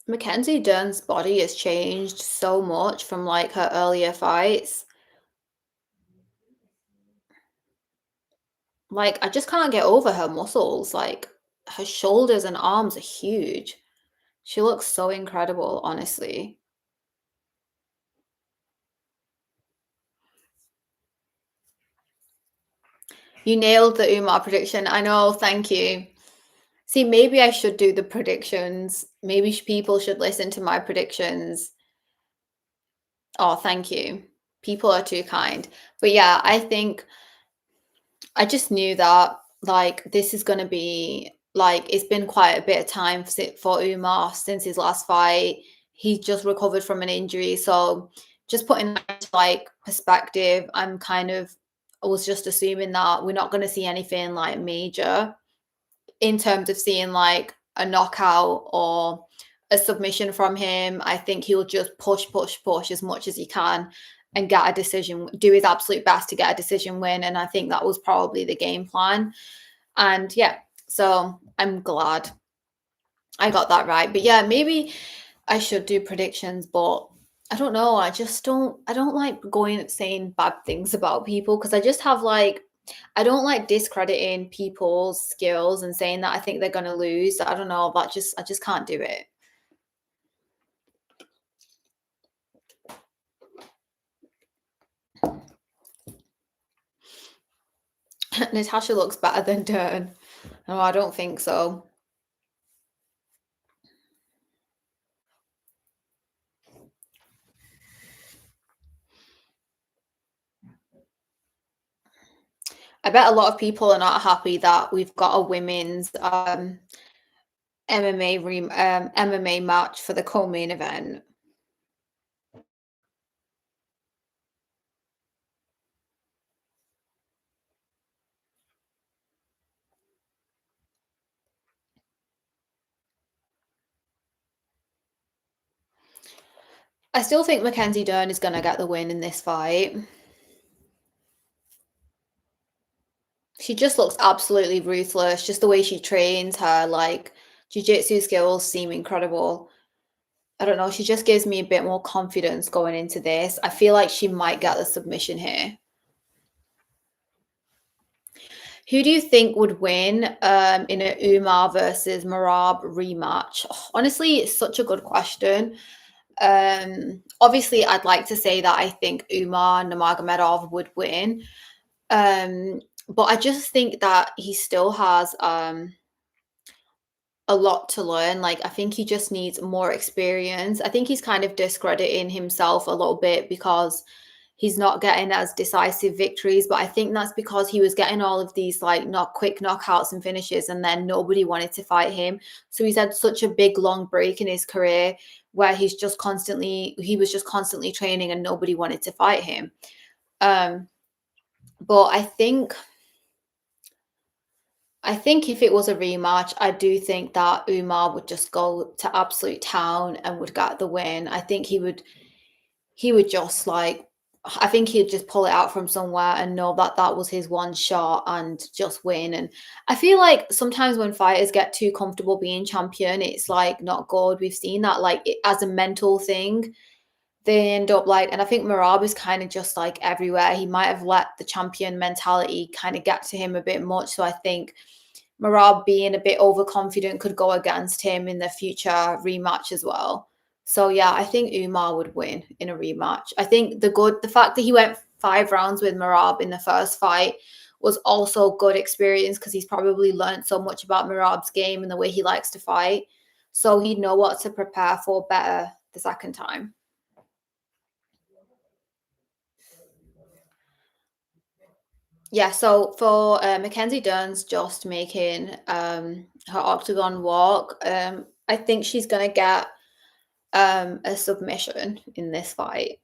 Mackenzie Dern's body has changed so much from like her earlier fights. Like, I just can't get over her muscles. Like, her shoulders and arms are huge. She looks so incredible, honestly. You nailed the Umar prediction. I know, thank you. See, maybe I should do the predictions. Maybe people should listen to my predictions. Oh, thank you. People are too kind. But yeah, I think I just knew that like this is going to be like it's been quite a bit of time for Umar since his last fight. He just recovered from an injury, so just putting that into like perspective, I was just assuming that we're not going to see anything like major in terms of seeing like a knockout or a submission from him. I think he'll just push, push, push as much as he can and get a decision, do his absolute best to get a decision win. And I think that was probably the game plan. And yeah, so I'm glad I got that right. But yeah, maybe I should do predictions, but I don't know. I don't like going saying bad things about people because I just have like, I don't like discrediting people's skills and saying that I think they're going to lose. I don't know. I just can't do it. Natasha looks better than Dern. No, I don't think so. I bet a lot of people are not happy that we've got a women's MMA match for the co-main event. I still think Mackenzie Dern is going to get the win in this fight. She just looks absolutely ruthless. Just the way she trains, her like jiu-jitsu skills seem incredible. I don't know, she just gives me a bit more confidence going into this. I feel like she might get the submission here. Who do you think would win in a Umar versus Marab rematch? Oh, honestly, it's such a good question. Obviously, I'd like to say that I think Umar Nurmagomedov would win. But I just think that he still has a lot to learn. Like, I think he just needs more experience. I think he's kind of discrediting himself a little bit because he's not getting as decisive victories. But I think that's because he was getting all of these like not quick knockouts and finishes, and then nobody wanted to fight him. So he's had such a big long break in his career where he was just constantly training and nobody wanted to fight him. But I think if it was a rematch, I do think that Umar would just go to absolute town and would get the win. I think he would just like I think he'd just pull it out from somewhere and know that that was his one shot and just win. And I feel like sometimes when fighters get too comfortable being champion, it's like not good. We've seen that like as a mental thing. They end up like, and I think Marab is kind of just like everywhere. He might have let the champion mentality kind of get to him a bit much. So I think Marab being a bit overconfident could go against him in the future rematch as well. So yeah, I think Umar would win in a rematch. I think the fact that he went 5 rounds with Marab in the first fight was also good experience because he's probably learned so much about Marab's game and the way he likes to fight. So he'd know what to prepare for better the second time. Yeah, so for Mackenzie Dern's just making her octagon walk, I think she's gonna get a submission in this fight.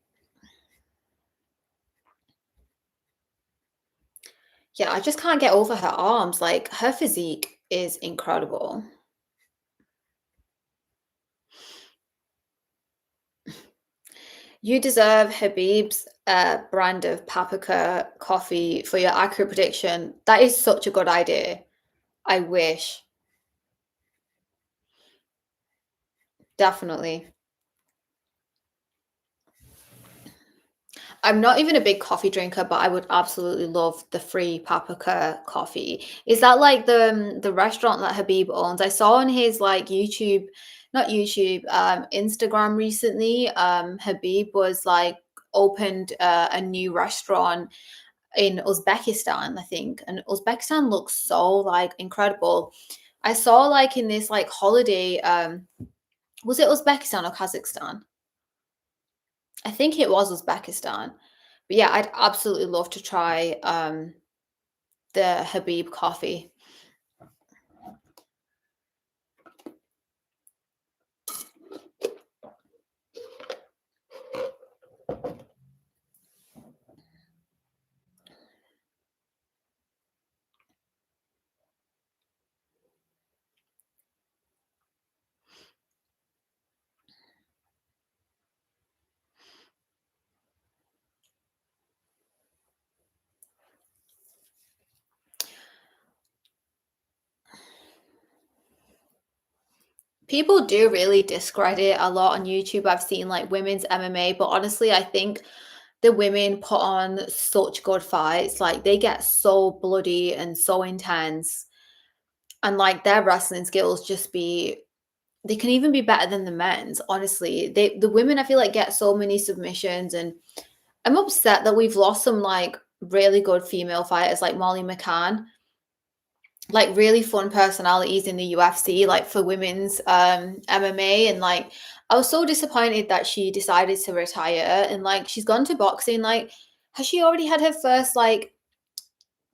Yeah, I just can't get over her arms. Like her physique is incredible. You deserve Habib's brand of paprika coffee for your accurate prediction. That is such a good idea. I wish. Definitely. I'm not even a big coffee drinker, but I would absolutely love the free paprika coffee. Is that like the restaurant that Habib owns? I saw on his like YouTube, not YouTube, Instagram recently. Habib was like opened a new restaurant in Uzbekistan, I think, and Uzbekistan looks so like incredible. I saw like in this like holiday, was it Uzbekistan or Kazakhstan? I think it was Uzbekistan. But yeah, I'd absolutely love to try the Habib coffee. People do really discredit a lot on YouTube. I've seen like women's MMA, but honestly, I think the women put on such good fights. Like they get so bloody and so intense, and like their wrestling skills just be they can even be better than the men's. Honestly, the women I feel like get so many submissions, and I'm upset that we've lost some like really good female fighters like Molly McCann, like really fun personalities in the UFC, like for women's MMA. And like I was so disappointed that she decided to retire and like she's gone to boxing. Like, has she already had her first like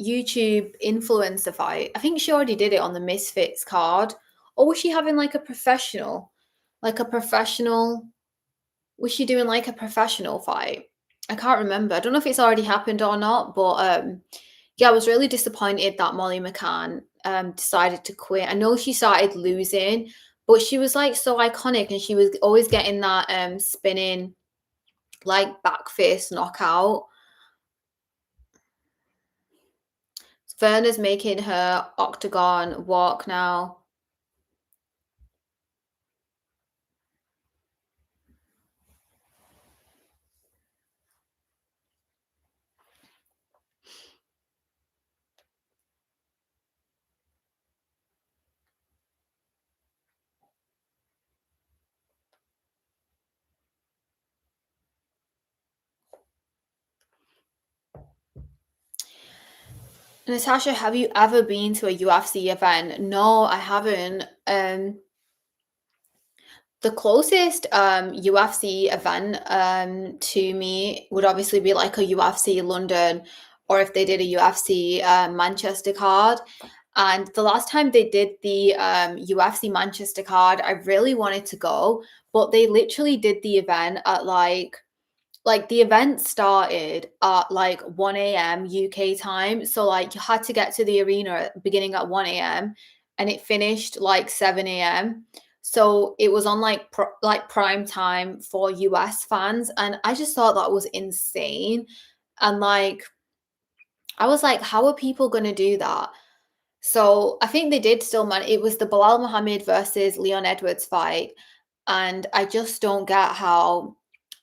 YouTube influencer fight? I think she already did it on the Misfits card. Or was she having like a professional? Like a professional Was she doing like a professional fight? I can't remember. I don't know if it's already happened or not, but yeah, I was really disappointed that Molly McCann decided to quit. I know she started losing, but she was like so iconic and she was always getting that spinning like back fist knockout. Verna's making her octagon walk now. Natasha, have you ever been to a UFC event? No, I haven't. The closest UFC event to me would obviously be like a UFC London, or if they did a UFC Manchester card. And the last time they did the UFC Manchester card, I really wanted to go, but they literally did the event at like the event started at like 1 a.m. UK time. So like you had to get to the arena beginning at 1 a.m. and it finished like 7 a.m. So it was on like like prime time for US fans. And I just thought that was insane. And like I was like, how are people gonna do that? So I think they did still man. It was the Bilal Muhammad versus Leon Edwards fight, and I just don't get how.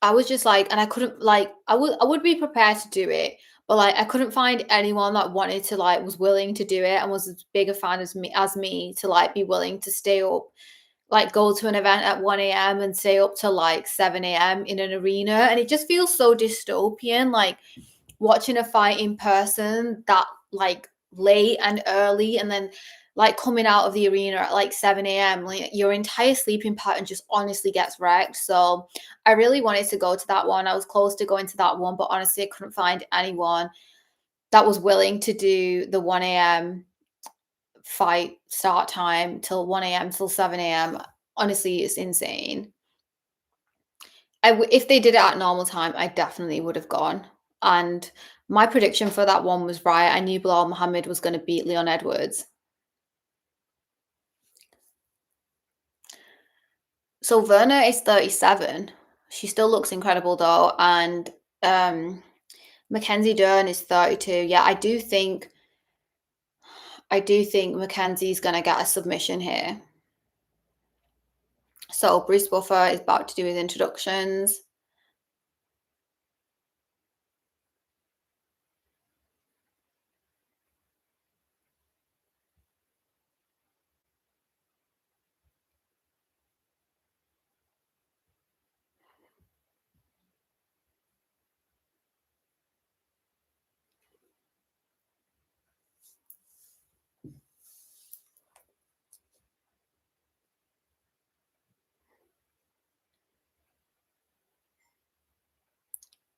I was just like, and I couldn't like. I would be prepared to do it, but like I couldn't find anyone that wanted to like was willing to do it and was as big a fan as me to like be willing to stay up, like go to an event at 1 a.m. and stay up till like 7 a.m. in an arena, and it just feels so dystopian. Like watching a fight in person that like late and early and then like coming out of the arena at like 7 a.m. like your entire sleeping pattern just honestly gets wrecked. So I really wanted to go to that one. I was close to going to that one, but honestly I couldn't find anyone that was willing to do the 1 a.m. fight start time till 1 a.m. till 7 a.m. Honestly, it's insane. If they did it at normal time, I definitely would have gone. And my prediction for that one was right. I knew Bilal Muhammad was going to beat Leon Edwards. So Verna is 37. She still looks incredible though, and um, Mackenzie Dern is 32. Yeah, I do think Mackenzie's gonna get a submission here. So Bruce Buffer is about to do his introductions.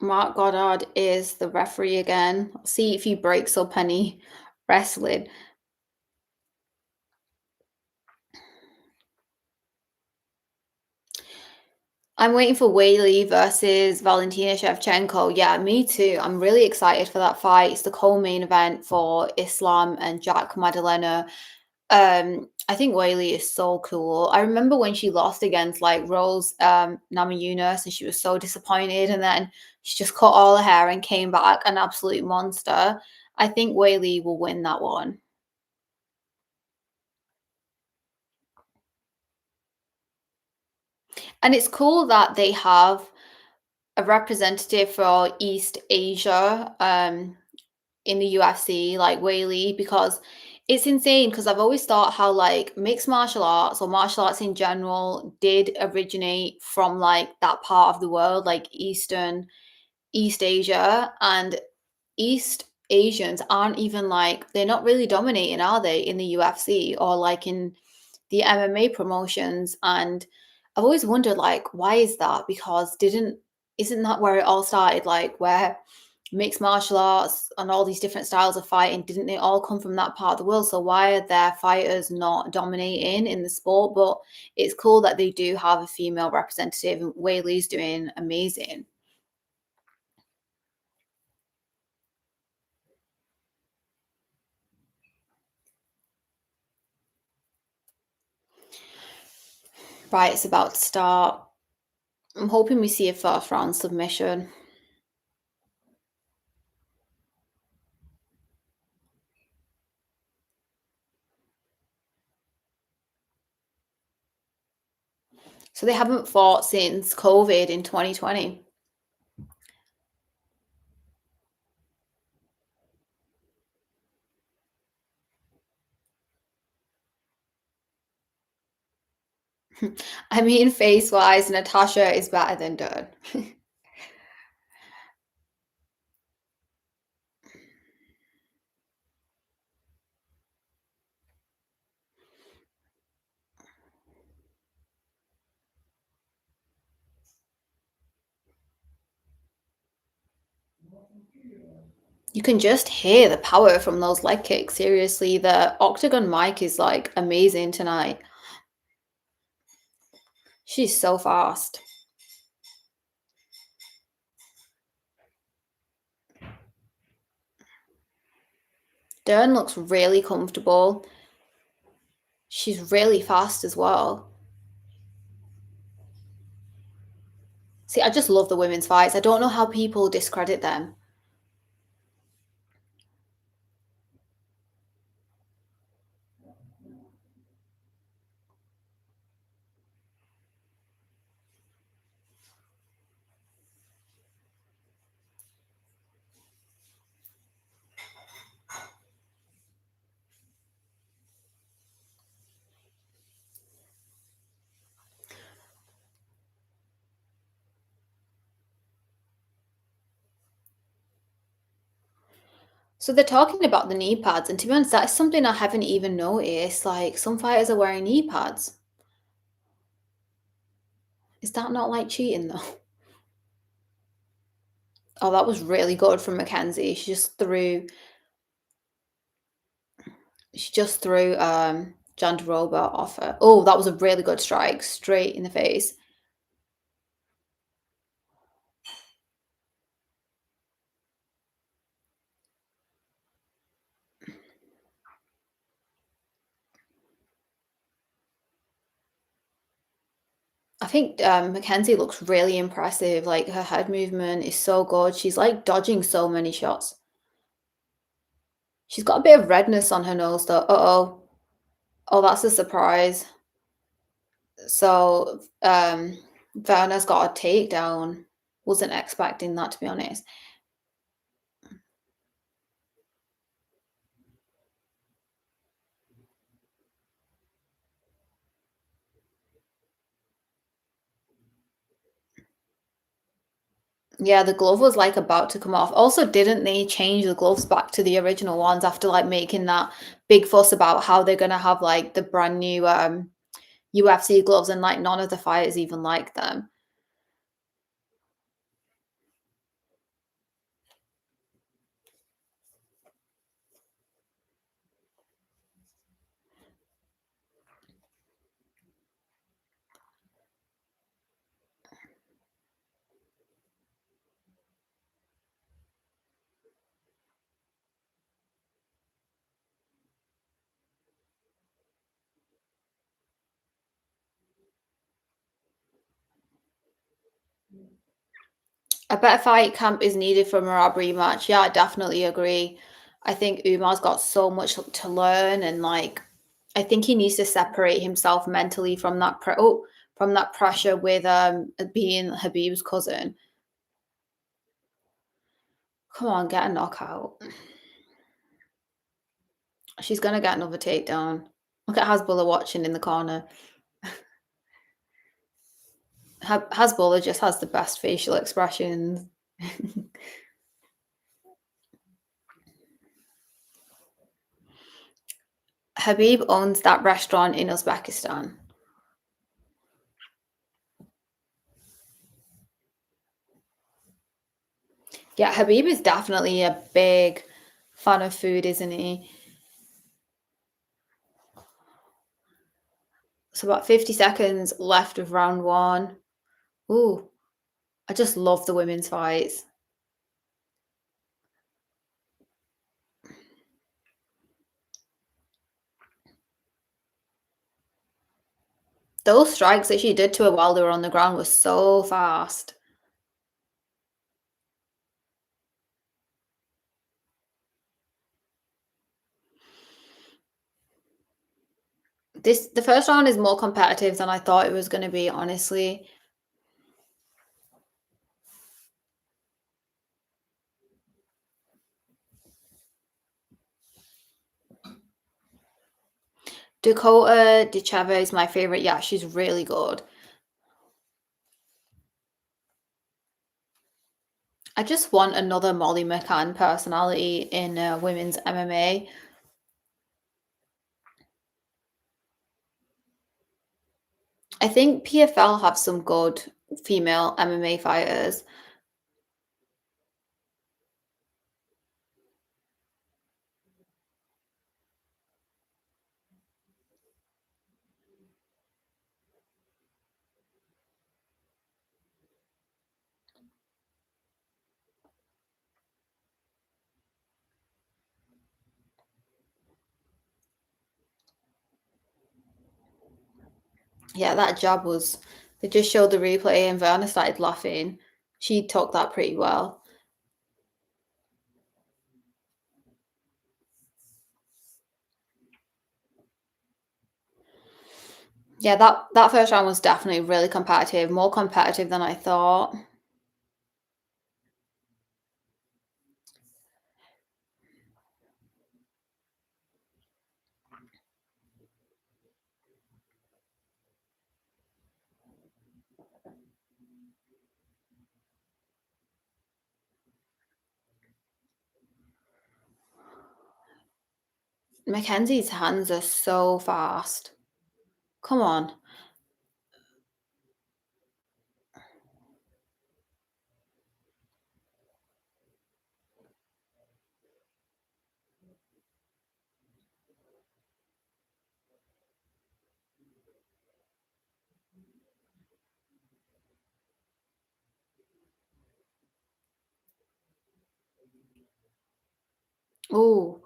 Mark Goddard is the referee again. See if he breaks up any wrestling. I'm waiting for Whaley versus Valentina Shevchenko. Yeah, me too. I'm really excited for that fight. It's the co-main event for Islam and Jack Maddalena. I think Whaley is so cool. I remember when she lost against like Rose Namajunas and she was so disappointed, and then she just cut all her hair and came back an absolute monster. I think Whaley will win that one. And it's cool that they have a representative for East Asia in the UFC, like Whaley, because it's insane. Because I've always thought how like mixed martial arts or martial arts in general did originate from like that part of the world, like East Asia, and East Asians aren't even like they're not really dominating, are they, in the UFC or like in the MMA promotions? And I've always wondered like why is that? Because didn't isn't that where it all started? Like where mixed martial arts and all these different styles of fighting, didn't they all come from that part of the world? So why are their fighters not dominating in the sport? But it's cool that they do have a female representative, and Whaley's doing amazing. Right, it's about to start. I'm hoping we see a first round submission. So they haven't fought since COVID in 2020. I mean, face wise, Natasha is better than Dunn. You can just hear the power from those leg kicks. Seriously, the octagon mic is like amazing tonight. She's so fast. Dern looks really comfortable. She's really fast as well. See, I just love the women's fights. I don't know how people discredit them. So they're talking about the knee pads, and to be honest, that is something I haven't even noticed. Like some fighters are wearing knee pads. Is that not like cheating though? Oh, that was really good from Mackenzie. She just threw Jandaroba off her. Oh, that was a really good strike, straight in the face. I think Mackenzie looks really impressive. Like her head movement is so good. She's like dodging so many shots. She's got a bit of redness on her nose though. Uh-oh. Oh, that's a surprise. So Werner's got a takedown. Wasn't expecting that, to be honest. Yeah, the glove was like about to come off. Also, didn't they change the gloves back to the original ones after like making that big fuss about how they're gonna have like the brand new UFC gloves and like none of the fighters even like them. A better fight camp is needed for Marab rematch. Yeah, I definitely agree. I think Umar's got so much to learn, and like, I think he needs to separate himself mentally from that from that pressure with being Habib's cousin. Come on, get a knockout. She's gonna get another takedown. Look at Hasbulla watching in the corner. Hasbulla just has the best facial expressions. Habib owns that restaurant in Uzbekistan. Yeah, Habib is definitely a big fan of food, isn't he? So about 50 seconds left of round one. Ooh, I just love the women's fights. Those strikes that she did to her while they were on the ground were so fast. The first round is more competitive than I thought it was going to be, honestly. Dakota Dicheva is my favorite. Yeah, she's really good. I just want another Molly McCann personality in women's MMA. I think PFL have some good female MMA fighters. Yeah, that jab was. They just showed the replay and Verna started laughing. She took that pretty well. Yeah, that first round was definitely really competitive, more competitive than I thought. Mackenzie's hands are so fast. Come on. Ooh,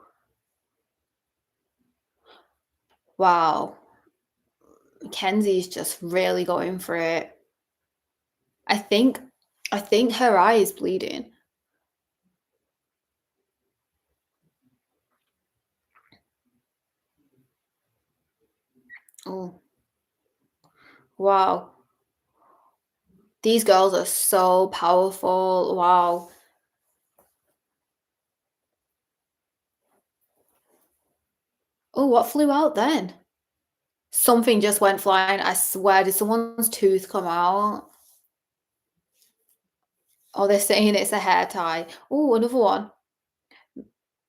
wow. Mackenzie's just really going for it. I think her eye is bleeding. Oh, wow. These girls are so powerful. Wow. Oh, what flew out then? Something just went flying. I swear, did someone's tooth come out? Oh, they're saying it's a hair tie. Oh, another one.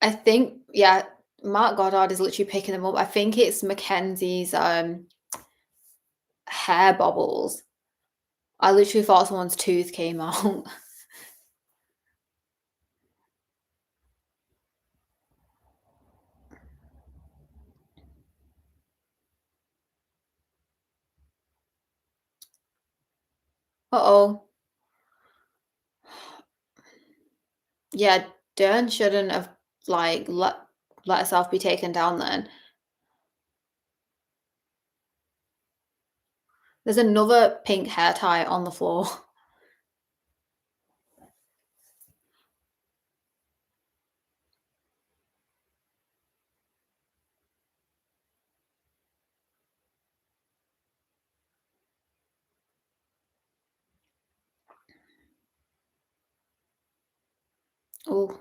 I think, yeah, Mark Goddard is literally picking them up. I think it's Mackenzie's hair bobbles. I literally thought someone's tooth came out. Uh-oh. Yeah, Dern shouldn't have, like, let herself be taken down then. There's another pink hair tie on the floor. Oh,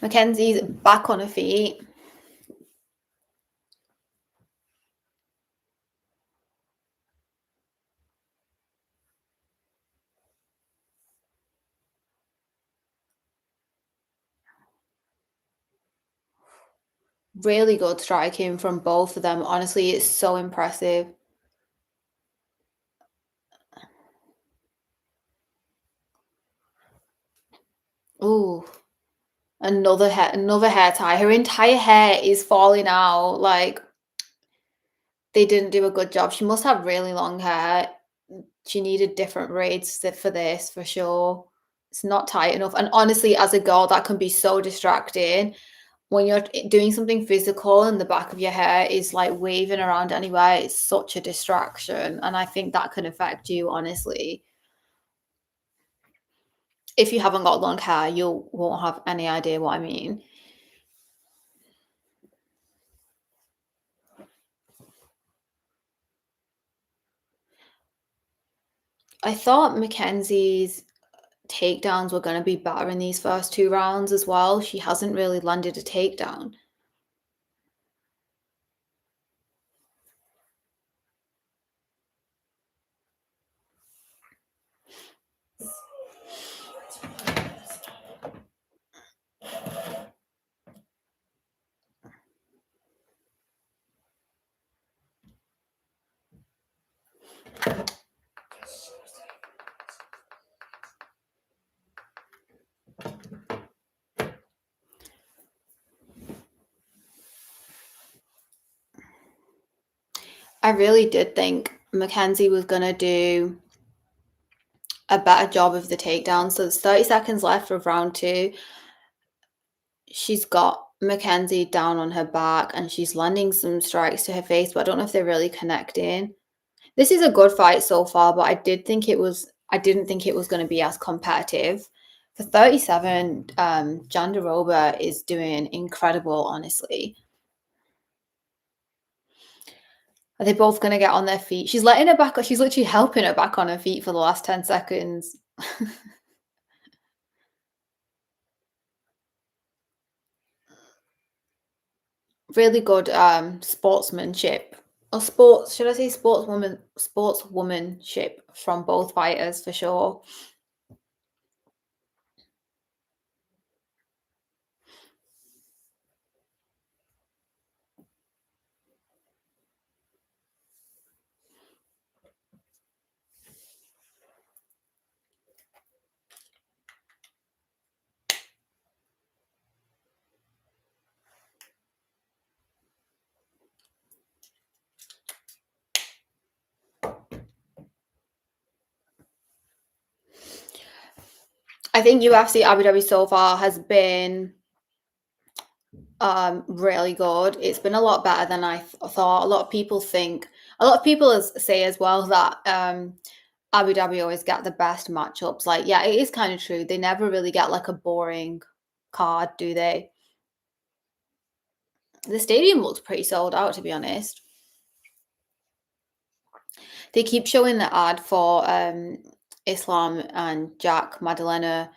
Mackenzie's back on her feet. Really good striking from both of them. Honestly, it's so impressive. Ooh, another hair tie. Her entire hair is falling out. Like they didn't do a good job. She must have really long hair. She needed different braids for this for sure. It's not tight enough. And honestly, as a girl, that can be so distracting when you're doing something physical and the back of your hair is like waving around anywhere. It's such a distraction. And I think that can affect you, honestly. If you haven't got long hair, you won't have any idea what I mean. I thought Mackenzie's takedowns were going to be better in these first two rounds as well. She hasn't really landed a takedown. I really did think Mackenzie was going to do a better job of the takedown. So there's 30 seconds left of round two. She's got Mackenzie down on her back and she's landing some strikes to her face, but I don't know if they're really connecting. This is a good fight so far, but I didn't think it was going to be as competitive. For 37, Jandaroba is doing incredible, honestly. Are they both going to get on their feet? She's letting her back. She's literally helping her back on her feet for the last 10 seconds. Really good sportsmanship. Or sports, should I say sportswomanship from both fighters for sure. I think UFC Abu Dhabi so far has been really good. It's been a lot better than I thought. A lot of people say as well that Abu Dhabi always get the best matchups. Like, yeah, it is kind of true. They never really get like a boring card, do they? The stadium looks pretty sold out, to be honest. They keep showing the ad for Islam and Jack Madalena.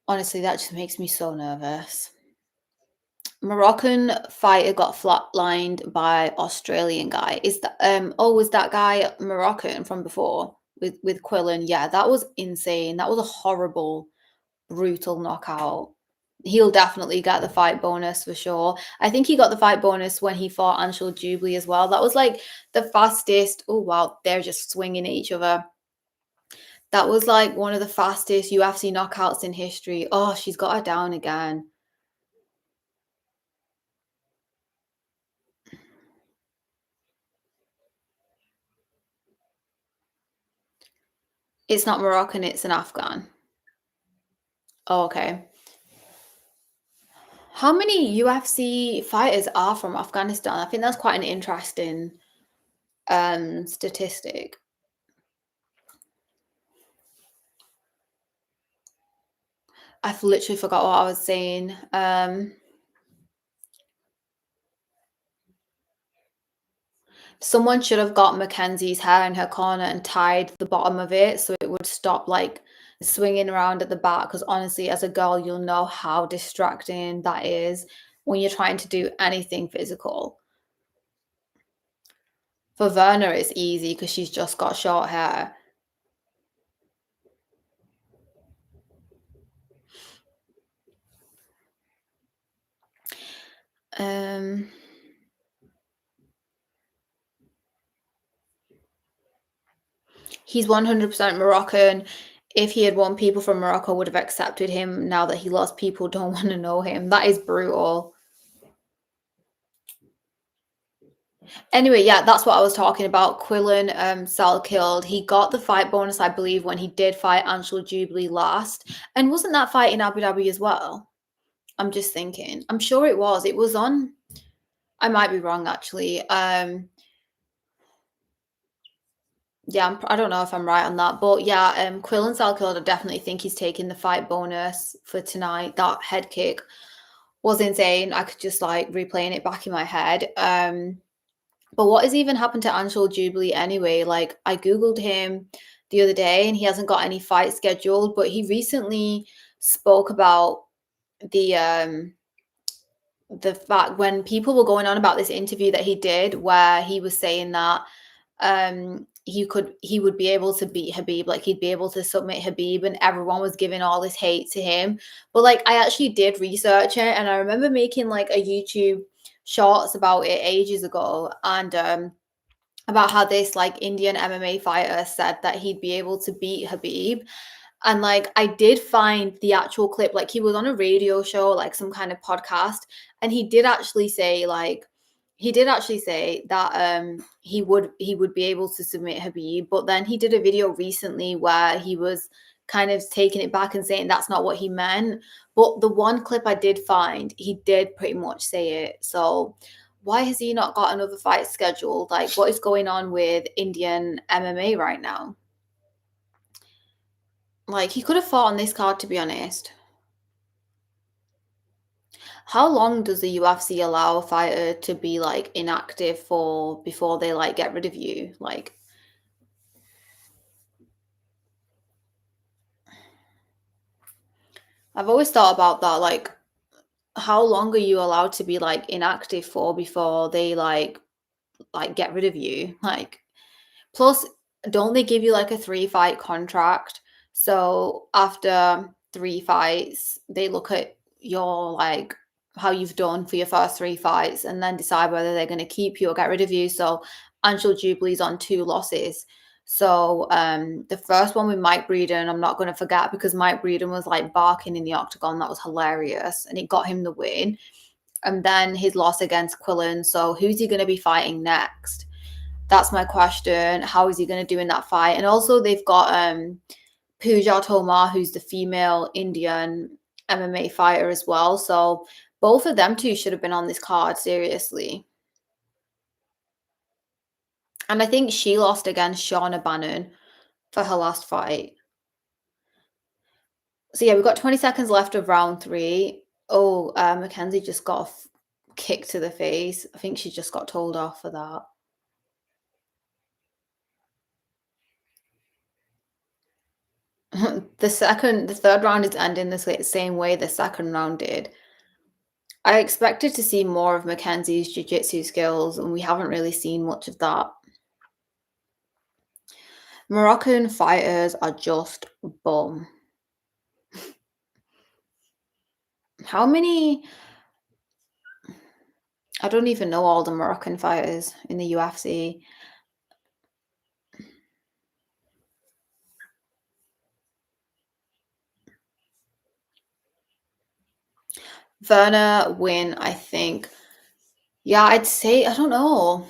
Honestly, that just makes me so nervous. Moroccan fighter got flatlined by Australian guy. Is that was that guy Moroccan from before with Quillen? Yeah, that was insane. That was a horrible, brutal knockout. He'll definitely get the fight bonus for sure. I think he got the fight bonus when he fought Anshul Jubilee as well. That was like the fastest. Oh wow, they're just swinging at each other. That was like one of the fastest UFC knockouts in history. Oh, she's got her down again. It's not Moroccan, it's an Afghan. Oh, okay. How many UFC fighters are from Afghanistan? I think that's quite an interesting statistic. I've literally forgot what I was saying. Someone should have got Mackenzie's hair in her corner and tied the bottom of it so it would stop like swinging around at the back. Because honestly, as a girl, you'll know how distracting that is when you're trying to do anything physical. For Werner, it's easy because she's just got short hair. Um, he's 100% Moroccan. If he had won, people from Morocco would have accepted him. Now that he lost, people don't want to know him. That is brutal. Anyway, yeah, that's what I was talking about. Quillen Sal killed. He got the fight bonus, I believe, when he did fight Anshul Jubilee last. And wasn't that fight in Abu Dhabi as well? I'm just thinking. I'm sure it was. It was on. I might be wrong, actually. Yeah, I don't know if I'm right on that, but yeah, Quillen Salkeld, I definitely think he's taking the fight bonus for tonight. That head kick was insane. I could just like replaying it back in my head. But what has even happened to Anshul Jubilee anyway? Like I googled him the other day, and he hasn't got any fights scheduled. But he recently spoke about the the fact when people were going on about this interview that he did, where he was saying that he would be able to beat Habib, like he'd be able to submit Habib, and everyone was giving all this hate to him. But like I actually did research it, and I remember making like a YouTube shorts about it ages ago, and about how this like Indian MMA fighter said that he'd be able to beat Habib. And like I did find the actual clip, like he was on a radio show, like some kind of podcast, and he did actually say that he would be able to submit Habib, but then he did a video recently where he was kind of taking it back and saying that's not what he meant. But the one clip I did find, he did pretty much say it. So why has he not got another fight scheduled? Like what is going on with Indian MMA right now? Like he could have fought on this card, to be honest. How long does the UFC allow a fighter to be like inactive for before they like get rid of you? Like I've always thought about that, like how long are you allowed to be like inactive for before they like get rid of you? Like plus don't they give you like a 3-fight contract? So after 3 fights, they look at your like how you've done for your first 3 fights and then decide whether they're going to keep you or get rid of you. So Anshul Jubilee's on 2 losses. So the first one with Mike Breeden, I'm not going to forget because Mike Breeden was like barking in the octagon. That was hilarious, and it got him the win. And then his loss against Quillen. So who's he going to be fighting next? That's my question. How is he going to do in that fight? And also they've got Pooja Tomar, who's the female Indian MMA fighter as well. So both of them two should have been on this card, seriously. And I think she lost against Shauna Bannon for her last fight. So yeah, we've got 20 seconds left of round three. Oh, Mackenzie just got a kick to the face. I think she just got told off for that. The third round is ending the same way the second round did. I expected to see more of Mackenzie's jiu-jitsu skills, and we haven't really seen much of that. Moroccan fighters are just bum. How many? I don't even know all the Moroccan fighters in the UFC. Werner win, I think. Yeah, I'd say, I don't know.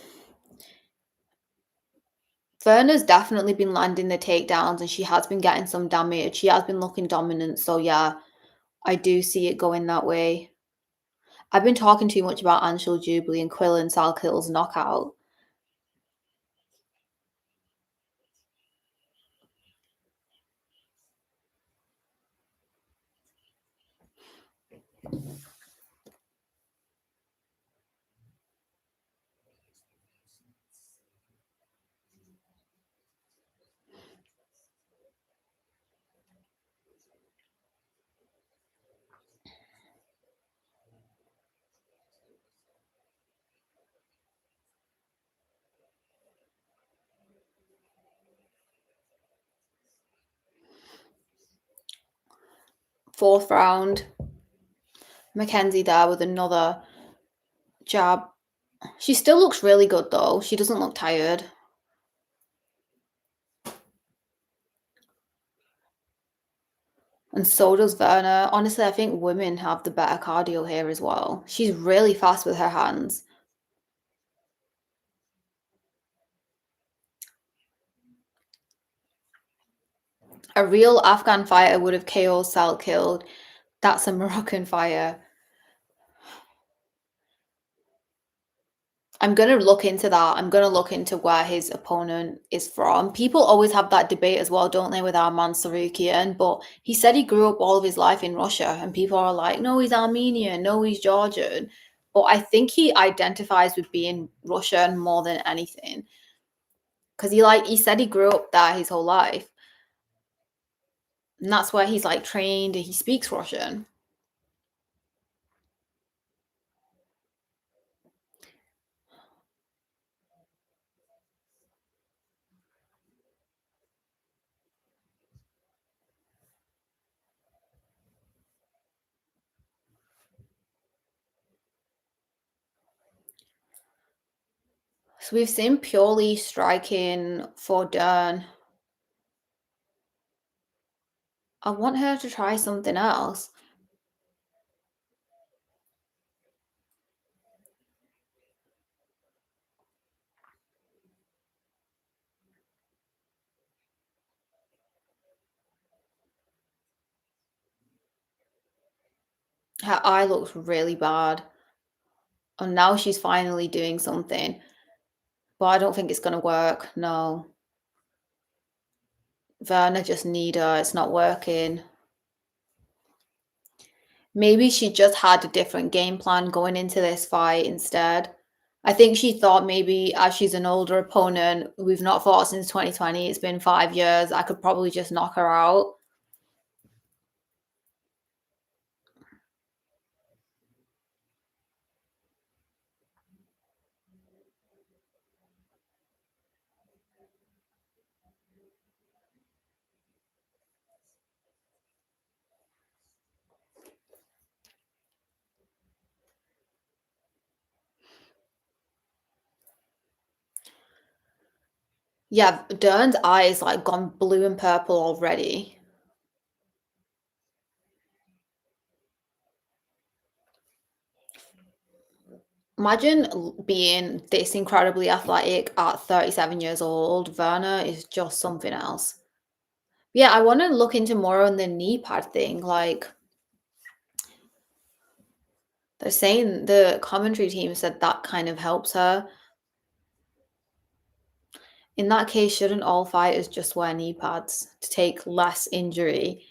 Werner's definitely been landing the takedowns and she has been getting some damage. She has been looking dominant. So, yeah, I do see it going that way. I've been talking too much about Anshul Jubilee and Quillan Salkill's knockout. Fourth round, Mackenzie there with another jab. She still looks really good though. She doesn't look tired. And so does Werner. Honestly, I think women have the better cardio here as well. She's really fast with her hands. A real Afghan fighter would have KO'd Salkilled. That's a Moroccan fighter. I'm going to look into that. I'm going to look into where his opponent is from. People always have that debate as well, don't they, with our man Sarukian? But he said he grew up all of his life in Russia, and people are like, no, he's Armenian, no, he's Georgian. But I think he identifies with being Russian more than anything. Because he said he grew up there his whole life. And that's where he's like trained and he speaks Russian. So we've seen purely striking for Dern. I want her to try something else. Her eye looks really bad. And now she's finally doing something. But I don't think it's going to work. No. Werner just need her. It's not working. Maybe she just had a different game plan going into this fight instead. I think she thought maybe as she's an older opponent, we've not fought since 2020, it's been 5 years, I could probably just knock her out. Yeah, Dern's eyes like gone blue and purple already. Imagine being this incredibly athletic at 37 years old. Werner is just something else. Yeah, I want to look into more on the knee pad thing. Like, they're saying the commentary team said that kind of helps her. In that case, shouldn't all fighters just wear knee pads to take less injury?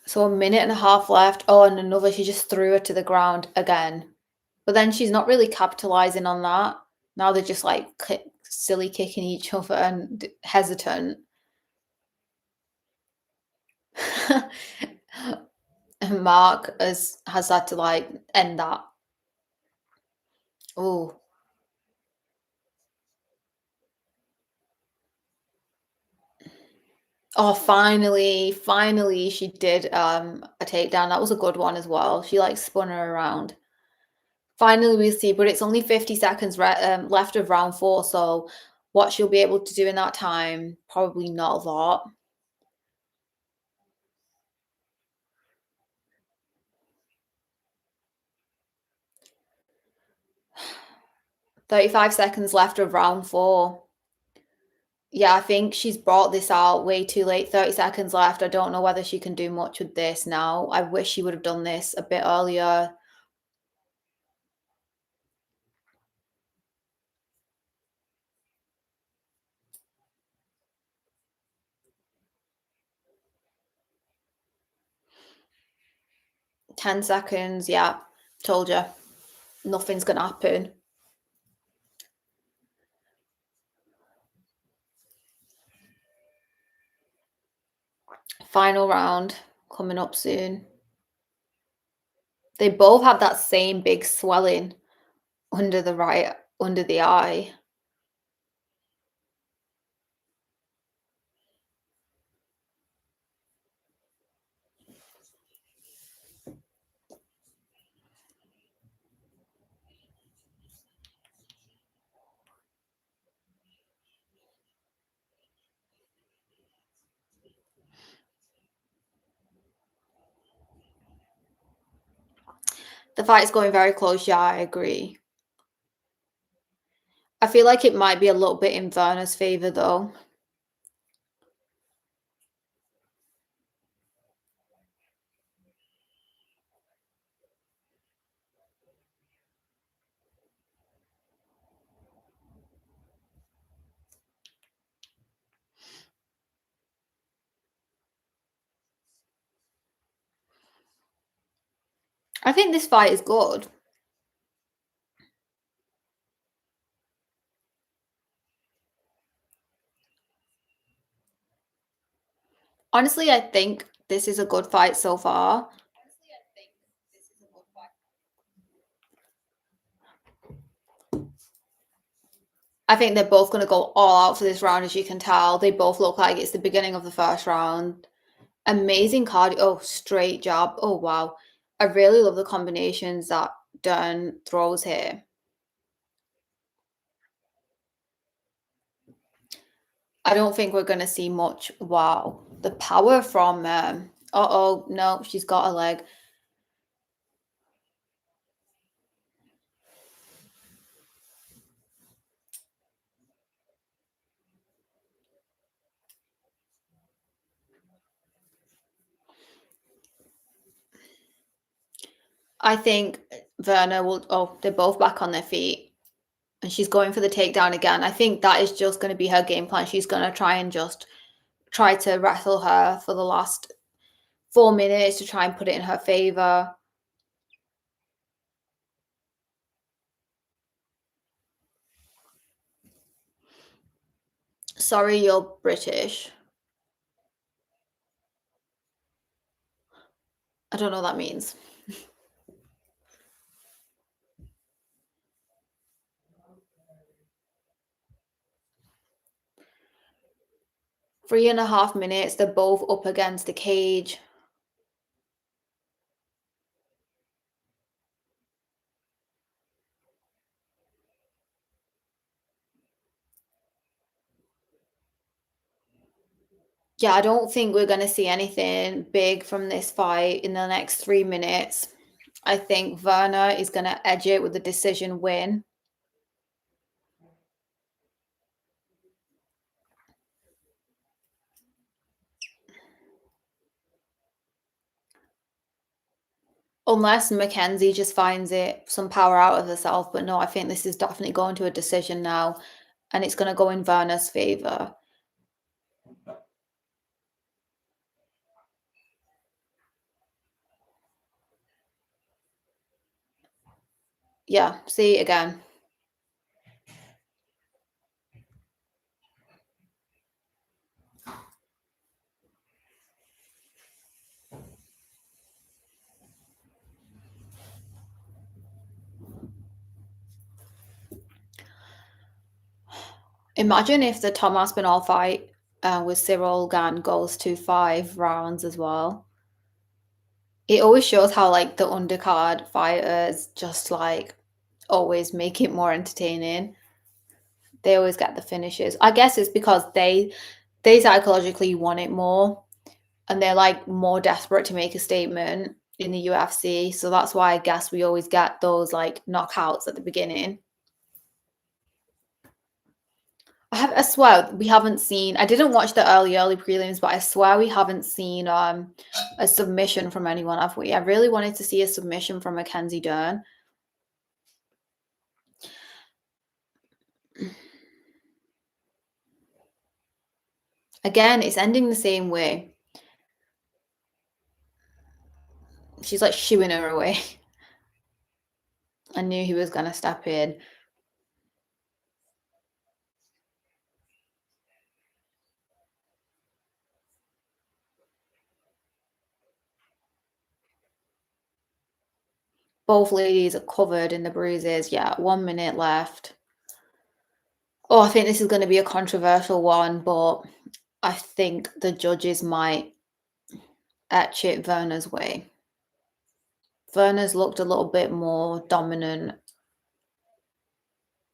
So a minute and a half left. Oh, and another, she just threw her to the ground again. But then she's not really capitalizing on that. Now they're just like silly kicking each other and hesitant. And Mark has had to like end that. Oh, oh, finally she did a takedown. That was a good one as well. She like spun her around. Finally, we see, but it's only 50 seconds left of round four. So, what she'll be able to do in that time, probably not a lot. 35 seconds left of round four. Yeah, I think she's brought this out way too late. 30 seconds left. I don't know whether she can do much with this now. I wish she would have done this a bit earlier. 10 seconds. Yeah, told you. Nothing's going to happen. Final round coming up soon. They both have that same big swelling under the eye. The fight's going very close. Yeah, I agree. I feel like it might be a little bit in Werner's favor though. I think this fight is good. Honestly, I think this is a good fight so far. I think they're both going to go all out for this round, as you can tell. They both look like it's the beginning of the first round. Amazing cardio. Oh, straight jab. Oh, wow. I really love the combinations that Dern throws here. I don't think we're going to see much. Wow. The power from. Uh-oh, no, she's got a leg. I think Werner will. Oh, they're both back on their feet. And she's going for the takedown again. I think that is just going to be her game plan. She's going to try and just try to wrestle her for the last 4 minutes to try and put it in her favor. Sorry, you're British. I don't know what that means. 3.5 minutes. They're both up against the cage. Yeah, I don't think we're going to see anything big from this fight in the next 3 minutes. I think Werner is going to edge it with a decision win. Unless Mackenzie just finds it some power out of herself. But no, I think this is definitely going to a decision now. And it's going to go in Werner's favour. Yeah, see it again. Imagine if the Tom Aspinall fight with Ciryl GANE goes to 5 rounds as well. It always shows how like the undercard fighters just like always make it more entertaining. They always get the finishes. I guess it's because they psychologically want it more and they're like more desperate to make a statement in the UFC. So that's why I guess we always get those like knockouts at the beginning. I swear we haven't seen. I didn't watch the early prelims, but I swear we haven't seen a submission from anyone, have we? I really wanted to see a submission from Mackenzie Dern. Again, it's ending the same way. She's like shooing her away. I knew he was gonna step in. Both ladies are covered in the bruises. Yeah, 1 minute left. Oh, I think this is going to be a controversial one, but I think the judges might etch it Werner's way. Werner's looked a little bit more dominant,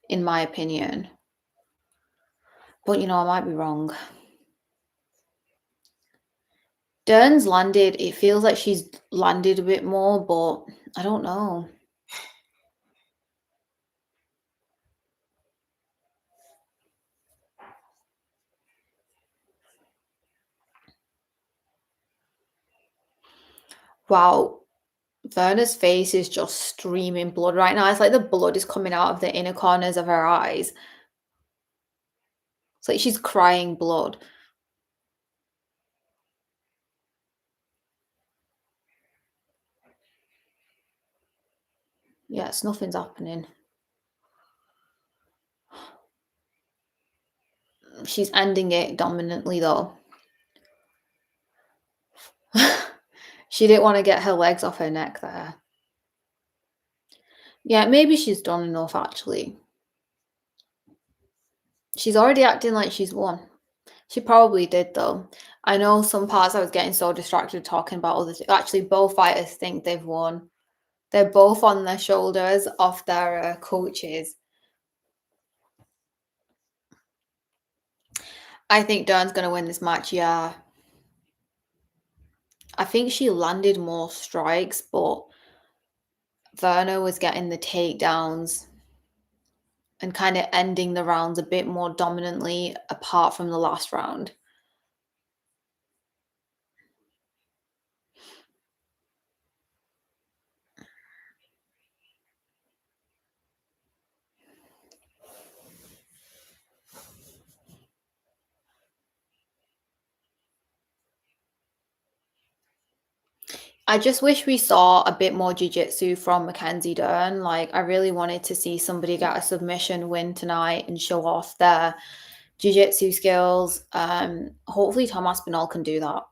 in my opinion. But, you know, I might be wrong. Dern's landed, it feels like she's landed a bit more, but I don't know. Wow. Werner's face is just streaming blood right now. It's like the blood is coming out of the inner corners of her eyes. It's like she's crying blood. Yes, nothing's happening. She's ending it dominantly, though. She didn't want to get her legs off her neck there. Yeah, maybe she's done enough, actually. She's already acting like she's won. She probably did, though. I know some parts I was getting so distracted talking about other things. Actually, both fighters think they've won. They're both on their shoulders of their coaches. I think Dern's going to win this match, yeah. I think she landed more strikes, but Werner was getting the takedowns and kind of ending the rounds a bit more dominantly apart from the last round. I just wish we saw a bit more jiu-jitsu from Mackenzie Dern. Like, I really wanted to see somebody get a submission win tonight and show off their jiu-jitsu skills. Hopefully Tom Aspinall can do that.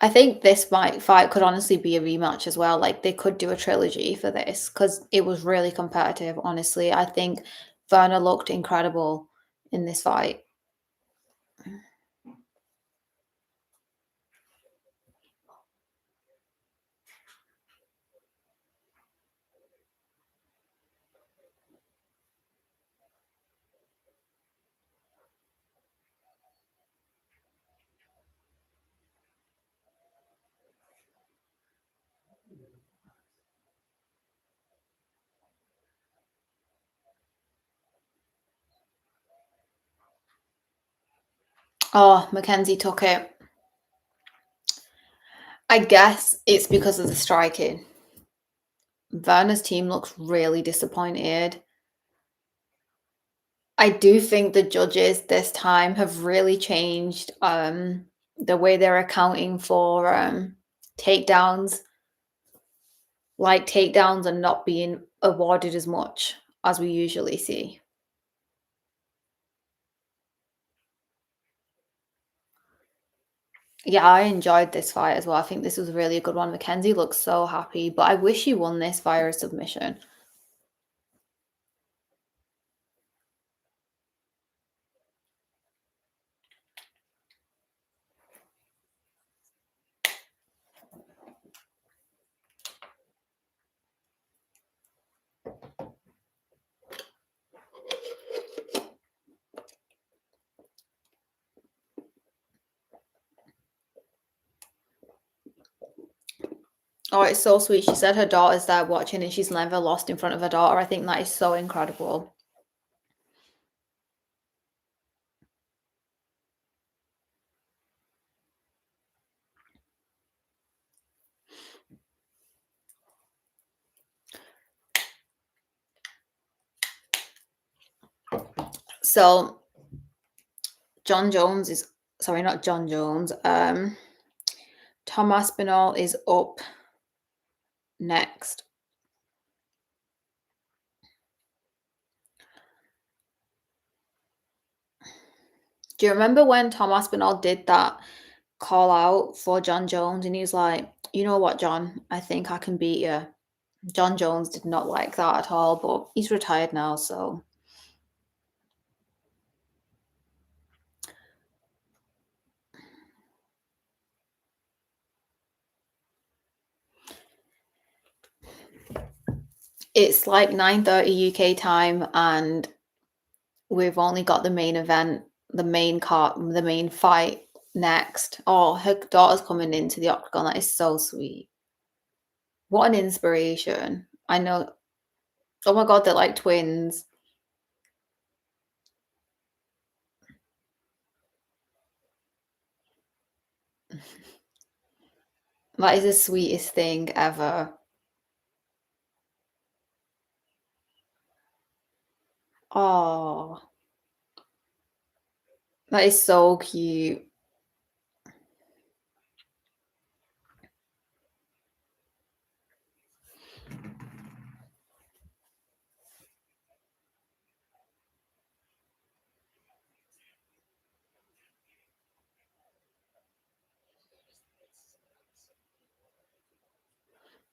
I think this fight could honestly be a rematch as well. Like, they could do a trilogy for this because it was really competitive, honestly. I think Werner looked incredible in this fight. Oh, Mackenzie took it. I guess it's because of the striking. Werner's team looks really disappointed. I do think the judges this time have really changed the way they're accounting for takedowns. Like takedowns are not being awarded as much as we usually see. Yeah, I enjoyed this fight as well. I think this was really a good one. Mackenzie looks so happy, but I wish he won this via a submission. Oh, it's so sweet. She said her daughter's there watching and she's never lost in front of her daughter. I think that is so incredible. So John Jones is sorry, not John Jones. Tom Aspinall is up next. Do you remember when Tom Aspinall did that call out for John Jones and he was like, you know what, John, I think I can beat you. John Jones did not like that at all, but he's retired now, so it's like 9:30 UK time and we've only got the main event, the main fight next. Oh, her daughter's coming into the octagon. That is so sweet. What an inspiration. I know. Oh my God, they're like twins. That is the sweetest thing ever. Oh, that is so cute.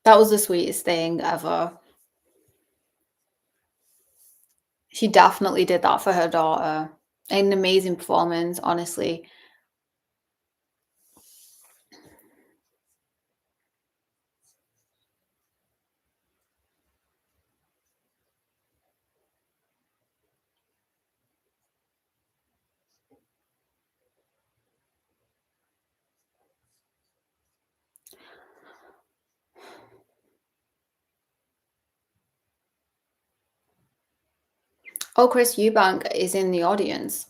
That was the sweetest thing ever. She definitely did that for her daughter. An amazing performance, honestly. Oh, Chris Eubank is in the audience.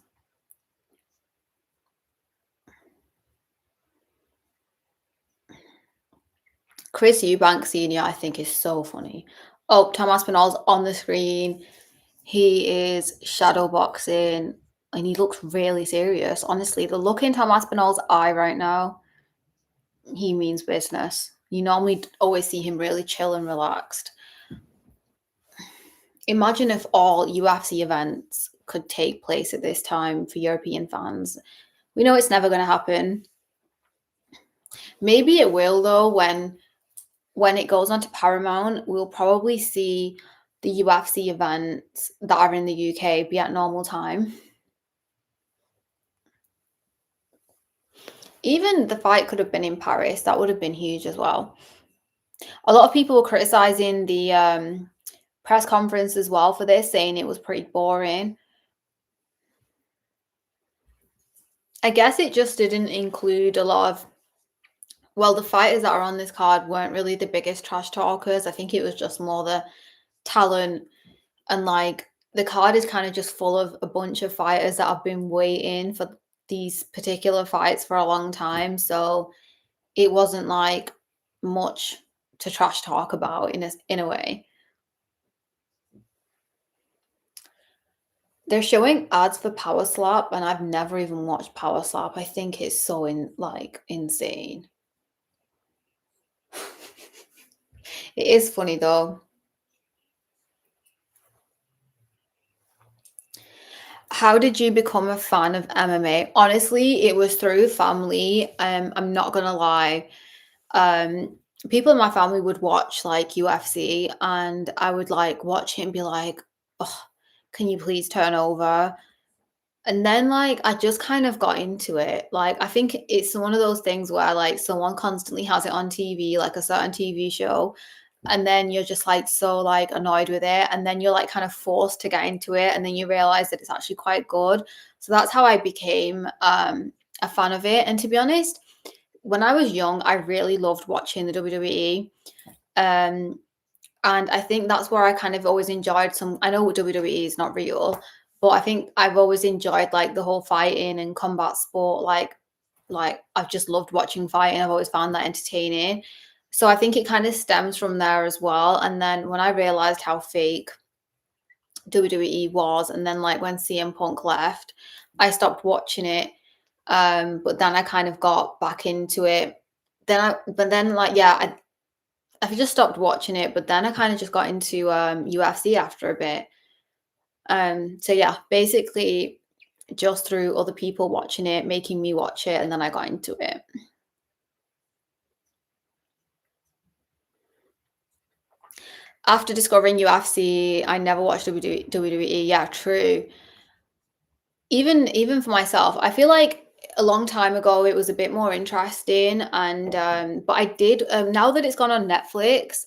Chris Eubank Sr., I think, is so funny. Oh, Tom Aspinall's on the screen. He is shadow boxing and he looks really serious. Honestly, the look in Tom Aspinall's eye right now, he means business. You normally always see him really chill and relaxed. Imagine if all UFC events could take place at this time for European fans. We know it's never going to happen. Maybe it will though when it goes on to Paramount, we'll probably see the UFC events that are in the UK be at normal time. Even the fight could have been in Paris. That would have been huge as well. A lot of people were criticizing the press conference as well for this, saying it was pretty boring. I guess it just didn't include a lot of, well, the fighters that are on this card weren't really the biggest trash talkers. I think it was just more the talent, and like the card is kind of just full of a bunch of fighters that have been waiting for these particular fights for a long time. So it wasn't like much to trash talk about in a way. They're showing ads for Power Slap, and I've never even watched Power Slap. I think it's so insane. It is funny though. How did you become a fan of MMA? Honestly, it was through family. I'm not gonna lie. Um, People in my family would watch like UFC, and I would like watch it and be like, "Oh, can you please turn over?" And then like I just kind of got into it. Like I think it's one of those things where like someone constantly has it on TV, like a certain TV show, and then you're just like so like annoyed with it, and then you're like kind of forced to get into it, and then you realize that it's actually quite good. So that's how I became a fan of it. And to be honest, when I was young, I really loved watching the WWE. Um, and I think that's where I kind of always enjoyed some. I know WWE is not real, but I think I've always enjoyed like the whole fighting and combat sport. Like I've just loved watching fighting. I've always found that entertaining. So I think it kind of stems from there as well. And then when I realized how fake WWE was, and then like when CM Punk left, I stopped watching it. But then I kind of got back into it. But then like yeah, I just stopped watching it, but then I kind of just got into UFC after a bit. So yeah, basically just through other people watching it, making me watch it, and then I got into it. After discovering UFC, I never watched WWE. Yeah, true. Even for myself, I feel like a long time ago it was a bit more interesting, and but I did now that it's gone on Netflix.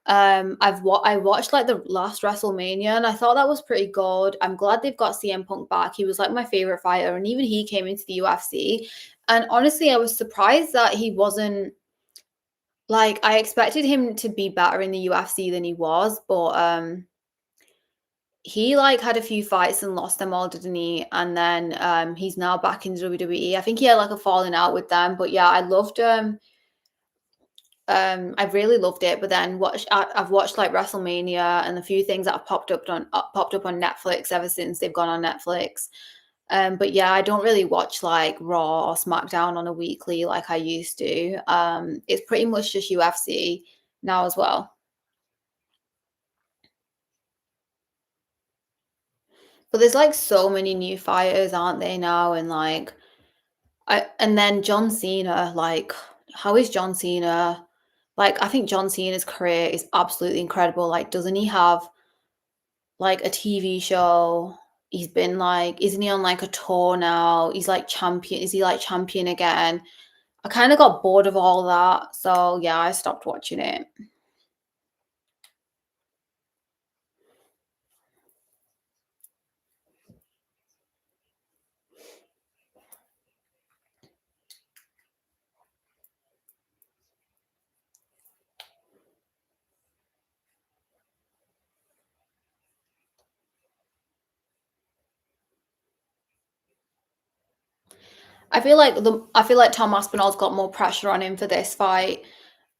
I watched like the last WrestleMania, and I thought that was pretty good. I'm glad they've got CM Punk back. He was like my favorite fighter, and even he came into the UFC. And honestly, I was surprised that he wasn't like, I expected him to be better in the UFC than he was, but he like had a few fights and lost them all, didn't he? And then he's now back in WWE. I think he had like a falling out with them, but yeah, I loved I really loved it, but then I've watched like WrestleMania and a few things that have popped up on Netflix ever since they've gone on Netflix. But yeah, I don't really watch like Raw or SmackDown on a weekly like I used to. It's pretty much just UFC now as well. But there's like so many new fighters, aren't they now? And like and then John Cena, like how is John Cena? Like I think John Cena's career is absolutely incredible. Like doesn't he have like a TV show? He's been like, isn't he on like a tour now? He's like champion. Is he like champion again? I kind of got bored of all that. So yeah, I stopped watching it. I feel like Tom Aspinall's got more pressure on him for this fight.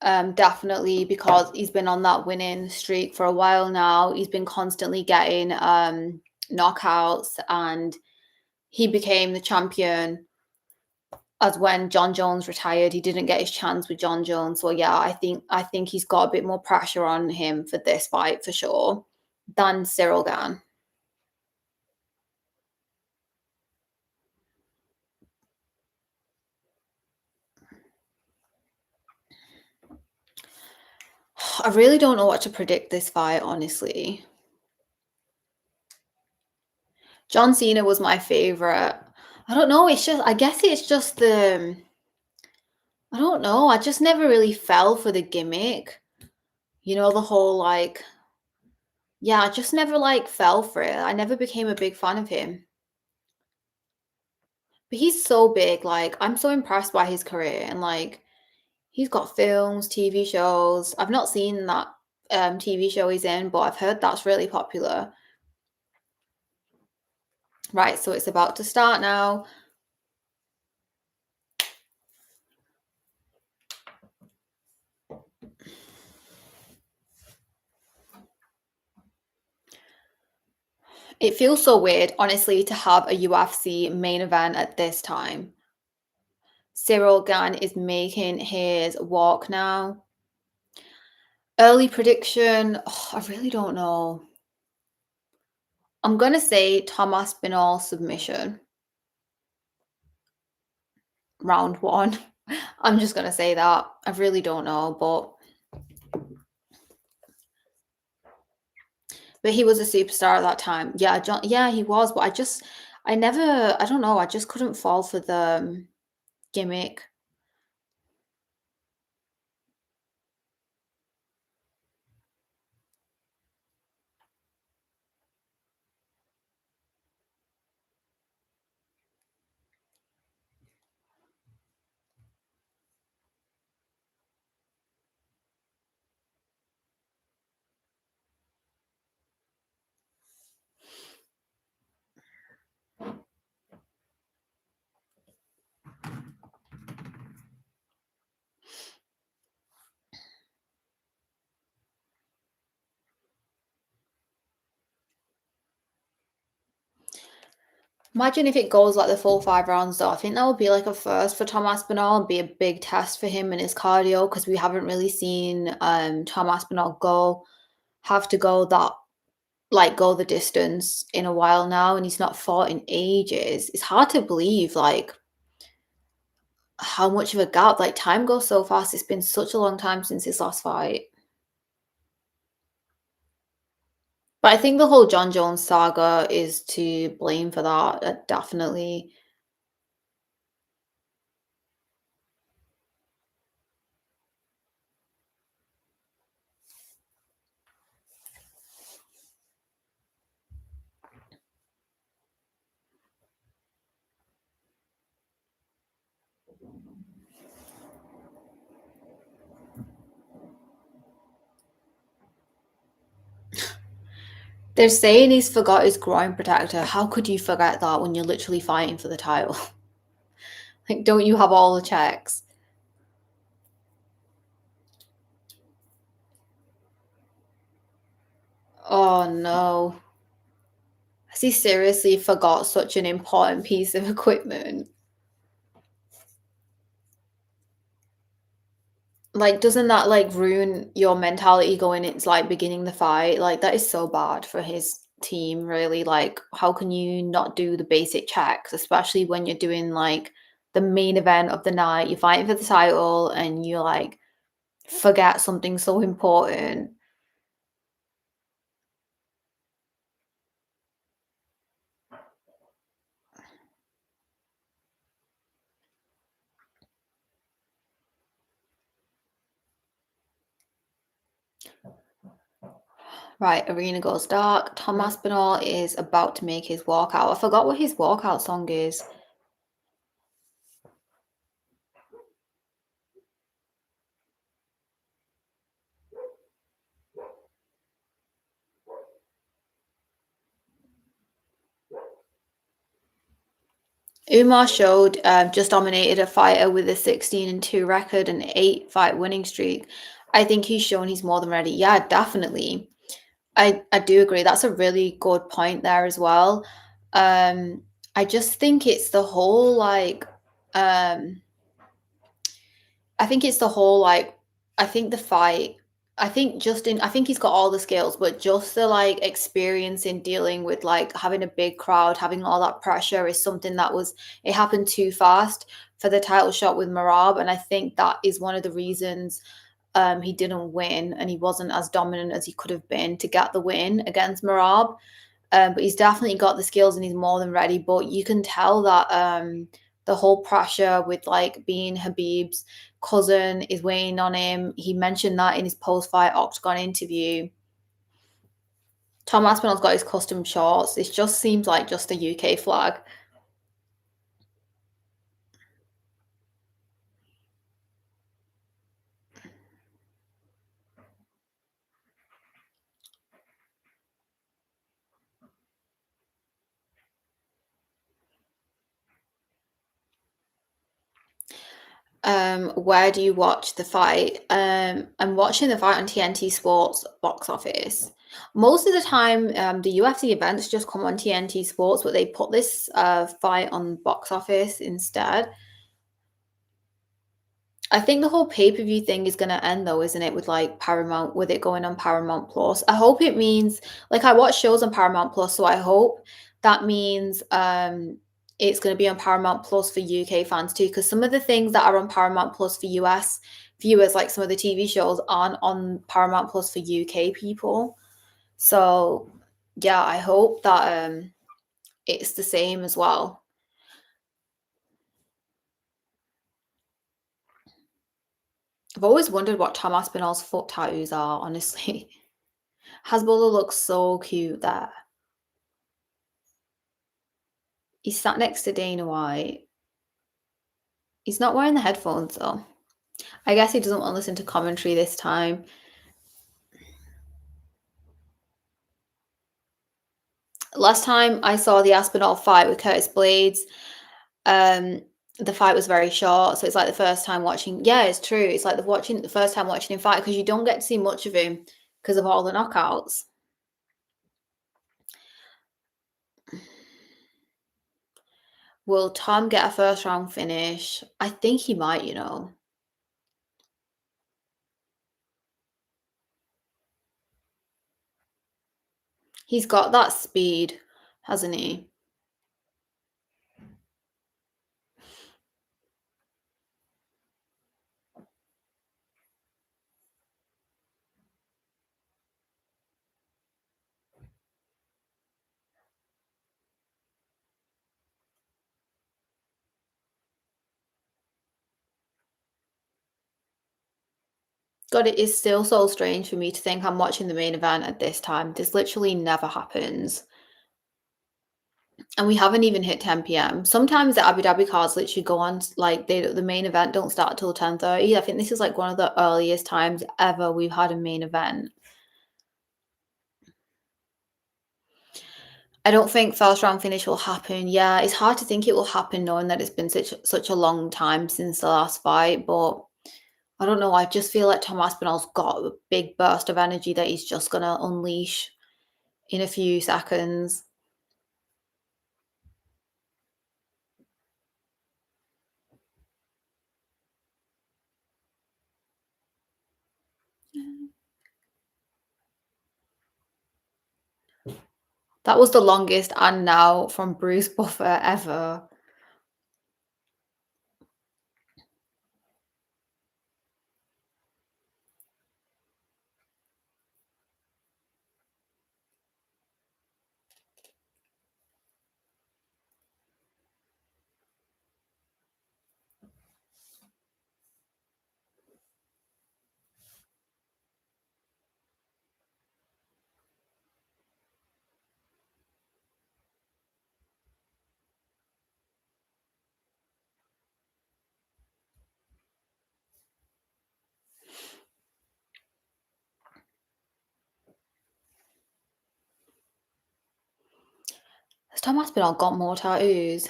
Definitely because he's been on that winning streak for a while now. He's been constantly getting knockouts, and he became the champion as when John Jones retired. He didn't get his chance with John Jones. So yeah, I think he's got a bit more pressure on him for this fight for sure than Ciryl Gane. I really don't know what to predict this fight, honestly. John Cena was my favorite. I don't know. It's just, I guess it's just the I don't know. I just never really fell for the gimmick. You know, the whole like, yeah, I just never like fell for it. I never became a big fan of him. But he's so big. Like, I'm so impressed by his career and like he's got films, TV shows. I've not seen that TV show he's in, but I've heard that's really popular. Right, so it's about to start now. It feels so weird, honestly, to have a UFC main event at this time. Ciryl GANE is making his walk now. Early prediction, I really don't know. I'm gonna say Tom Aspinall submission, round one. I'm just gonna say that. I really don't know, but he was a superstar at that time. Yeah, John, yeah, he was, but I never, I don't know, I just couldn't fall for the gimmick. Imagine if it goes like the full 5 rounds, though. I think that would be like a first for Tom Aspinall and be a big test for him and his cardio because we haven't really seen Tom Aspinall have to go that like go the distance in a while now, and he's not fought in ages. It's hard to believe like how much of a gap. Like time goes so fast. It's been such a long time since his last fight. But I think the whole John Jones saga is to blame for that. Definitely. They're saying he's forgot his groin protector. How could you forget that when you're literally fighting for the title? Like, don't you have all the checks? Oh no. Has he seriously forgot such an important piece of equipment? Like, doesn't that like ruin your mentality going into like beginning the fight? Like, that is so bad for his team, really. Like, how can you not do the basic checks, especially when you're doing like the main event of the night? You're fighting for the title and you like forget something so important. Right, arena goes dark. Tom Aspinall is about to make his walkout. I forgot what his walkout song is. Umar showed just dominated a fighter with a 16-2 record and 8 fight winning streak. I think he's shown he's more than ready. Yeah, definitely. I do agree. That's a really good point there as well. I just think it's the whole like um I think it's the whole like I think the fight I think he's got all the skills, but just the like experience in dealing with like having a big crowd, having all that pressure is something that was it happened too fast for the title shot with Marab. And I think that is one of the reasons he didn't win and he wasn't as dominant as he could have been to get the win against Marab. But he's definitely got the skills and he's more than ready. But you can tell that the whole pressure with like being Habib's cousin is weighing on him. He mentioned that in his post-fight Octagon interview. Tom Aspinall's got his custom shorts. It just seems like just a UK flag. Where do you watch the fight? I'm watching the fight on TNT Sports box office. Most of the time, the UFC events just come on TNT Sports, but they put this fight on box office instead. I think the whole pay-per-view thing is gonna end though, isn't it? With like Paramount, with it going on Paramount Plus. I hope it means like I watch shows on Paramount Plus, so I hope that means it's gonna be on Paramount Plus for UK fans too. Because some of the things that are on Paramount Plus for US viewers, like some of the TV shows, aren't on Paramount Plus for UK people. So yeah, I hope that it's the same as well. I've always wondered what Tom Aspinall's foot tattoos are, honestly. Hasbulla looks so cute there. He's sat next to Dana White. He's not wearing the headphones though. I guess he doesn't want to listen to commentary this time. Last time I saw the Aspinall fight with Curtis Blades, um, the fight was very short. So it's like the first time watching. Yeah, it's true. It's like the first time watching him fight because you don't get to see much of him because of all the knockouts. Will Tom get a first round finish? I think he might, you know. He's got that speed, hasn't he? God, it is still so strange for me to think I'm watching the main event at this time. This literally never happens. And we haven't even hit 10 p.m. Sometimes the Abu Dhabi cards literally go on like the main event don't start till 10:30. I think this is like one of the earliest times ever we've had a main event. I don't think first round finish will happen. Yeah, it's hard to think it will happen knowing that it's been such a long time since the last fight, but I don't know. I just feel like Tom Aspinall's got a big burst of energy that he's just gonna unleash in a few seconds. That was the longest and now from Bruce Buffer ever. Has Tom Aspinall got more tattoos?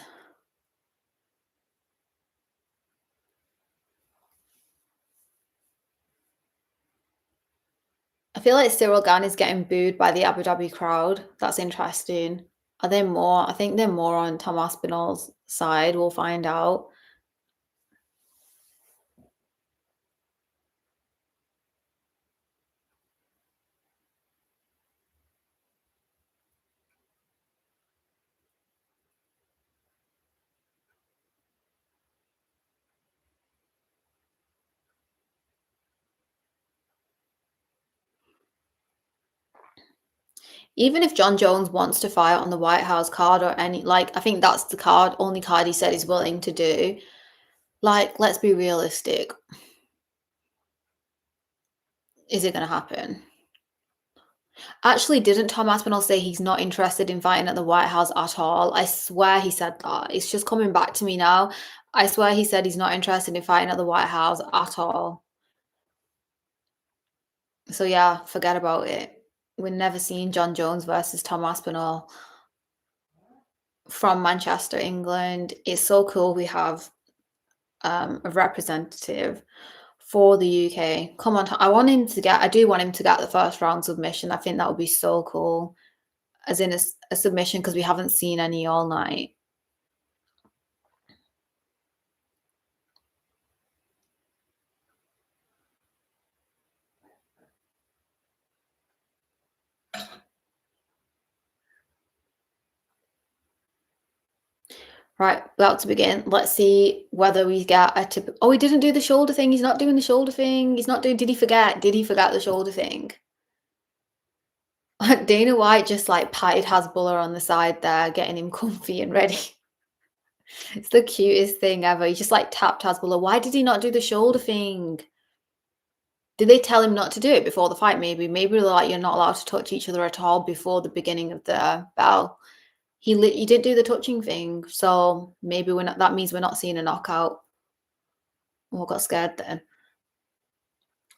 I feel like Ciryl Gane is getting booed by the Abu Dhabi crowd. That's interesting. Are there more? I think they're more on Tom Aspinall's side. We'll find out. Even if John Jones wants to fight on the White House card or any like, I think that's the only card he said he's willing to do. Like, let's be realistic. Is it gonna happen? Actually, didn't Tom Aspinall say he's not interested in fighting at the White House at all? I swear he said that. It's just coming back to me now. I swear he said he's not interested in fighting at the White House at all. So yeah, forget about it. We're never seeing John Jones versus Tom Aspinall from Manchester, England. It's so cool we have a representative for the UK. Come on, I do want him to get the first round submission. I think that would be so cool. As in a submission, because we haven't seen any all night. Right, about to begin. Let's see whether we get a tip. Oh, he didn't do the shoulder thing. He's not doing the shoulder thing. He's not doing. Did he forget? Did he forget the shoulder thing? Dana White just like patted Hasbulla on the side there, getting him comfy and ready. It's the cutest thing ever. He just like tapped Hasbulla. Why did he not do the shoulder thing? Did they tell him not to do it before the fight? Maybe they're like, you're not allowed to touch each other at all before the beginning of the bell. He did do the touching thing, so maybe we're not. That means we're not seeing a knockout. Oh, I got scared then.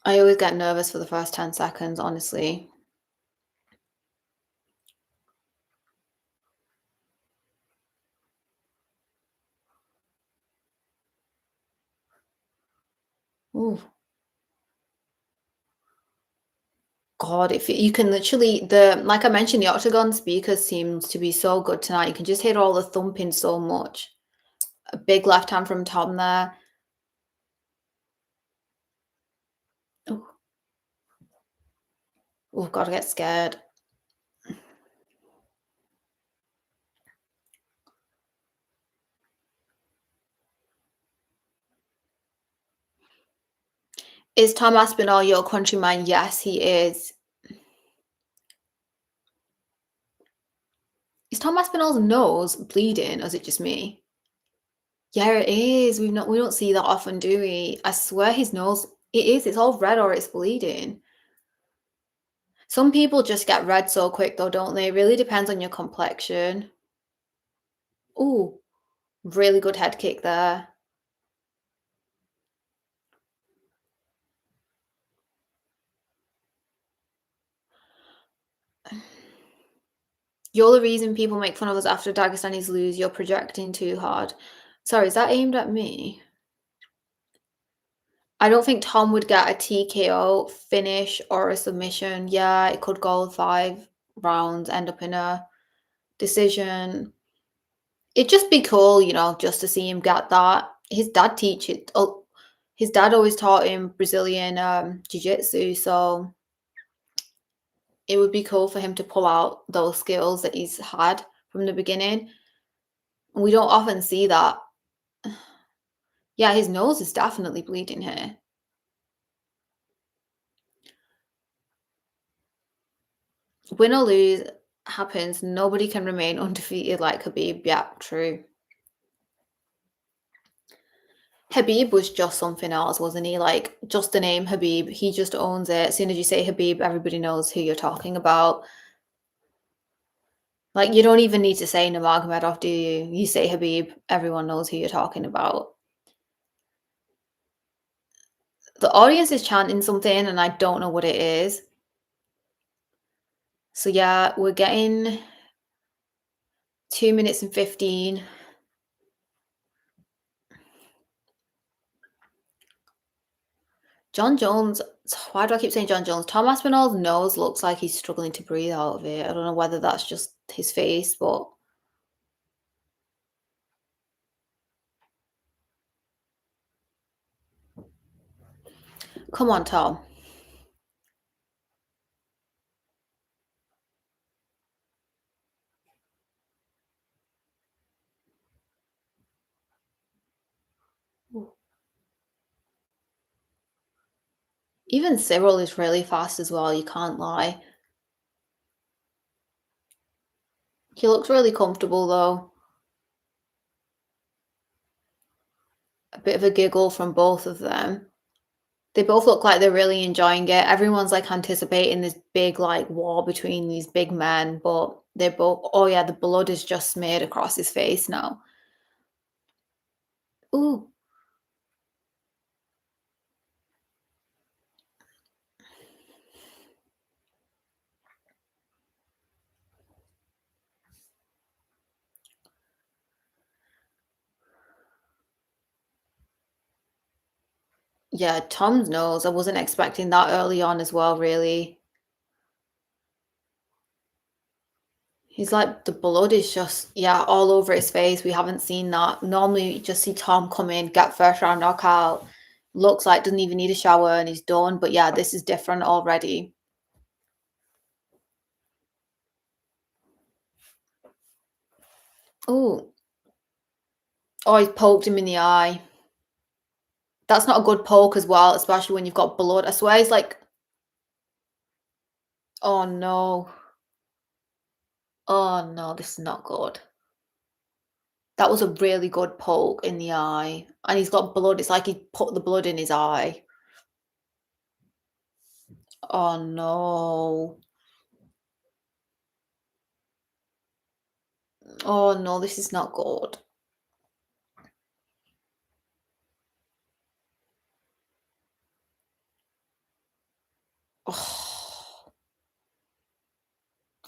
I always get nervous for the first 10 seconds, honestly. Ooh. God, if you can literally like I mentioned, the Octagon speakers seems to be so good tonight. You can just hear all the thumping so much. A big left hand from Tom there. Oh, oh, God, I get scared. Is Tom Aspinall your countryman? Yes, he is. Is Tom Aspinall's nose bleeding, or is it just me? Yeah, it is. We don't see that often, do we? I swear his nose it is. It's all red or it's bleeding. Some people just get red so quick though, don't they? It really depends on your complexion. Ooh, really good head kick there. You're the reason people make fun of us after Dagestanis lose. You're projecting too hard. Sorry, is that aimed at me? I don't think Tom would get a TKO finish or a submission. Yeah, it could go 5 rounds, end up in a decision. It'd just be cool, just to see him get that. His dad always taught him Brazilian jiu-jitsu, so it would be cool for him to pull out those skills that he's had from the beginning. We don't often see that. Yeah, his nose is definitely bleeding here. Win or lose happens. Nobody can remain undefeated like Khabib. Yeah, true. Habib was just something else, wasn't he? Like, just the name Habib, he just owns it. As soon as you say Habib, everybody knows who you're talking about. Like, you don't even need to say Nurmagomedov, do you? You say Habib, everyone knows who you're talking about. The audience is chanting something, and I don't know what it is. So yeah, we're getting 2 minutes and 15. John Jones, why do I keep saying John Jones? Tom Aspinall's nose looks like he's struggling to breathe out of it. I don't know whether that's just his face, but come on, Tom. Even Ciryl is really fast as well, you can't lie. He looks really comfortable though. A bit of a giggle from both of them. They both look like they're really enjoying it. Everyone's like anticipating this big like war between these big men, but they're both, oh yeah, the blood is just smeared across his face now. Ooh, yeah, Tom's nose. I wasn't expecting that early on as well, really. He's like the blood is just, yeah, all over his face. We haven't seen that. Normally you just see Tom come in, get first round knockout, looks like doesn't even need a shower and he's done. But yeah, this is different already. Oh, oh, he poked him in the eye. That's not a good poke as well, especially when you've got blood. I swear he's like, oh no. Oh no, this is not good. That was a really good poke in the eye. And he's got blood. It's like he put the blood in his eye. Oh no. Oh no, this is not good. Oh,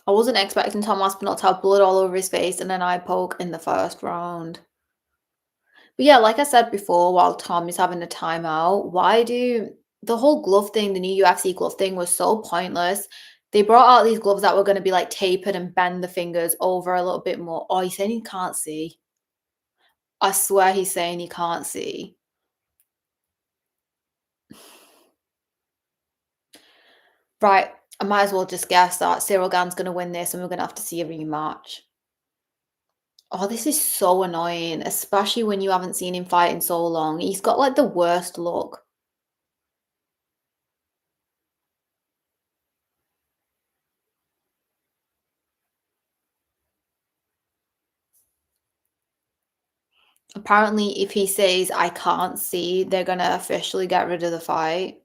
I wasn't expecting Tom Aspinall to have blood all over his face and an eye poke in the first round. But yeah, like I said before, while Tom is having a timeout, why do the whole glove thing, the new UFC glove thing was so pointless. They brought out these gloves that were going to be like tapered and bend the fingers over a little bit more. Oh, he's saying he can't see. I swear he's saying he can't see. Right, I might as well just guess that Ciryl Gane's going to win this and we're going to have to see a rematch. Oh, this is so annoying, especially when you haven't seen him fight in so long. He's got like the worst look. Apparently, if he says, "I can't see," they're gonna officially get rid of the fight.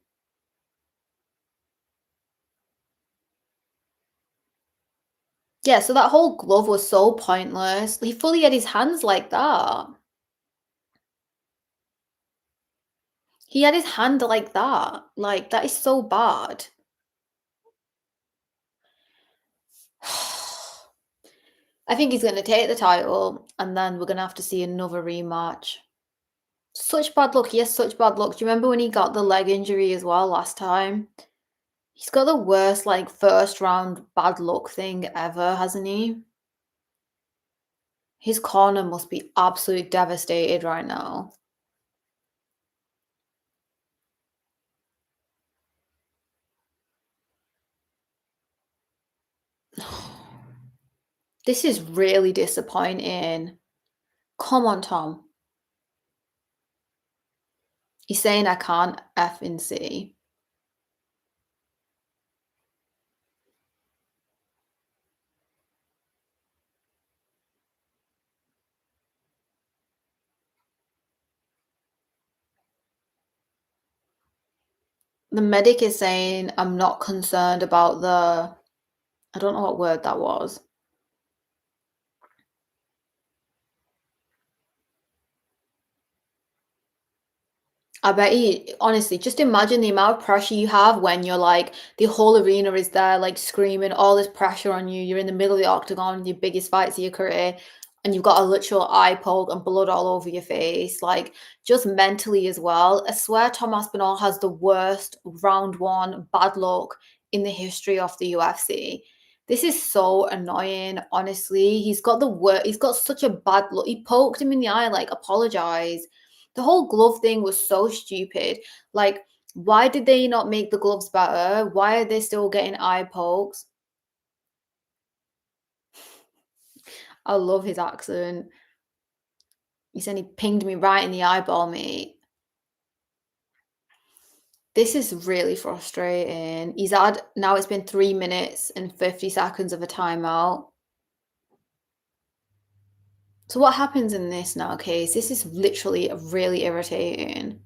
Yeah, so that whole glove was so pointless. He fully had his hands like that. He had his hand like that. Like, that is so bad. I think he's gonna take the title, and then we're gonna have to see another rematch. Such bad luck. He has such bad luck. Do you remember when he got the leg injury as well last time? He's got the worst, like, first round bad luck thing ever, hasn't he? His corner must be absolutely devastated right now. This is really disappointing. Come on, Tom. He's saying I can't F and C. The medic is saying I'm not concerned about the I don't know what word that was. I bet he honestly, just imagine the amount of pressure you have when you're like the whole arena is there, like screaming, all this pressure on you. You're in the middle of the octagon, your biggest fights of your career, and you've got a literal eye poke and blood all over your face. Like just mentally as well. I swear Tom Aspinall has the worst round one bad luck in the history of the UFC. This is so annoying, honestly. He's got such a bad look. He poked him in the eye, like, apologize. The whole glove thing was so stupid. Like, why did they not make the gloves better? Why are they still getting eye pokes? I love his accent. He said he pinged me right in the eyeball, mate. This is really frustrating. He's had now it's been 3 minutes and 50 seconds of a timeout. So what happens in this now case? This is literally really irritating.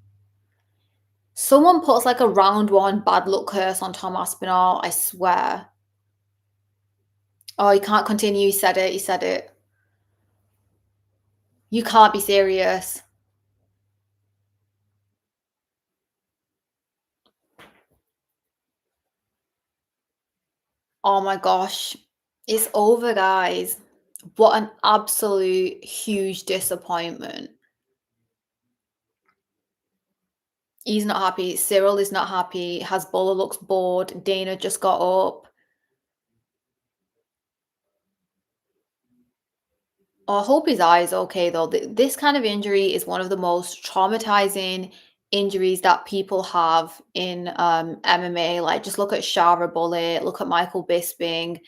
Someone puts like a round one bad luck curse on Tom Aspinall, I swear. Oh, he can't continue. He said it. He said it. You can't be serious. Oh my gosh. It's over, guys. What an absolute huge disappointment. He's not happy. Ciryl is not happy. Hezbollah looks bored. Dana just got up. Oh, I hope his eye is okay though. This kind of injury is one of the most traumatizing injuries that people have in MMA. Like, just look at Shara Bullet, look at Michael Bisping.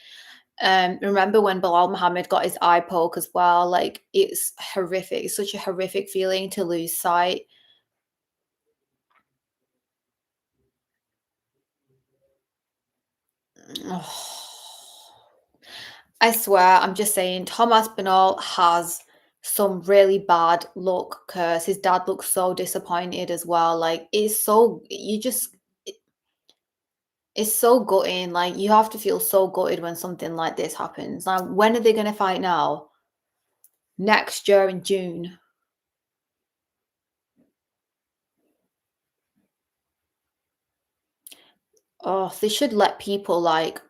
Remember when Bilal Muhammad got his eye poke as well? Like, it's horrific. It's such a horrific feeling to lose sight. I swear, I'm just saying, Tom Aspinall has some really bad luck curse. His dad looks so disappointed as well. Like, it's so you just it's so gutting. Like, you have to feel so gutted when something like this happens. Like, when are they gonna fight now? Next year in June. Oh, they should let people like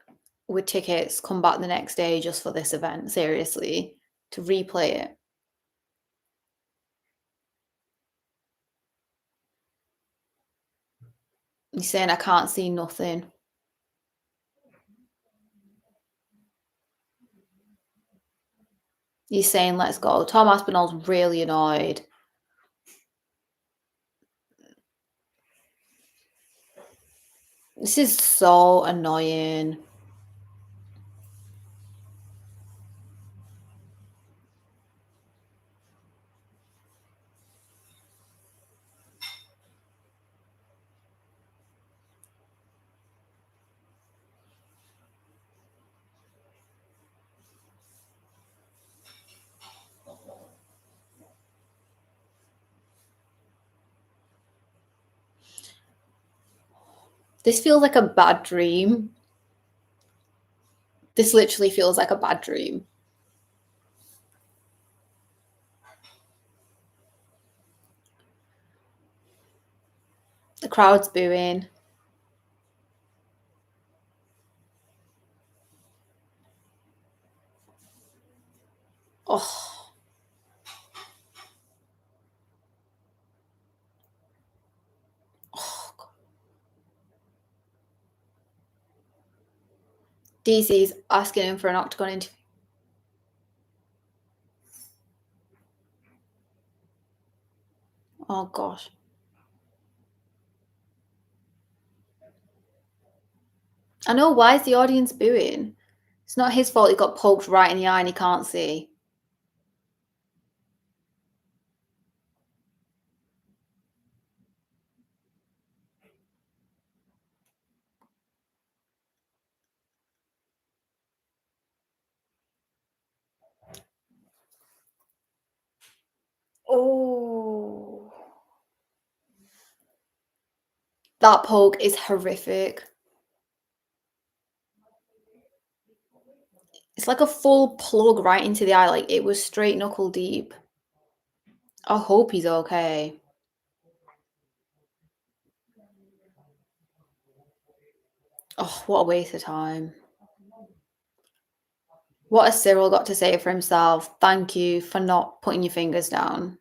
with tickets come back the next day just for this event, seriously, to replay it. You're saying I can't see nothing. He's saying let's go. Tom Aspinall's really annoyed. This is so annoying. This feels like a bad dream. This literally feels like a bad dream. The crowd's booing. Oh, oh God. DC's asking him for an octagon interview. Oh gosh. I know, why is the audience booing? It's not his fault he got poked right in the eye and he can't see. Oh. That poke is horrific. It's like a full plug right into the eye. Like, it was straight knuckle deep. I hope he's okay. Oh, what a waste of time. What has Ciryl got to say for himself? Thank you for not putting your fingers down.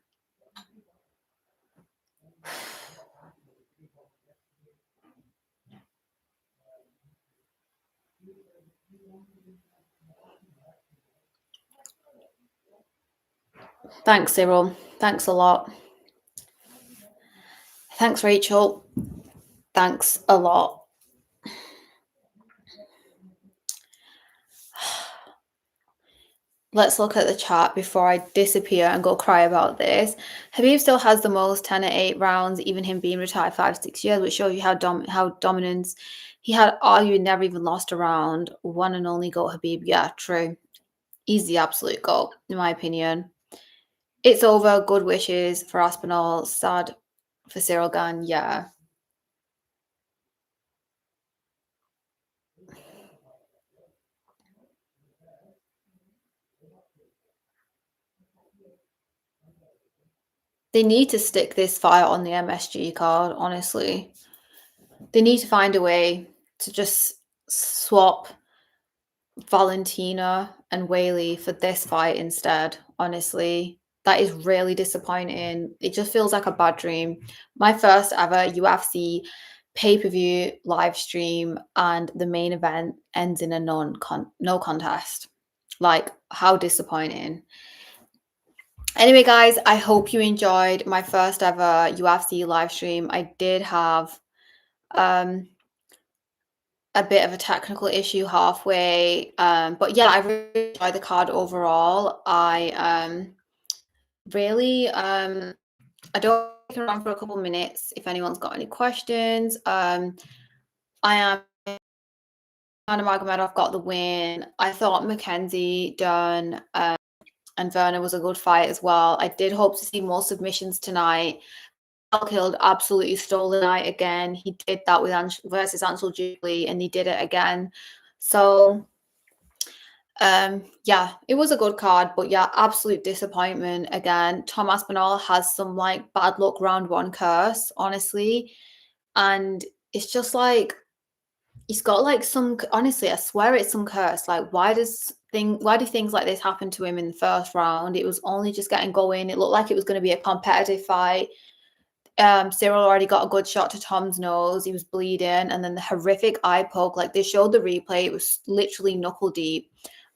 Thanks, Ciryl. Thanks a lot. Thanks, Rachel. Thanks a lot. Let's look at the chart before I disappear and go cry about this. Habib still has the most 10 at 8 rounds, even him being retired 5-6 years, which shows you how dominance he had. Arguably never even lost a round. One and only GOAT Habib. Yeah, true. He's the absolute GOAT, in my opinion. It's over. Good wishes for Aspinall. Sad for Ciryl Gane. Yeah. They need to stick this fight on the MSG card, honestly. They need to find a way to just swap Valentina and Whaley for this fight instead, honestly. That is really disappointing. It just feels like a bad dream. My first ever UFC pay-per-view live stream and the main event ends in a no contest. Like, how disappointing. Anyway, guys, I hope you enjoyed my first ever UFC live stream. I did have um a bit of a technical issue halfway. But yeah, I really enjoyed the card overall. Really I don't stick around for a couple minutes if anyone's got any questions. I am Magomedov got the win. I thought Mackenzie done and Werner was a good fight as well. I did hope to see more submissions tonight. Killed absolutely stole the night again. He did that with versus Ansel Jubilee, and he did it again. So yeah, it was a good card, but yeah, absolute disappointment again. Tom Aspinall has some like bad luck round one curse, honestly. And it's just like he's got like some honestly, I swear it's some curse. Like why do things like this happen to him in the first round? It was only just getting going. It looked like it was going to be a competitive fight. Ciryl already got a good shot to Tom's nose. He was bleeding, and then the horrific eye poke. Like they showed the replay, it was literally knuckle deep.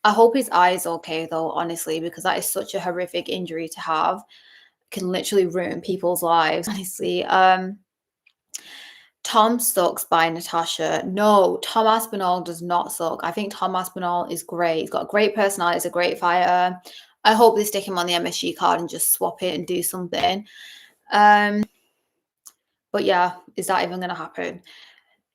I hope his eye is okay though, honestly, because that is such a horrific injury to have. It can literally ruin people's lives, honestly. Tom sucks by Natasha. No, Tom Aspinall does not suck. I think Tom Aspinall is great. He's got a great personality. He's a great fighter. I hope they stick him on the MSG card and just swap it and do something. But yeah, is that even going to happen?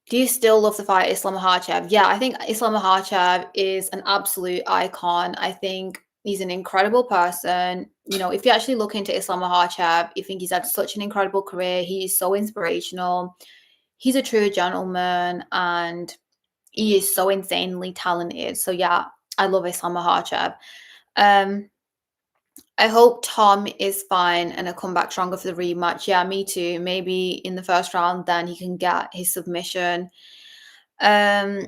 Do you still love the fight Islam Makhachev? Yeah, I think Islam Makhachev is an absolute icon. I think he's an incredible person. You know, if you actually look into Islam Makhachev, you think he's had such an incredible career. He's so inspirational. He's a true gentleman and he is so insanely talented. So yeah, I love Islam Makhachev. Um, I hope Tom is fine and a comeback stronger for the rematch. Yeah, me too. Maybe in the first round, then he can get his submission. Um,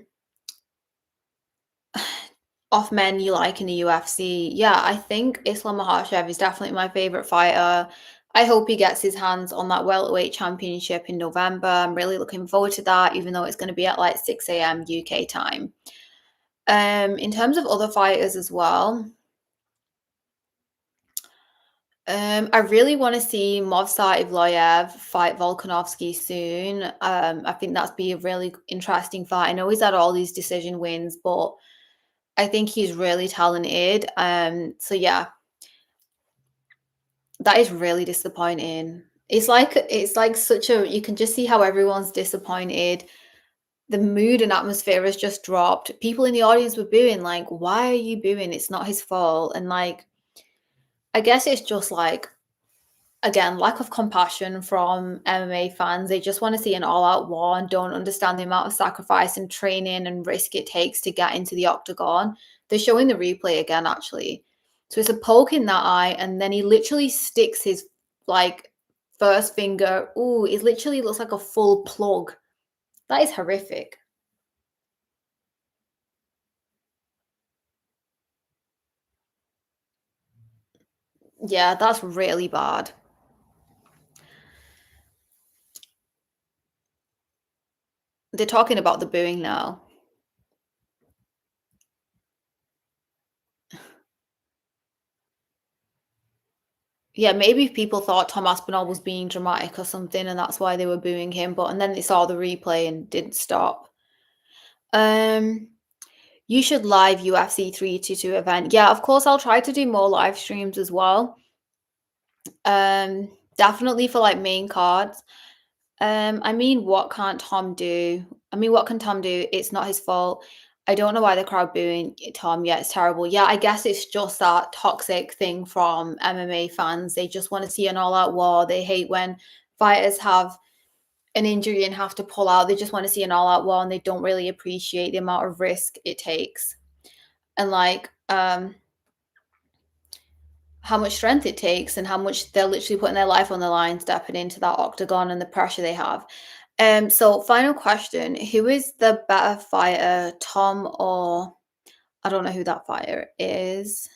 off men you like in the UFC. Yeah, I think Islam Makhachev is definitely my favorite fighter. I hope he gets his hands on that welterweight championship in November. I'm really looking forward to that, even though it's going to be at like 6 a.m. UK time. In terms of other fighters as well, I really want to see Movsar Evloev fight Volkanovski soon. I think that'd be a really interesting fight. I know he's had all these decision wins, but I think he's really talented. So yeah, that is really disappointing. It's like such a you can just see how everyone's disappointed. The mood and atmosphere has just dropped. People in the audience were booing, like, why are you booing? It's not his fault. And like, I guess it's just like again, lack of compassion from MMA fans. They just want to see an all-out war and don't understand the amount of sacrifice and training and risk it takes to get into the octagon. They're showing the replay again, actually. So it's a poke in that eye, and then he literally sticks his like first finger. Ooh, it literally looks like a full plug. That is horrific. Yeah, that's really bad. They're talking about the booing now. Yeah, maybe people thought Tom Aspinall was being dramatic or something, and that's why they were booing him. But and then they saw the replay and didn't stop. Um, you should live UFC 322 event. Yeah, of course, I'll try to do more live streams as well. Definitely for like main cards. I mean, what can't Tom do? I mean, what can Tom do? It's not his fault. I don't know why the crowd booing Tom. Yeah, it's terrible. Yeah, I guess it's just that toxic thing from MMA fans. They just want to see an all-out war. They hate when fighters have an injury and have to pull out. They just want to see an all-out war, and they don't really appreciate the amount of risk it takes. And like how much strength it takes and how much they're literally putting their life on the line stepping into that octagon and the pressure they have. So final question, who is the better fighter, Tom or I don't know who that fighter is.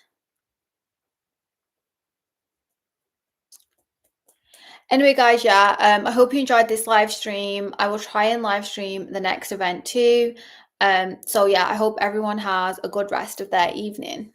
Anyway, guys, yeah, I hope you enjoyed this live stream. I will try and live stream the next event too. So yeah, I hope everyone has a good rest of their evening.